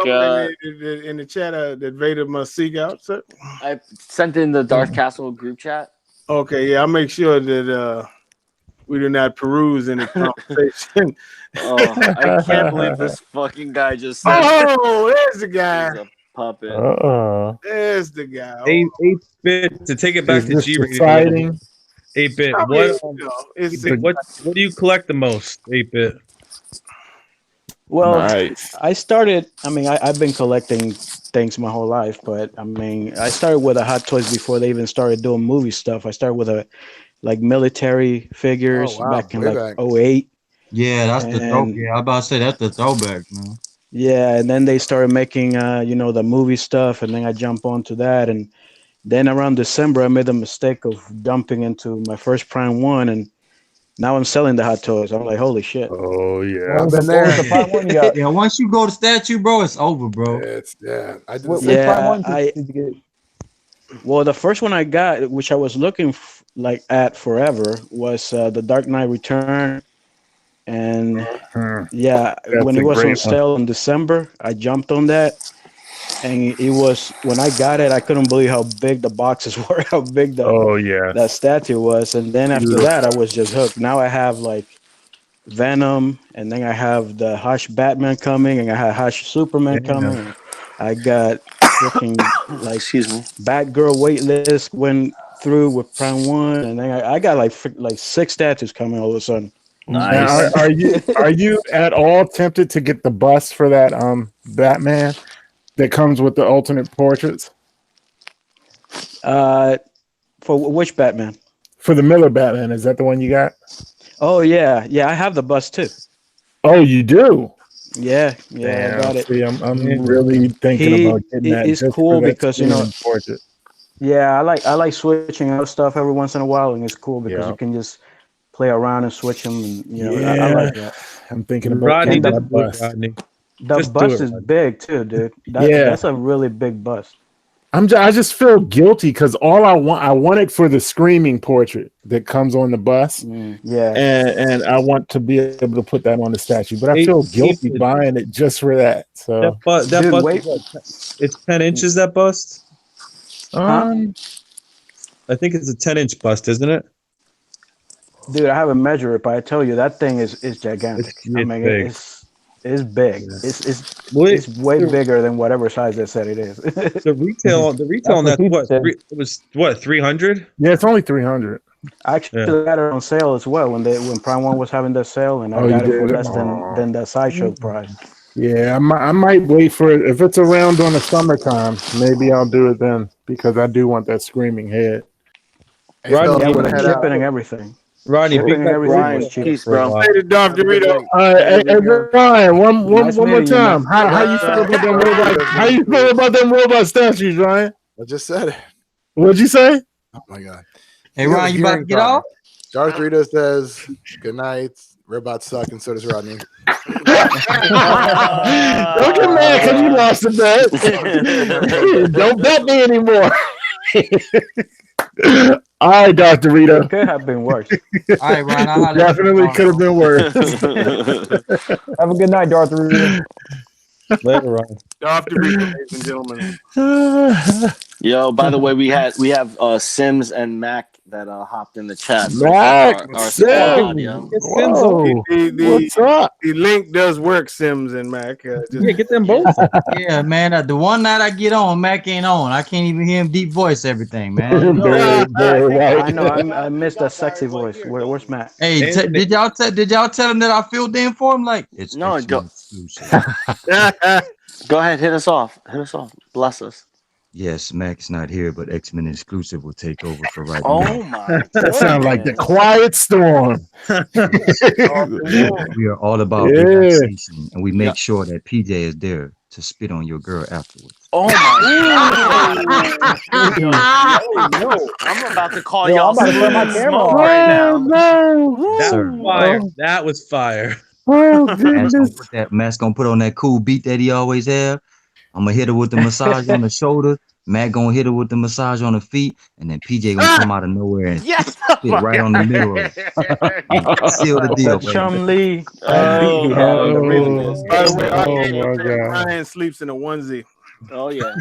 god! In the chat, that Vader must seek out. Sir? I sent in the Darth Castle group chat. Okay, yeah, I'll make sure that we do not peruse any conversation. I can't believe this fucking guy just said. Oh, there's the guy. He's a puppet. There's the guy. 8-bit to take it back to G rated. 8-bit. What do you collect the most? 8-bit. Well, I started. I mean, I've been collecting things my whole life, but I mean, I started with the Hot Toys before they even started doing movie stuff. I started with military figures back in 2008. Yeah, that's the throwback. Yeah, I'm about to say that's the throwback, man. Yeah, and then they started making, the movie stuff, and then I jumped onto that. And then around December, I made the mistake of jumping into my first Prime 1, and now I'm selling the Hot Toys. I'm like, holy shit. Oh, yeah. I've been there. The Prime 1 you got? Yeah, once you go to statue, bro, it's over, bro. I did Well, the first one I got, which I was looking at forever, was The Dark Knight Return. And when it was on sale in December, I jumped on that, and it was when I got it, I couldn't believe how big the boxes were, how big that statue was. And then after that, I was just hooked. Now I have Venom, and then I have the Hush Batman coming, and I have Hush Superman coming. And I got freaking Batgirl waitlist went through with Prime 1, and then I got 6 statues coming all of a sudden. Nice. Now, are you at all tempted to get the bust for that Batman that comes with the alternate portraits? For which Batman? For the Miller Batman. Is that the one you got? Oh yeah, I have the bust too. Oh, you do? Yeah, I got it. See, I'm really thinking about getting that. It's cool because portrait. Yeah, I like switching out stuff every once in a while, and it's cool because you can just play around and switch them. And, I like that. I'm thinking about Rodney, that just do it, Rodney. The Just do bust it, is Rodney. big too, dude. That's a really big bust. I just feel guilty because all I want it for the screaming portrait that comes on the bus. Yeah, and I want to be able to put that on the statue, but I feel guilty buying it just for that. So that bust is what? It's 10 inches. That bust. I think it's a 10-inch bust, isn't it? Dude, I haven't measured it, but I tell you that thing is gigantic. It's big. It's big. Yeah. It's way bigger than whatever size they said it is. The retail on that it was what 300? Yeah, it's only 300. I actually got it on sale as well when Prime One was having their sale, and I got it for less than the Sideshow price. Yeah, I might wait for it if it's around on the summertime. Maybe I'll do it then because I do want that screaming head. Rodney, with the shipping and everything. Rodney, everything peace, bro. Hey, Darth Dorito. Hey, Ryan, one more time. How you feel about them robot? How you feel about them robot statues, Ryan? I just said it. What'd you say? Oh my god. Hey, Ryan, you about to get off? Darth Dorito says good night. Robots suck, and so does Rodney. Don't get mad because you lost the bet. Don't bet me anymore. All right, Dr. Rito. It could have been worse. All right, Ryan. I'll Definitely could have been worse. Have a good night, Darth Rito. Later, Ryan. Darth Dorito, ladies and gentlemen. Yo, by the way, we have Sims and Mac that hopped in the chat. Mac, our Sims. What's up? The link does work, Sims and Mac. Get them both. Yeah, man. The one night I get on, Mac ain't on. I can't even hear him deep voice everything, man. I know. I missed that sexy voice. Where's Matt? Hey, did y'all tell him that I filled in for him? Like, it's No, exclusive. Go ahead, hit us off. Bless us. Yes, Mac's not here, but X-Men exclusive will take over for right now. Oh my! That sounds like the quiet storm. We are all about relaxation, and we make sure that PJ is there to spit on your girl afterwards. Oh my! Yo, I'm about to call y'all. I'm about to put my camera on right now. That was fire. That was fire. Matt's gonna put on that cool beat that he always have. I'm gonna hit her with the massage on the shoulder. Matt gonna hit her with the massage on the feet, and then PJ gonna come out of nowhere and spit right on the middle of it. Seal the deal. Chum-Lee. By the way, my God. Ryan sleeps in a onesie. Oh yeah.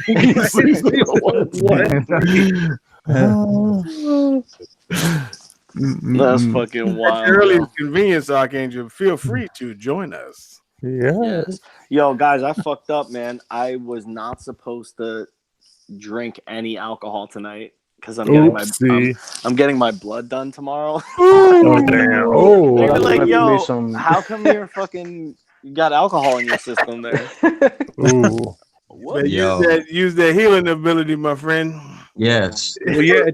That's fucking wild. Early convenience, Archangel. Feel free to join us. Yes. Yo, guys, I fucked up, man. I was not supposed to drink any alcohol tonight because I'm getting my blood done tomorrow. Oh damn! Oh, They're like, yo, how come you got alcohol in your system there? Ooh. What? Use that healing ability, my friend. Yes. Well, yeah,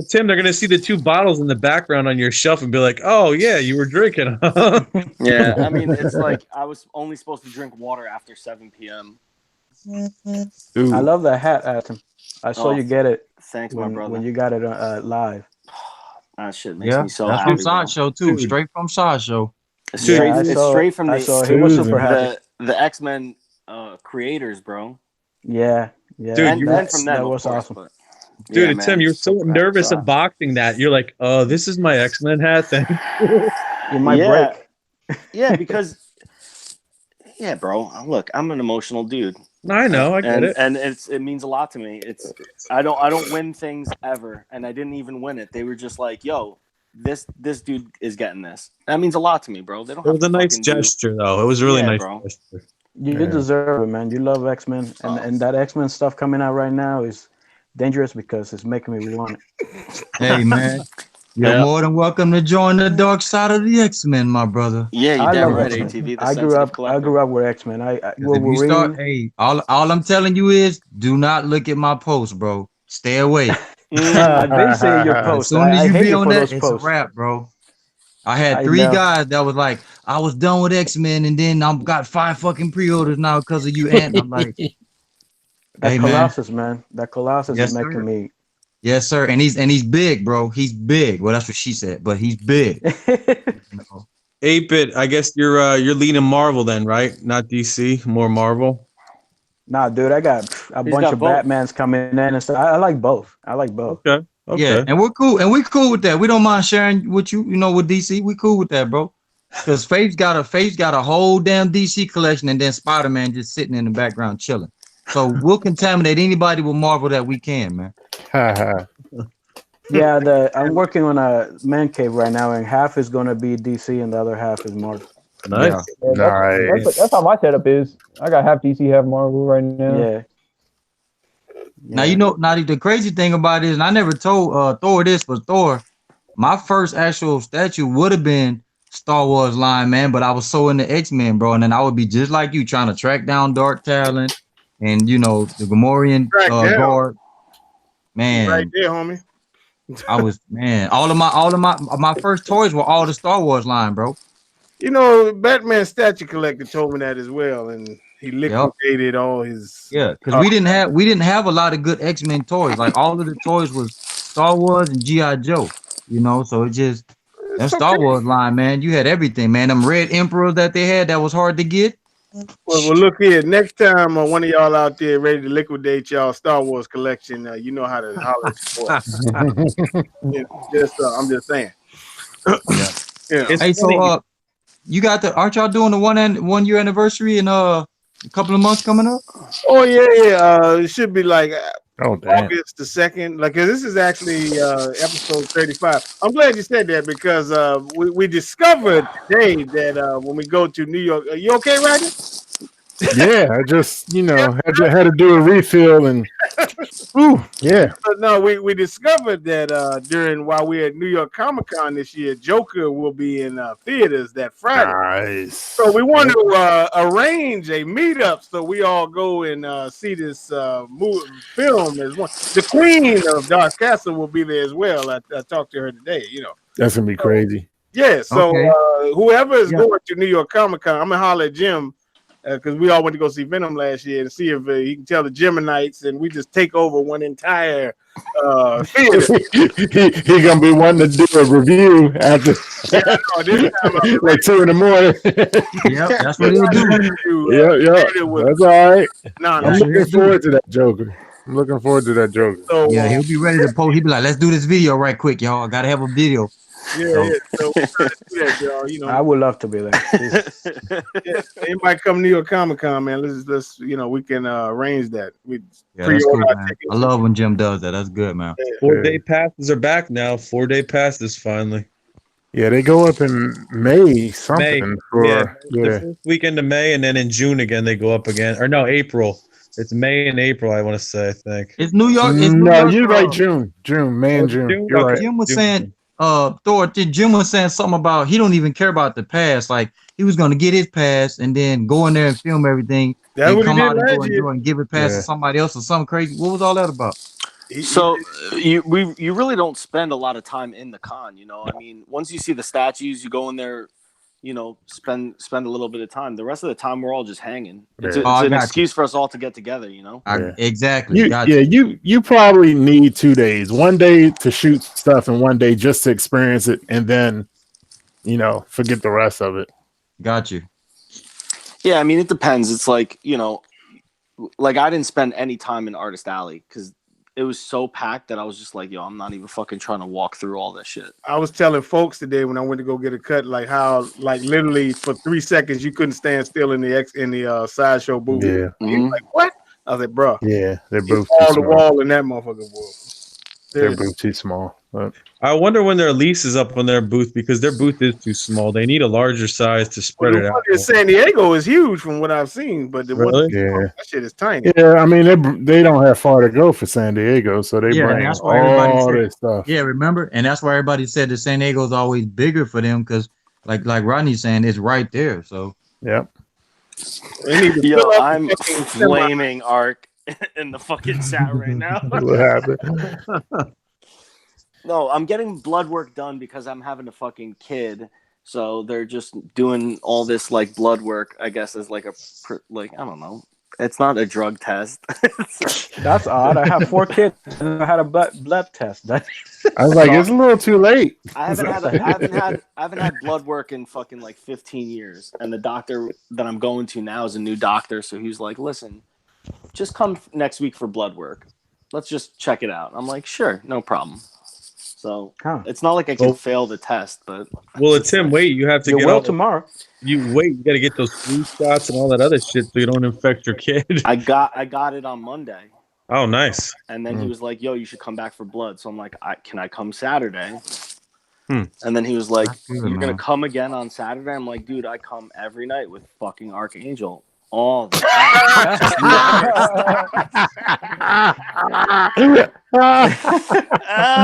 Tim, they're gonna see the 2 bottles in the background on your shelf and be like, "Oh yeah, you were drinking." Huh? Yeah, I mean, it's like I was only supposed to drink water after 7 p.m. I love that hat, Atom. I saw you get it. Thanks, my brother. When you got it live. That shit makes me so that's happy. from Sideshow too. Straight from Sideshow. It's straight from he was super happy. The X-Men creators, bro. Yeah. Dude, that was awesome. Dude, yeah, Tim, you're so nervous unboxing that. You're like, "Oh, this is my X-Men hat." Then you might break. Yeah, because bro. Look, I'm an emotional dude. I know, I get it, and it means a lot to me. I don't win things ever, and I didn't even win it. They were just like, "Yo, this dude is getting this." That means a lot to me, bro. They don't. It was a nice gesture, though. It was really nice gesture. You deserve it, man. You love X-Men, and that X-Men stuff coming out right now is dangerous because it's making me want it. Hey, man. You're more than welcome to join the dark side of the X-Men, my brother. Yeah, you're damn right, ATV. I grew up with X-Men. All I'm telling you is, do not look at my post, bro. Stay away. I've been seeing your posts. As soon as you be on that, it's a wrap, bro. I had 3 guys that was like, I was done with X-Men, and then I've got 5 fucking pre-orders now because of you, Ant. I'm like, that Colossus, man. That Colossus is making me Yes, sir. And he's big, bro. He's big. Well, that's what she said, but he's big. 8-bit. I guess you're leaning Marvel then, right? Not DC, more Marvel. Nah, dude, I got a bunch got of both. Batmans coming in and stuff. I like both. I like both. Okay. Yeah, and we're cool. And we cool with that. We don't mind sharing with you, with DC. We cool with that, bro. Because Faith's got a whole damn DC collection, and then Spider-Man just sitting in the background chilling. So we'll contaminate anybody with Marvel that we can, man. Yeah, I'm working on a man cave right now, and half is going to be DC, and the other half is Marvel. Nice. Yeah, that's how my setup is. I got half DC, half Marvel right now. Yeah. Now the crazy thing about it is, and I never told Thor this, but Thor, my first actual statue would have been Star Wars line, man, but I was so into X-Men, bro, and then I would be just like you, trying to track down Dark Talon and the Gamorrean guard. Man, right there, homie. I was all of my first toys were all the Star Wars line, bro. Batman statue collector told me that as well, and he liquidated all his. Yeah, because we didn't have a lot of good X-Men toys. Like all of the toys was Star Wars and G.I. Joe. So it just that Star Wars line, man. You had everything, man. Them red Emperors that they had that was hard to get. Well, look here. Next time one of y'all out there ready to liquidate y'all Star Wars collection, you know how to holler. I'm just saying. Yeah. Hey, so you got aren't y'all doing the 1 year anniversary in a couple of months coming up? Oh yeah. It should be like August the 2nd. Like this is actually episode 35. I'm glad you said that because we discovered today that when we go to New York, are you okay, Roger? Yeah, I just had to do a refill and yeah. But no, we discovered that while we're at New York Comic-Con this year, Joker will be in theaters that Friday. Nice. So we want to arrange a meetup so we all go and see this film as one. The Queen of Dark Castle will be there as well. I talked to her today. That's gonna be crazy. Yeah. So whoever is going to New York Comic-Con, I'm gonna holler at Jim. Because we all went to go see Venom last year and see if he can tell the Geminites, and we just take over one entire theater. He gonna be wanting to do a review after like 2 in the morning. Yep, that's what he'll do. Yeah, that's all right. I'm looking forward to that Joker. So, yeah, he'll be ready to post. He'll be like, "Let's do this video right quick, y'all. I gotta have a video." Yeah. So we're trying to do that, y'all. I would love to be there. Anybody come to New York Comic-Con, man? Let's we can arrange that. That's cool, man. I love when Jim does that. That's good, man. 4-day passes are back now. 4-day passes finally. Yeah, they go up in May something. The first weekend of May, and then in June again they go up again. Or no, April. It's May and April, I want to say. I think it's New York. You're right. June, May and June. You're right. Jim was saying. Jim was saying something about he don't even care about the pass. Like he was going to get his pass and then go in there and film everything. That's what come he out did and give it pass to somebody else or something crazy. What was all that about? So you really don't spend a lot of time in the con. I mean, once you see the statues, you go in there. Spend a little bit of time. The rest of the time, we're all just hanging. It's an excuse for us all to get together. Exactly. You probably need 2 days. 1 day to shoot stuff, and 1 day just to experience it, and then forget the rest of it. Got you. Yeah, I mean, it depends. It's like like I didn't spend any time in Artist Alley because it was so packed that I was just like, I'm not even fucking trying to walk through all that shit. I was telling folks today when I went to go get a cut, like how, like literally for 3 seconds you couldn't stand still in the sideshow booth. Yeah. Like what? I was like, bro. Yeah, they're both all the wall in that motherfucking world. They're both too small. But I wonder when their lease is up on their booth because their booth is too small. They need a larger size to spread it out. San Diego is huge from what I've seen, but the one that shit is tiny. Yeah, I mean they don't have far to go for San Diego, so they bring all this stuff. Yeah, remember, and that's why everybody said that San Diego is always bigger for them because, like Rodney's saying, it's right there. So yep. Yo, I'm flaming Arc in the fucking chat right now. What happened? No, I'm getting blood work done because I'm having a fucking kid. So they're just doing all this like blood work, I guess, as like I don't know. It's not a drug test. That's odd. I have 4 kids and I had a blood test done. I was like, it's a little too late. I haven't had blood work in fucking like 15 years, and the doctor that I'm going to now is a new doctor, so he was like, "Listen, just come next week for blood work. Let's just check it out." I'm like, "Sure, no problem." So it's not like I can fail the test, but Tim, wait, you have to get all tomorrow. You got to get those flu shots and all that other shit so you don't infect your kid. I got it on Monday. Oh, nice. And then he was like, "Yo, you should come back for blood." So I'm like, "Can I come Saturday?" Hmm. And then he was like, "You're gonna come again on Saturday?" I'm like, "Dude, I come every night with fucking Archangel all the time."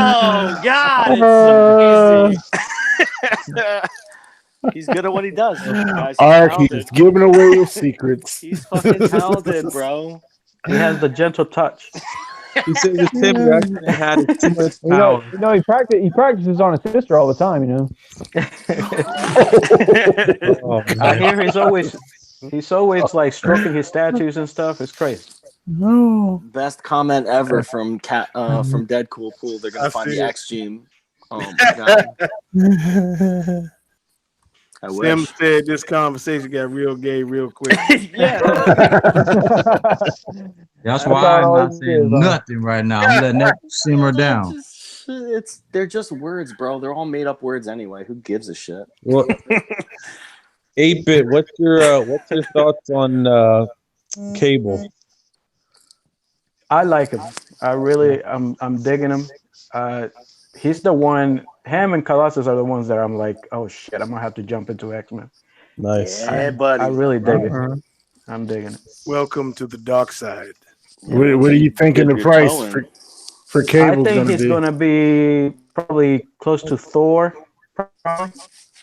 Oh God, it's amazing. He's good at what he does. Ark, he's giving away your secrets. He's fucking talented, bro. He has the gentle touch. He said this Tim actually had too much You power. know, he practices on his sister all the time. You know. Oh, I hear he's always like stroking his statues and stuff. It's crazy. No. Best comment ever from from Deadcool Pool. They're gonna find the X gene. Oh my God. Sim said this conversation got real gay real quick. Yeah. That's why I'm not saying nothing right now. I'm letting that simmer down. They're just words, bro. They're all made up words anyway. Who gives a shit? Well, 8-Bit, what's your thoughts on Cable? I like him. I'm digging him. He's the one. Him and Colossus are the ones that I'm like, oh shit, I'm gonna have to jump into X-Men. Nice. Yeah, buddy. I really dig it. I'm digging it. Welcome to the dark side. What are you thinking the price for Cable? I think it's gonna be probably close to Thor. Probably.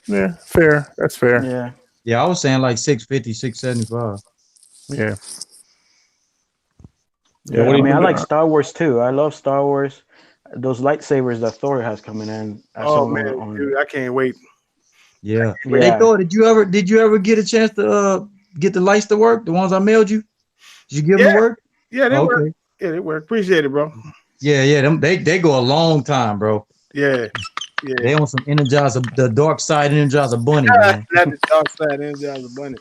Yeah, fair. That's fair. Yeah. Yeah, I was saying like 650, 675. Yeah. Yeah, I mean, I like Star Wars too. I love Star Wars. Those lightsabers that Thor has coming in. Oh man, dude, I can't wait. Yeah. Hey Thor, did you ever get a chance to get the lights to work? The ones I mailed you? Did you give them to work? Yeah, they work. Yeah, they work. Appreciate it, bro. Yeah. They go a long time, bro. Yeah. They on some Energizer, the dark side Energizer bunny, man. Not the dark side Energizer bunny.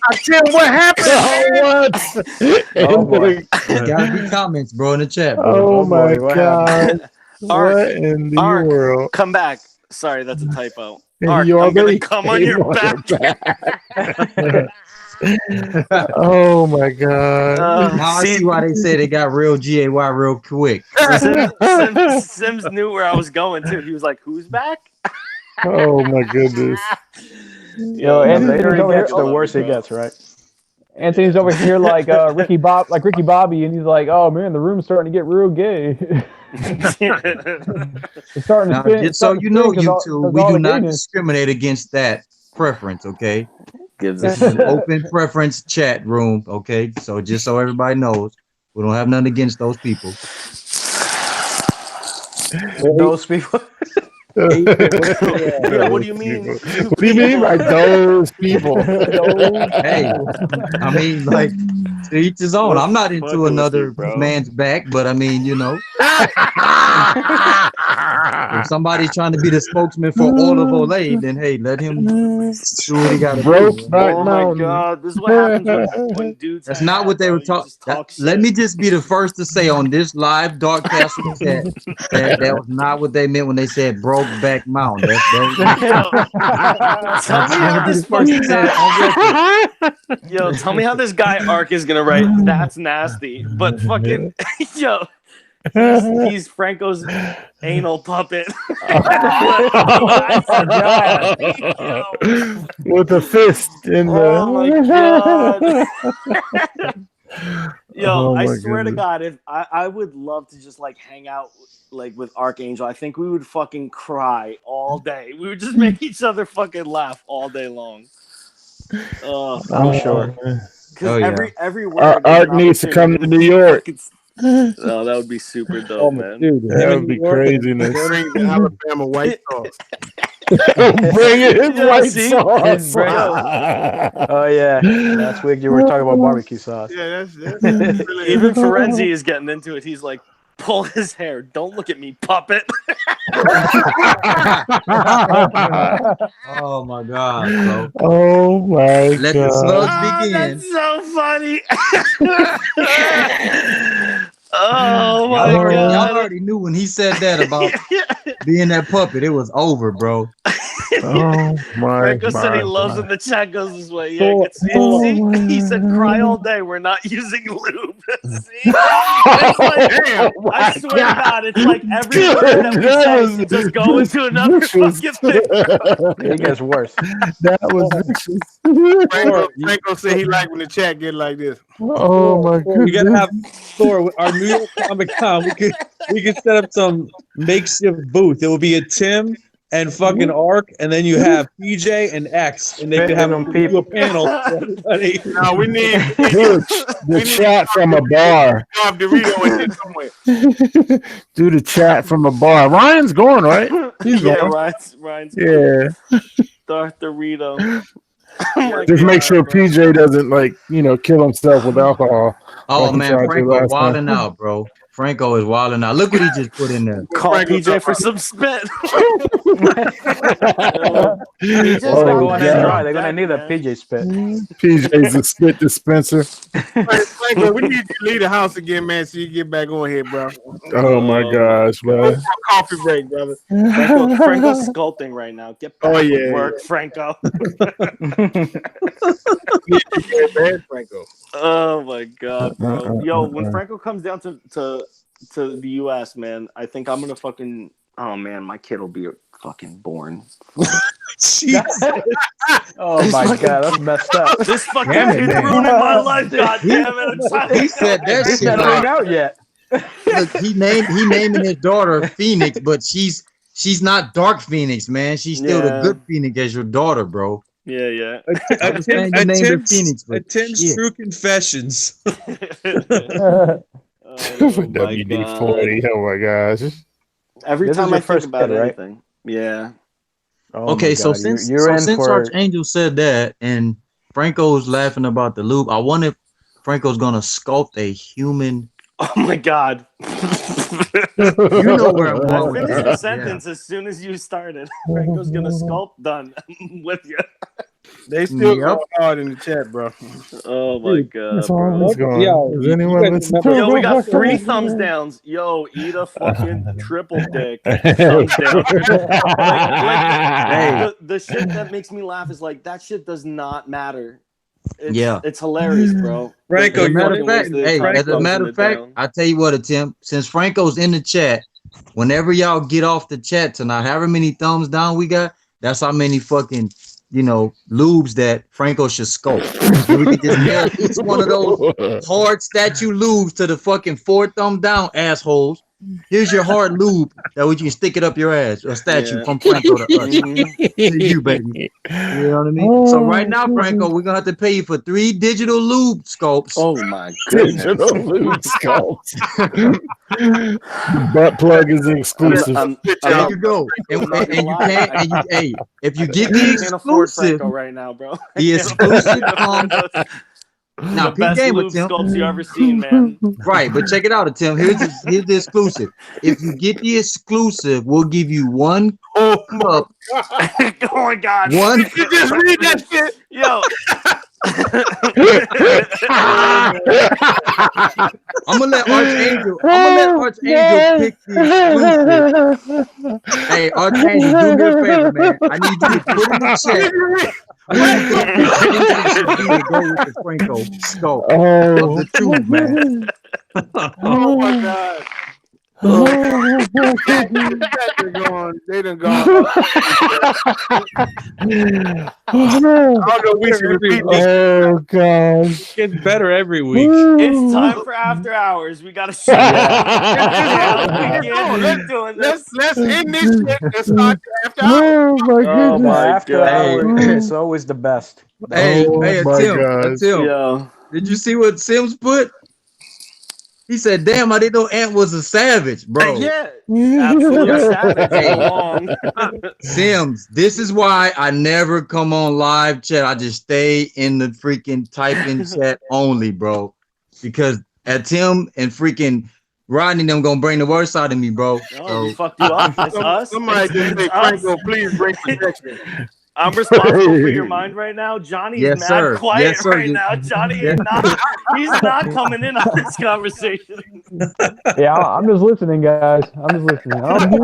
I tell you what happened. Oh boy. Gotta be comments, bro, in the chat, bro. Oh my God. What in the world? Come back. Sorry, that's a typo. Ark, I'm gonna come on your back. Oh my God. Now I see why they say they got real GAY real quick. Sims knew where I was going too. He was like, "Who's back?" Oh my goodness. Yo, Anthony's over here, the worse it gets, right? Anthony's over here like Ricky Bobby, and he's like, "Oh man, the room's starting to get real gay." It's starting to spin. Just so you know, YouTube, we do not discriminate against that preference, okay? This is an open preference chat room, okay? So just so everybody knows, we don't have nothing against those people. Those people. Yeah, what do you mean? What do you mean by those people? Hey, I mean, like, to each his own. I'm not into another man's back, but I mean, you know, if somebody's trying to be the spokesman for all of Olay, then hey, let him do what he got to do. Oh my God, this is what happens when dudes. That's not what they were talking. Let me just be the first to say on this live Dark Castle chat that was not what they meant when they said broke back mountain. Tell me how this fucking guy. Yo, tell me how this guy Ark is gonna write. That's nasty, but fucking yo. He's Franco's anal puppet. With a fist in the. Oh my God. Yo, I swear to goodness. God, if I would love to just like hang out like with Archangel, I think we would fucking cry all day. We would just make each other fucking laugh all day long. I'm sure. Because every word. Ark needs to come to New York. Oh, that would be super dope, man. Dude, That would be craziness. Bring the Alabama white sauce. Bring it Yeah, white see? sauce. Oh yeah, last week you were talking about barbecue sauce. Yeah, that's really Even Ferenzi is getting into it. He's like, pull his hair. Don't look at me, puppet. Oh my God, bro. Oh my Let the god. slugs Oh, begin. that's so funny. Oh my Y'all God. already knew when he said that about being that puppet. It was over, bro. Oh my Franco said he god. loves when the chat goes this way. Yeah, I can see it. See? He said, cry all day. We're not using lube. See? It's like, I swear to God, it's like every word that we say can just go into another fucking thing. It gets worse. That was vicious. Franco said he like when the chat get like this. Oh my We gotta goodness. have Thor, our New York Comic Con. We could set up some makeshift booth. It will be a Tim and fucking Arc, and then you have PJ and X, and they could have them do a panel for everybody. No, we need the chat from a bar. Dorito in here somewhere. Do the chat from a bar. Ryan's going, right? He's Yeah, going. Ryan's Yeah. Darth Dorito. Just make sure PJ doesn't kill himself with alcohol. Oh like he man, tried to Franco last wilding time. out, bro. Franco is wilding out. Look what he just put in there. Call PJ for some spit. They're gonna need a PJ spit. PJ's a spit dispenser. Franco, we need you to leave the house again, man, so you get back on here, bro. Oh my gosh, man. Coffee break, brother. Franco's sculpting right now. Get back to work, Franco. Franco. Oh my God, bro. Yo, when Franco comes down to the US, man, I think I'm gonna fucking. Oh man, my kid will be fucking born. Jesus. Oh my God, that's messed up. This fucking kid's ruining my life. God damn it! I'm trying He said that It's shit. not Like, out yet. look, he naming his daughter Phoenix, but she's not Dark Phoenix, man. She's still the good Phoenix as your daughter, bro. Yeah. A Tim's True Confessions. WD-40. Oh my gosh. Every This time is your I think first about kid, right? anything, yeah. Oh Okay, my so God, since you're in since for Archangel said that, and Franco's laughing about the lube, I wonder if Franco's gonna sculpt a human. Oh my God. You know where I'm I going with finished that. the sentence as soon as you started. Franco's gonna sculpt. Done. I'm with you. They still going hard in the chat, bro. Oh my God, That's bro. always going. Does anyone listen to Yo, we got 3 thumbs downs. Yo, eat a fucking triple dick. Thumbs down. The shit that makes me laugh is like that shit does not matter. It's hilarious, bro. Franco, as a matter of fact, I tell you what, Tim. Since Franco's in the chat, whenever y'all get off the chat tonight, however many thumbs down we got, that's how many fucking lubes that Franco should sculpt. And we could just nail each one of those hard statue lubes to the fucking 4 thumb down assholes. Here's your hard lube that we can stick it up your ass. A statue from Franco to us. To you, baby. You know what I mean? So right now, Franco, we're gonna have to pay you for 3 digital lube sculpts. Oh my goodness. Digital lube sculpts. Butt plug is exclusive. There you go. And you can't. Hey, if you get the exclusive right now, bro. The exclusive now, the best lube sculpts you ever seen, man. Right, but check it out, Tim. Here's the exclusive. If you get the exclusive, we'll give you 1 cup. Oh my God! One. You just read that shit, yo. I'm gonna let Archangel pick the exclusive. Hey, Archangel, do me a favor, man. I need you to put in the chat. I need you to go with the Franco scope of the tube, man. Oh my God. They done gone. I don't know. We should repeat this. Oh gosh, it gets better every week. It's time for after hours. We gotta show. Let's end this shit. Let's start after hours. Oh my goodness. After hours, it's always the best. Hey, my Tim, gosh. Tim. Did you see what Sims put? He said, "Damn, I didn't know Ant was a savage, bro." Yeah, absolute savage. Belong. Sims, this is why I never come on live chat. I just stay in the freaking typing chat only, bro. Because at Tim and freaking Rodney, them gonna bring the worst out of me, bro. Oh, we fucked you up. It's us. Somebody just say, Franco, please bring protection. I'm responsible for your mind right now. Johnny's Yes, mad sir. quiet Yes, sir. right now. Johnny is not. He's not coming in on this conversation. Yeah, I'm just listening, guys. I'm just listening. I don't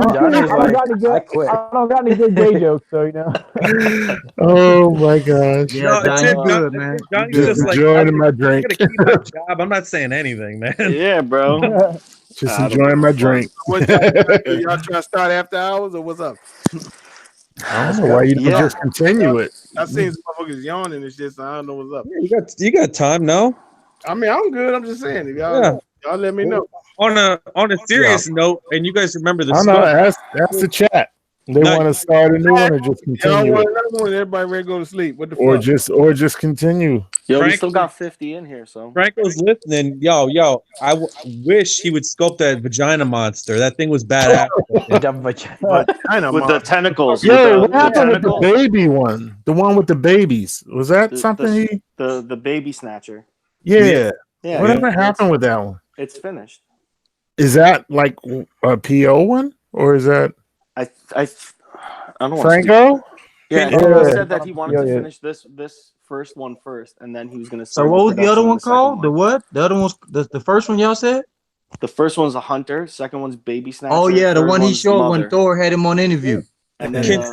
got any good gay jokes, so you know. Oh my gosh. Yeah, Johnny, good, man. Johnny's Just just like, enjoying my drink. I'm gonna keep my job. I'm not saying anything, man. Yeah, bro. Just enjoying my drink. What y'all trying to start after hours or what's up? I don't know why you don't just continue it. I seen some motherfuckers yawning and shit, so I don't know what's up. Yeah, you got time, no? I mean, I'm good. I'm just saying, if y'all let me know. On a serious note, and you guys remember the I know. Ask the chat. They want to start a new one or just Y'all continue want it? another one? Everybody ready to go to sleep? What the fuck? Or just continue. Yo, we still got 50 in here, so Franco's listening. Yo, I wish he would sculpt that vagina monster. That thing was badass. with the tentacles. Yo, with what happened with the baby one? The one with the babies. Was that something the baby snatcher? Yeah. Yeah. Whatever happened with that one? It's finished. Is that like a PO one? Or is that I don't know. Franco? Yeah, he said that he wanted to finish this first one first, and then he was going to start. So what was the other one called? One. The what? The other one's the first one y'all said? The first one's a hunter. Second one's baby snatcher. Oh yeah, the third one he one's showed mother. when Thor had him on interview. And then, Can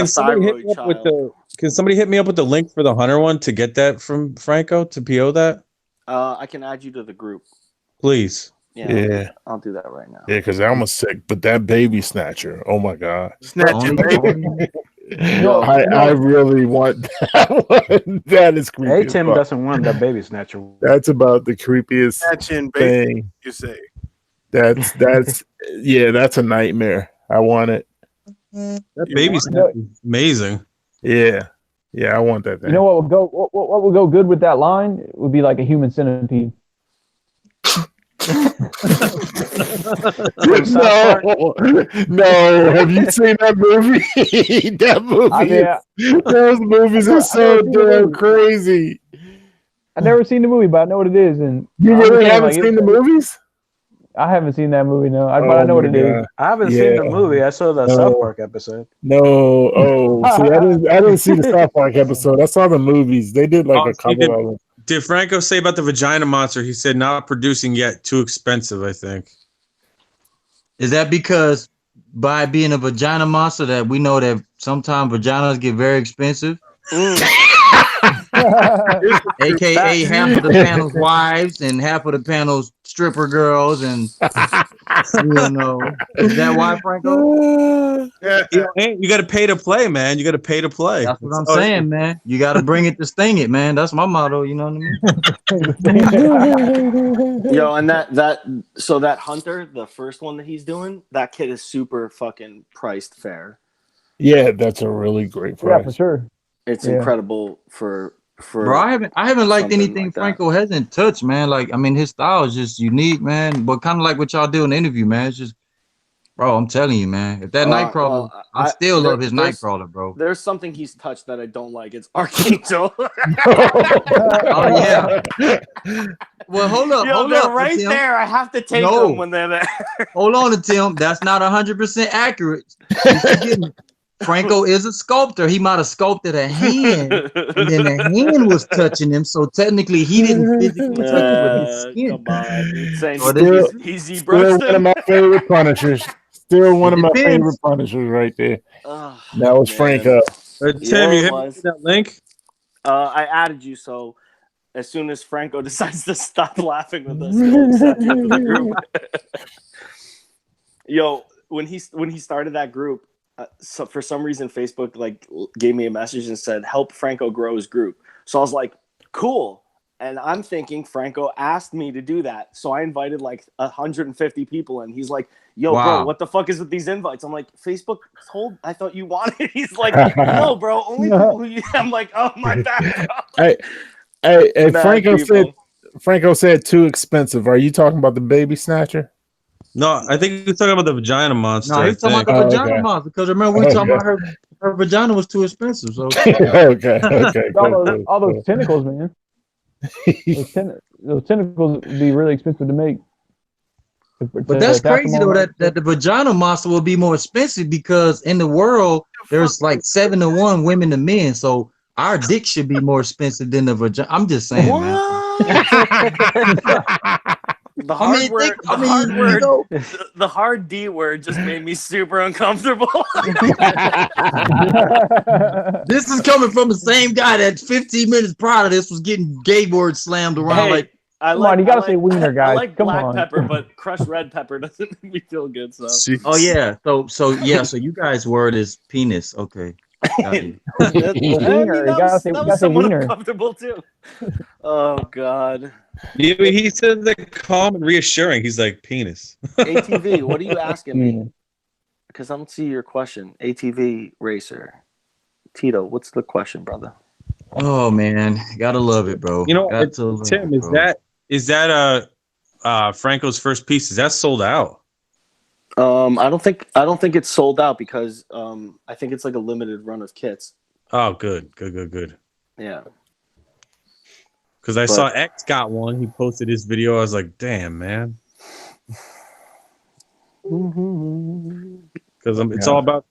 somebody hit me up with Can somebody hit me up with the link for the hunter one to get that from Franco to PO that? I can add you to the group. Please. Yeah. I'll do that right now. Yeah, because that was sick. But that baby snatcher, oh my god. Snatching baby. I really want that one. That is creepy. Hey, Tim doesn't want that baby snatcher. That's about the creepiest Snatching baby, thing. you say. That's yeah, that's a nightmare. I want it. That baby snatcher is amazing. Yeah. Yeah, I want that thing. You know what would go good with that line? It would be like a human centipede. No. Have you seen that movie? That movie. Those movies are so damn crazy. I've never seen the movie, but I know what it is. And you really haven't seen the movies? I haven't seen that movie, no. But I know what it is. I haven't seen the movie. I saw the South Park episode. No, see, I didn't see the South Park episode. I saw the movies. They did like a couple of them. Did Franco say about the vagina monster? He said not producing yet, too expensive, I think. Is that because by being a vagina monster that we know that sometimes vaginas get very expensive? AKA half of the panel's wives and half of the panel's stripper girls, and you know, is that why, Franco? You got to pay to play, man. You got to pay to play. That's what I'm saying, man. You got to bring it to sting it, man. That's my motto. You know what I mean? Yo, and that hunter, the first one that he's doing, that kid is super fucking priced fair. Yeah, that's a really great price. Yeah, for sure. It's incredible for. Bro, I haven't liked anything like Franco hasn't touched, man. Like, I mean, his style is just unique, man. But kind of like what y'all do in the interview, man. It's just, bro, I'm telling you, man. If that Nightcrawler, I still love his Nightcrawler, bro. There's something he's touched that I don't like. It's Archangel. Oh yeah. Well, hold up, right Tim. there. I have to take them when they're there. Hold on, Tim. That's not 100% accurate. Franco is a sculptor. He might have sculpted a hand, and then the hand was touching him. So technically, he didn't physically touch it with his skin. Come on, he's still one of my favorite Punishers. Still one of my favorite Punishers right there. That was Franco. Tim, you hit me with that link? I added you, so as soon as Franco decides to stop laughing with us, he'll accept you to the group. Yo, when he started that group. So for some reason, Facebook gave me a message and said, help Franco grow his group. So I was like, cool. And I'm thinking Franco asked me to do that. So I invited 150 people in. He's like, yo, bro, what the fuck is with these invites? I'm like, Facebook I thought you wanted. He's like, no, bro, only people who I'm like, oh, my bad, bro. Hey, Franco Franco said too expensive. Are you talking about the baby snatcher? No, I think he was talking about the vagina monster. No, he's talking about the vagina monster because remember we were talking about her vagina was too expensive. So okay. All those tentacles, man. Those tentacles would be really expensive to make. But that's crazy though that the vagina monster will be more expensive because in the world there's like 7 to 1 women to men, so our dick should be more expensive than the vagina. I'm just saying, man. The hard word, the hard D word just made me super uncomfortable. This is coming from the same guy that 15 minutes prior to this was getting gay words slammed around. Hey, Come on, you gotta say wiener, guys. I like Come black on. pepper, but crushed red pepper doesn't make me feel good. So. Oh yeah, so you guys' word is penis. Okay. That was somewhat uncomfortable too. Oh God. Yeah, he said the calm and reassuring. He's like penis. ATV, what are you asking me? Because I don't see your question. ATV racer, Tito, what's the question, brother? Oh man, gotta love it, bro. You know, Tim, is that Franco's first piece? Is that sold out? I don't think it's sold out because I think it's like a limited run of kits. Oh, good. Yeah. Because I saw X got one. He posted his video. I was like, damn, man. Because it's all about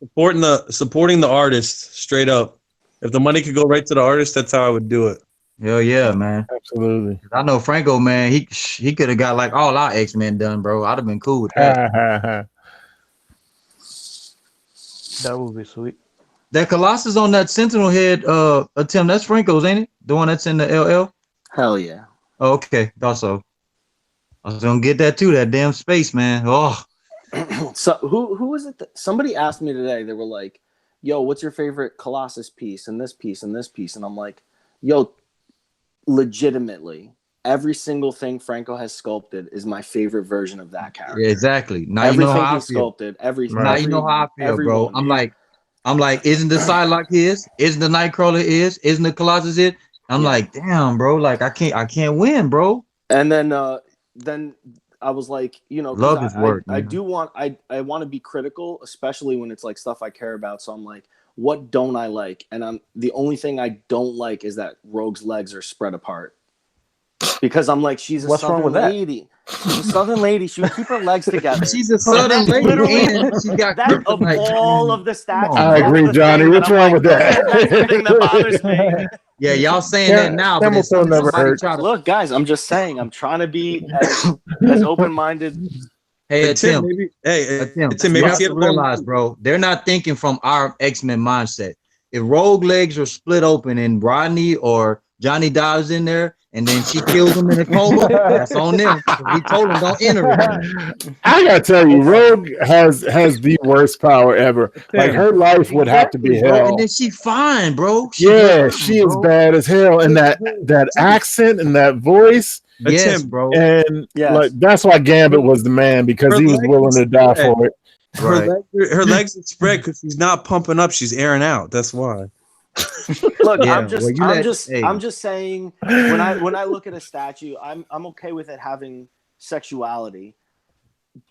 supporting the artist straight up. If the money could go right to the artist, that's how I would do it. Hell yeah, man. Absolutely. I know Franco, man. He could have got like all our X-Men done, bro. I'd have been cool with that. That would be sweet. That Colossus on that Sentinel head, Tim, that's Franco's, ain't it? The one that's in the LL? Hell yeah. Oh, okay, thought so. I was gonna get that too, that damn space, man. Oh. So who was it somebody asked me today, they were like, yo, what's your favorite Colossus piece and this piece and this piece? And I'm like, yo, legitimately, every single thing Franco has sculpted is my favorite version of that character. Yeah, exactly. Now everything you know how he I feel. Sculpted, everything. Now you know how I feel, bro. I'm like, isn't the Psylocke his? Isn't the Nightcrawler his? Isn't the Colossus it? I'm like, damn, bro. Like I can't win, bro. And then I was like, you know, love his work. I want to be critical, especially when it's like stuff I care about. So I'm like, what don't I like? And the only thing I don't like is that Rogue's legs are spread apart. Because I'm like, she's a Southern lady. She's a Southern lady. She would keep her legs together. She's a Southern lady. And she got that of all of the statues. I agree, Johnny. What's wrong with that? That's the thing that bothers me. Yeah, y'all saying that now, but it's never hurt. Look, guys, I'm just saying. I'm trying to be as open-minded. Hey, Tim, maybe you have to realize, bro, they're not thinking from our X-Men mindset. If Rogue legs are split open and Rodney or Johnny dives in there and then she kills him in a coma, that's on them. We told them don't enter it. I gotta tell you, Rogue has the worst power ever. Like her life would have to be hell. And then she fine, bro. She is bad as hell. And that accent and that voice. Yes, bro. And like that's why Gambit was the man, because he was willing to die for it. Her legs are spread because she's not pumping up; she's airing out. That's why. Look, I'm just saying. When I look at a statue, I'm okay with it having sexuality,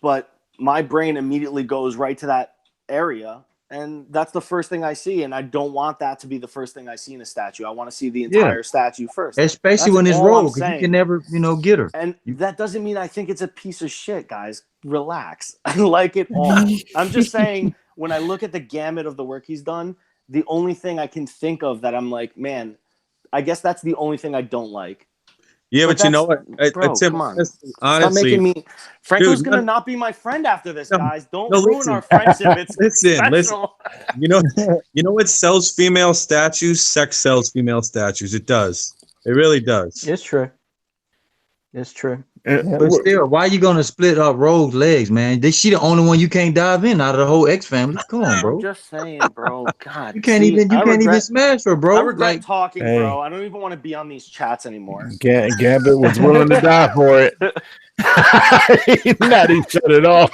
but my brain immediately goes right to that area. And that's the first thing I see, and I don't want that to be the first thing I see in a statue. I want to see the entire statue first. Especially when it's Rogue, because you can never, get her. And that doesn't mean I think it's a piece of shit, guys. Relax. I like it all. I'm just saying, when I look at the gamut of the work he's done, the only thing I can think of that I'm like, man, I guess that's the only thing I don't like. Yeah, but you know what? Tim, come on. honestly, stop making me. Franco's gonna not be my friend after this, guys. Don't ruin our friendship. It's listen. You know what sells female statues? Sex sells female statues. It does. It really does. It's true. It's true. But still, why are you gonna split up Rogue's legs, man? She the only one you can't dive in out of the whole X family. Come on, bro. I'm just saying, bro. God, you can't even smash her, bro. I regret talking, bro. I don't even want to be on these chats anymore. Gambit was willing to die for it. Not even shut it off.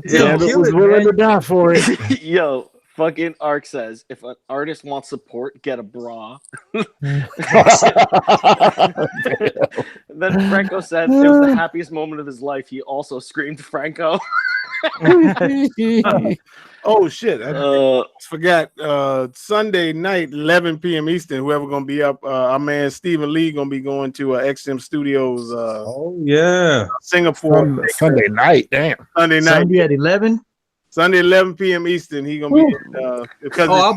Gambit was willing to die for it. Yo, Fucking Ark says, if an artist wants support, get a bra. Then Franco said it was the happiest moment of his life. He also screamed Franco. Oh shit! I forgot. Sunday night, 11 p.m. Eastern. Whoever gonna be up, our man Stephen Lee gonna be going to XM Studios. Oh yeah, Singapore. Sunday night. Damn. Sunday night. Sunday at 11. Sunday 11 p.m. Eastern. He gonna be because I'll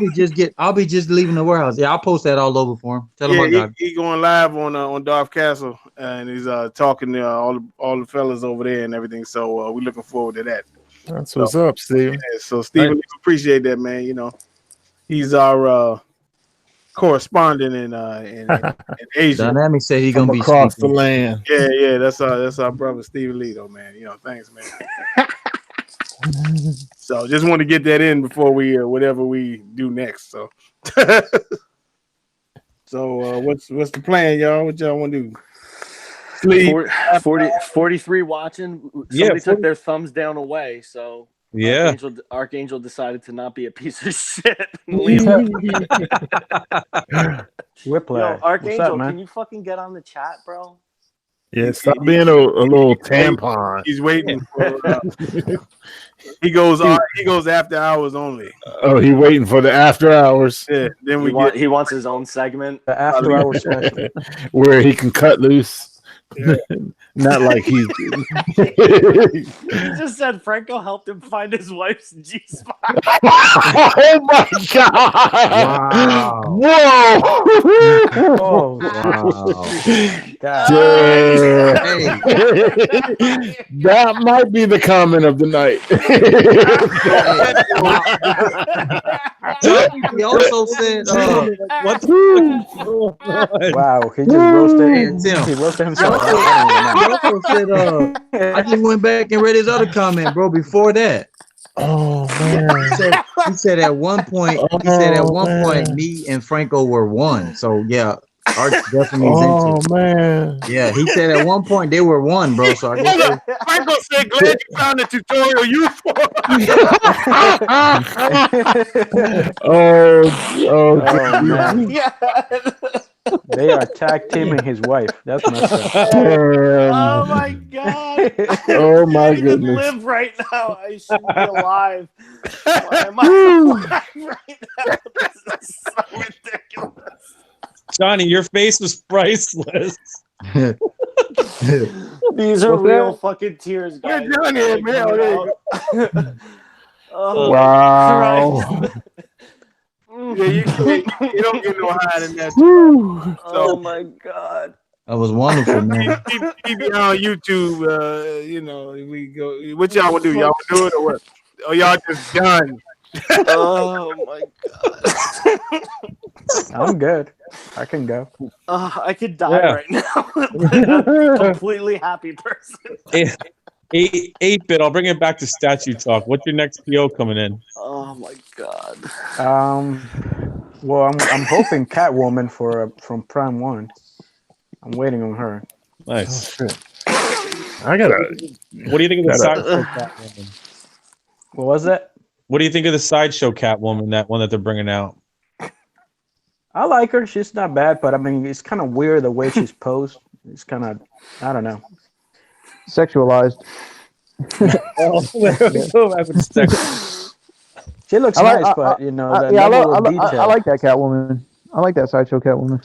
be just leaving the warehouse. Yeah, I'll post that all over for him. Tell him I got it. he going live on Darth Castle, and he's talking to all the fellas over there and everything. So we're looking forward to that. That's what's up, Steve. Yeah, so Stephen, appreciate that, man. You know, he's our correspondent in Asia. Dynamic said he's gonna be across the land. Yeah, that's our brother Stephen Lee, though, man. You know, thanks, man. So just want to get that in before we whatever we do next. So, what's the plan, y'all? What y'all want to do? 43 watching. Somebody took their thumbs down away, so yeah, Archangel decided to not be a piece of shit. Whiplash. Yo, Archangel, up, can you fucking get on the chat, bro? Yeah, stop being a little tampon. He's waiting for. He goes after hours only. Oh, he waiting for the after hours. Yeah, then he wants his own segment. The after hours special. Where he can cut loose. Yeah. Not like he's. He just said Franco helped him find his wife's G-spot. Oh my god! Wow. Whoa! Oh wow! That might be the comment of the night. He also said, Wow, he just roasted. He roasted himself. He also said, I just went back and read his other comment, bro. Before that, oh man, he said at one point, me and Franco were one. So yeah, Arch definitely is into. Oh man, yeah, he said at one point they were one, bro. So I guess Franco said, "Glad you found the tutorial useful." oh man. Yeah. They are tag teaming his wife. That's messed up. Oh my god! Oh my I can goodness! live right now. I shouldn't be alive. Why am I alive right now? This is so ridiculous. Johnny, your face was priceless. These are real fucking tears, guys. You're doing it, man. Oh, wow. Yeah, you don't get no higher than that. Oh my god. that was wonderful, man. Keep it on YouTube. You know, we go. What y'all want to do? Y'all want to do it or what? Or y'all just done? Oh my god. I'm good. I can go. I could die right now. I'm a completely happy person. 8-bit. I'll bring it back to statue talk. What's your next PO coming in? Oh my god. Well, I'm hoping Catwoman from Prime 1. I'm waiting on her. Nice. Oh, shit. I gotta. What do you think of the Sideshow Catwoman? What was that? What do you think of the Sideshow Catwoman? That one that they're bringing out. I like her. She's not bad, but I mean, it's kind of weird the way she's posed. It's kind of, I don't know. Sexualized. She looks nice, but you know, that level of detail. I like that Catwoman. I like that Sideshow Catwoman.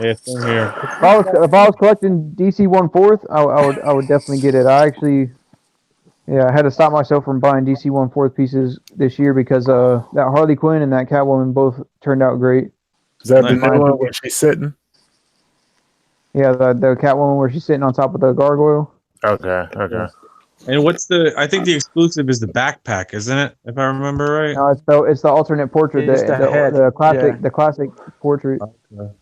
Yeah, same here. If I was collecting DC 1/4, I would definitely get it. I actually, I had to stop myself from buying DC 1/4 pieces this year because that Harley Quinn and that Catwoman both turned out great. Is that the new one where she's sitting? Yeah, the Catwoman where she's sitting on top of the gargoyle. Okay. And what's I think the exclusive is the backpack, isn't it? If I remember right. No, it's the alternate portrait. It's the head. The classic portrait. Okay.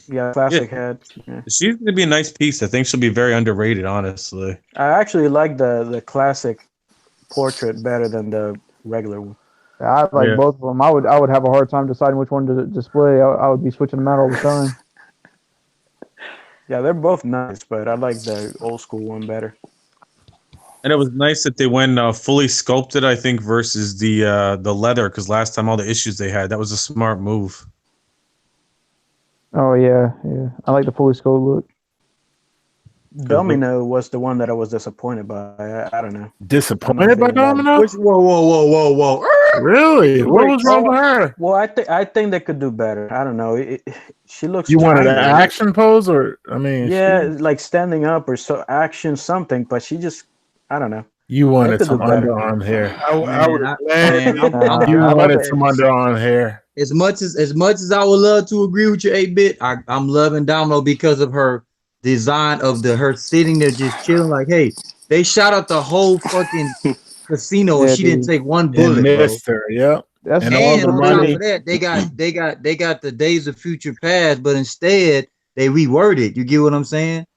Yeah, classic head. Yeah. She's gonna be a nice piece. I think she'll be very underrated, honestly. I actually like the classic portrait better than the regular one. I like both of them. I would have a hard time deciding which one to display. I would be switching them out all the time. Yeah, they're both nice, but I like the old school one better. And it was nice that they went fully sculpted, I think, versus the leather, because last time all the issues they had, that was a smart move. Oh yeah. I like the fully skull look. Domino was the one that I was disappointed by. I don't know. Disappointed by Domino? Whoa. Really? What was wrong with her? Well, I think they could do better. I don't know. She looks. You wanted an tiny. action pose, or I mean, Yeah, like standing up or so action something, but she just, I don't know. You They wanted could some do better. underarm hair. I'm You about wanted that. some underarm hair. As much as I would love to agree with you, 8-bit, I'm loving Domino because of her design of her sitting there just chilling. Like, hey, they shot out the whole fucking casino and she didn't take one bullet, And bro. missed her, yep. And all the on money. top of that, they got the Days of Future Past, but instead they reworded. You get what I'm saying?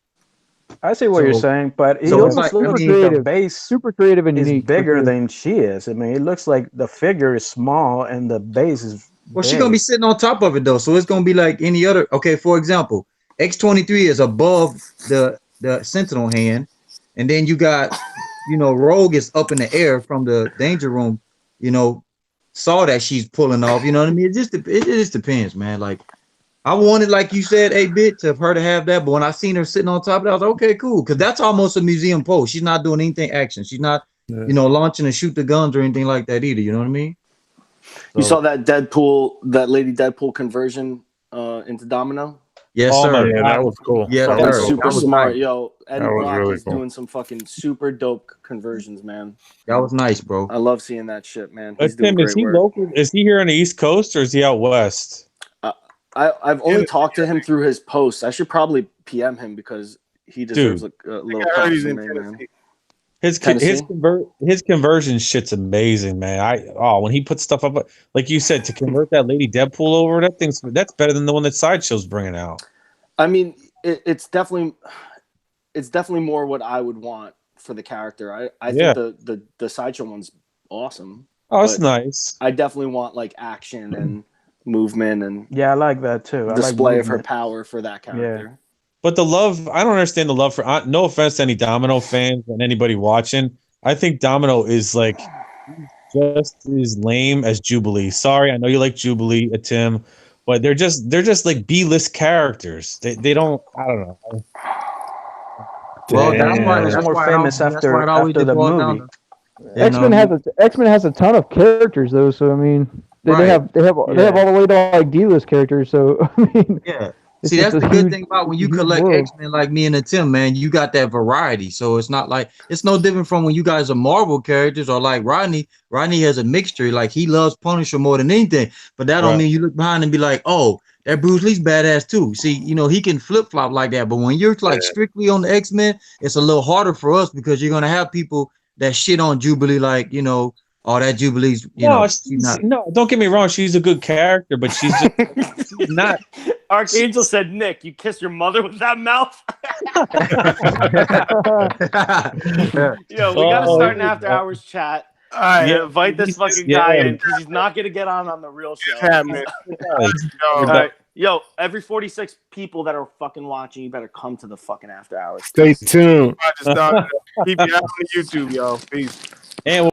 I see what you're saying, but it so almost it's like, looks I like mean, the base super creative and is unique. bigger than she is. I mean, it looks like the figure is small and the base is well, big. she's gonna be sitting on top of it though, so it's gonna be like any other. Okay, for example, X-23 is above the Sentinel hand, and then you got, Rogue is up in the air from the danger room. Saw that she's pulling off. You know what I mean? It just depends, man. Like, I wanted, like you said, 8-bit to her to have that, but when I seen her sitting on top of it, I was like, okay, cool, because that's almost a museum pose. She's not doing anything action. She's not, launching and shoot the guns or anything like that either. You know what I mean? You saw that Lady Deadpool conversion into Domino? Yes, sir. Yeah, that was cool. Yeah, Fucking sir. super That was smart, nice. yo. Eddie That was Brock really is cool. doing some fucking super dope conversions, man. That was nice, bro. I love seeing that shit, man. He's doing Tim, great is he work. local? Is he here on the East Coast or is he out west? I've only talked to him through his posts. I should probably PM him because he deserves a little props from me, man. His conversion shit's amazing, man. When he puts stuff up, like you said, to convert that Lady Deadpool over, that's better than the one that Sideshow's bringing out. I mean, it's definitely more what I would want for the character. I think the Sideshow one's awesome. Oh, it's nice. I definitely want like action and movement and I like that too. Display of her power for that character. Yeah. But the love, I don't understand the love for. No offense to any Domino fans and anybody watching. I think Domino is like just as lame as Jubilee. Sorry, I know you like Jubilee, Tim, but they're just like B-list characters. They don't. I don't know. Well, that's why It's more famous after the movie. X-Men has a ton of characters though, so I mean they have all the way to like D-list characters. So I mean, See, that's the good thing about when you collect X-Men like me and Tim, man. You got that variety, so it's not like it's no different from when you guys are Marvel characters or like Rodney. Rodney has a mixture. Like he loves Punisher more than anything, but that don't mean you look behind and be like, oh, that Bruce Lee's badass too. See, he can flip flop like that. But when you're like strictly on the X-Men, it's a little harder for us because you're gonna have people that shit on Jubilee, like oh, that Jubilee's, no, don't get me wrong, she's a good character, but she's just she's not. Archangel said, Nick, you kiss your mother with that mouth? Yo, we got to start an after hours chat. All right. Invite this fucking guy in because he's not going to get on the real show. All right. Yo, every 46 people that are fucking watching, you better come to the fucking after hours. Stay tuned. Keep you out on YouTube, yo. Peace. And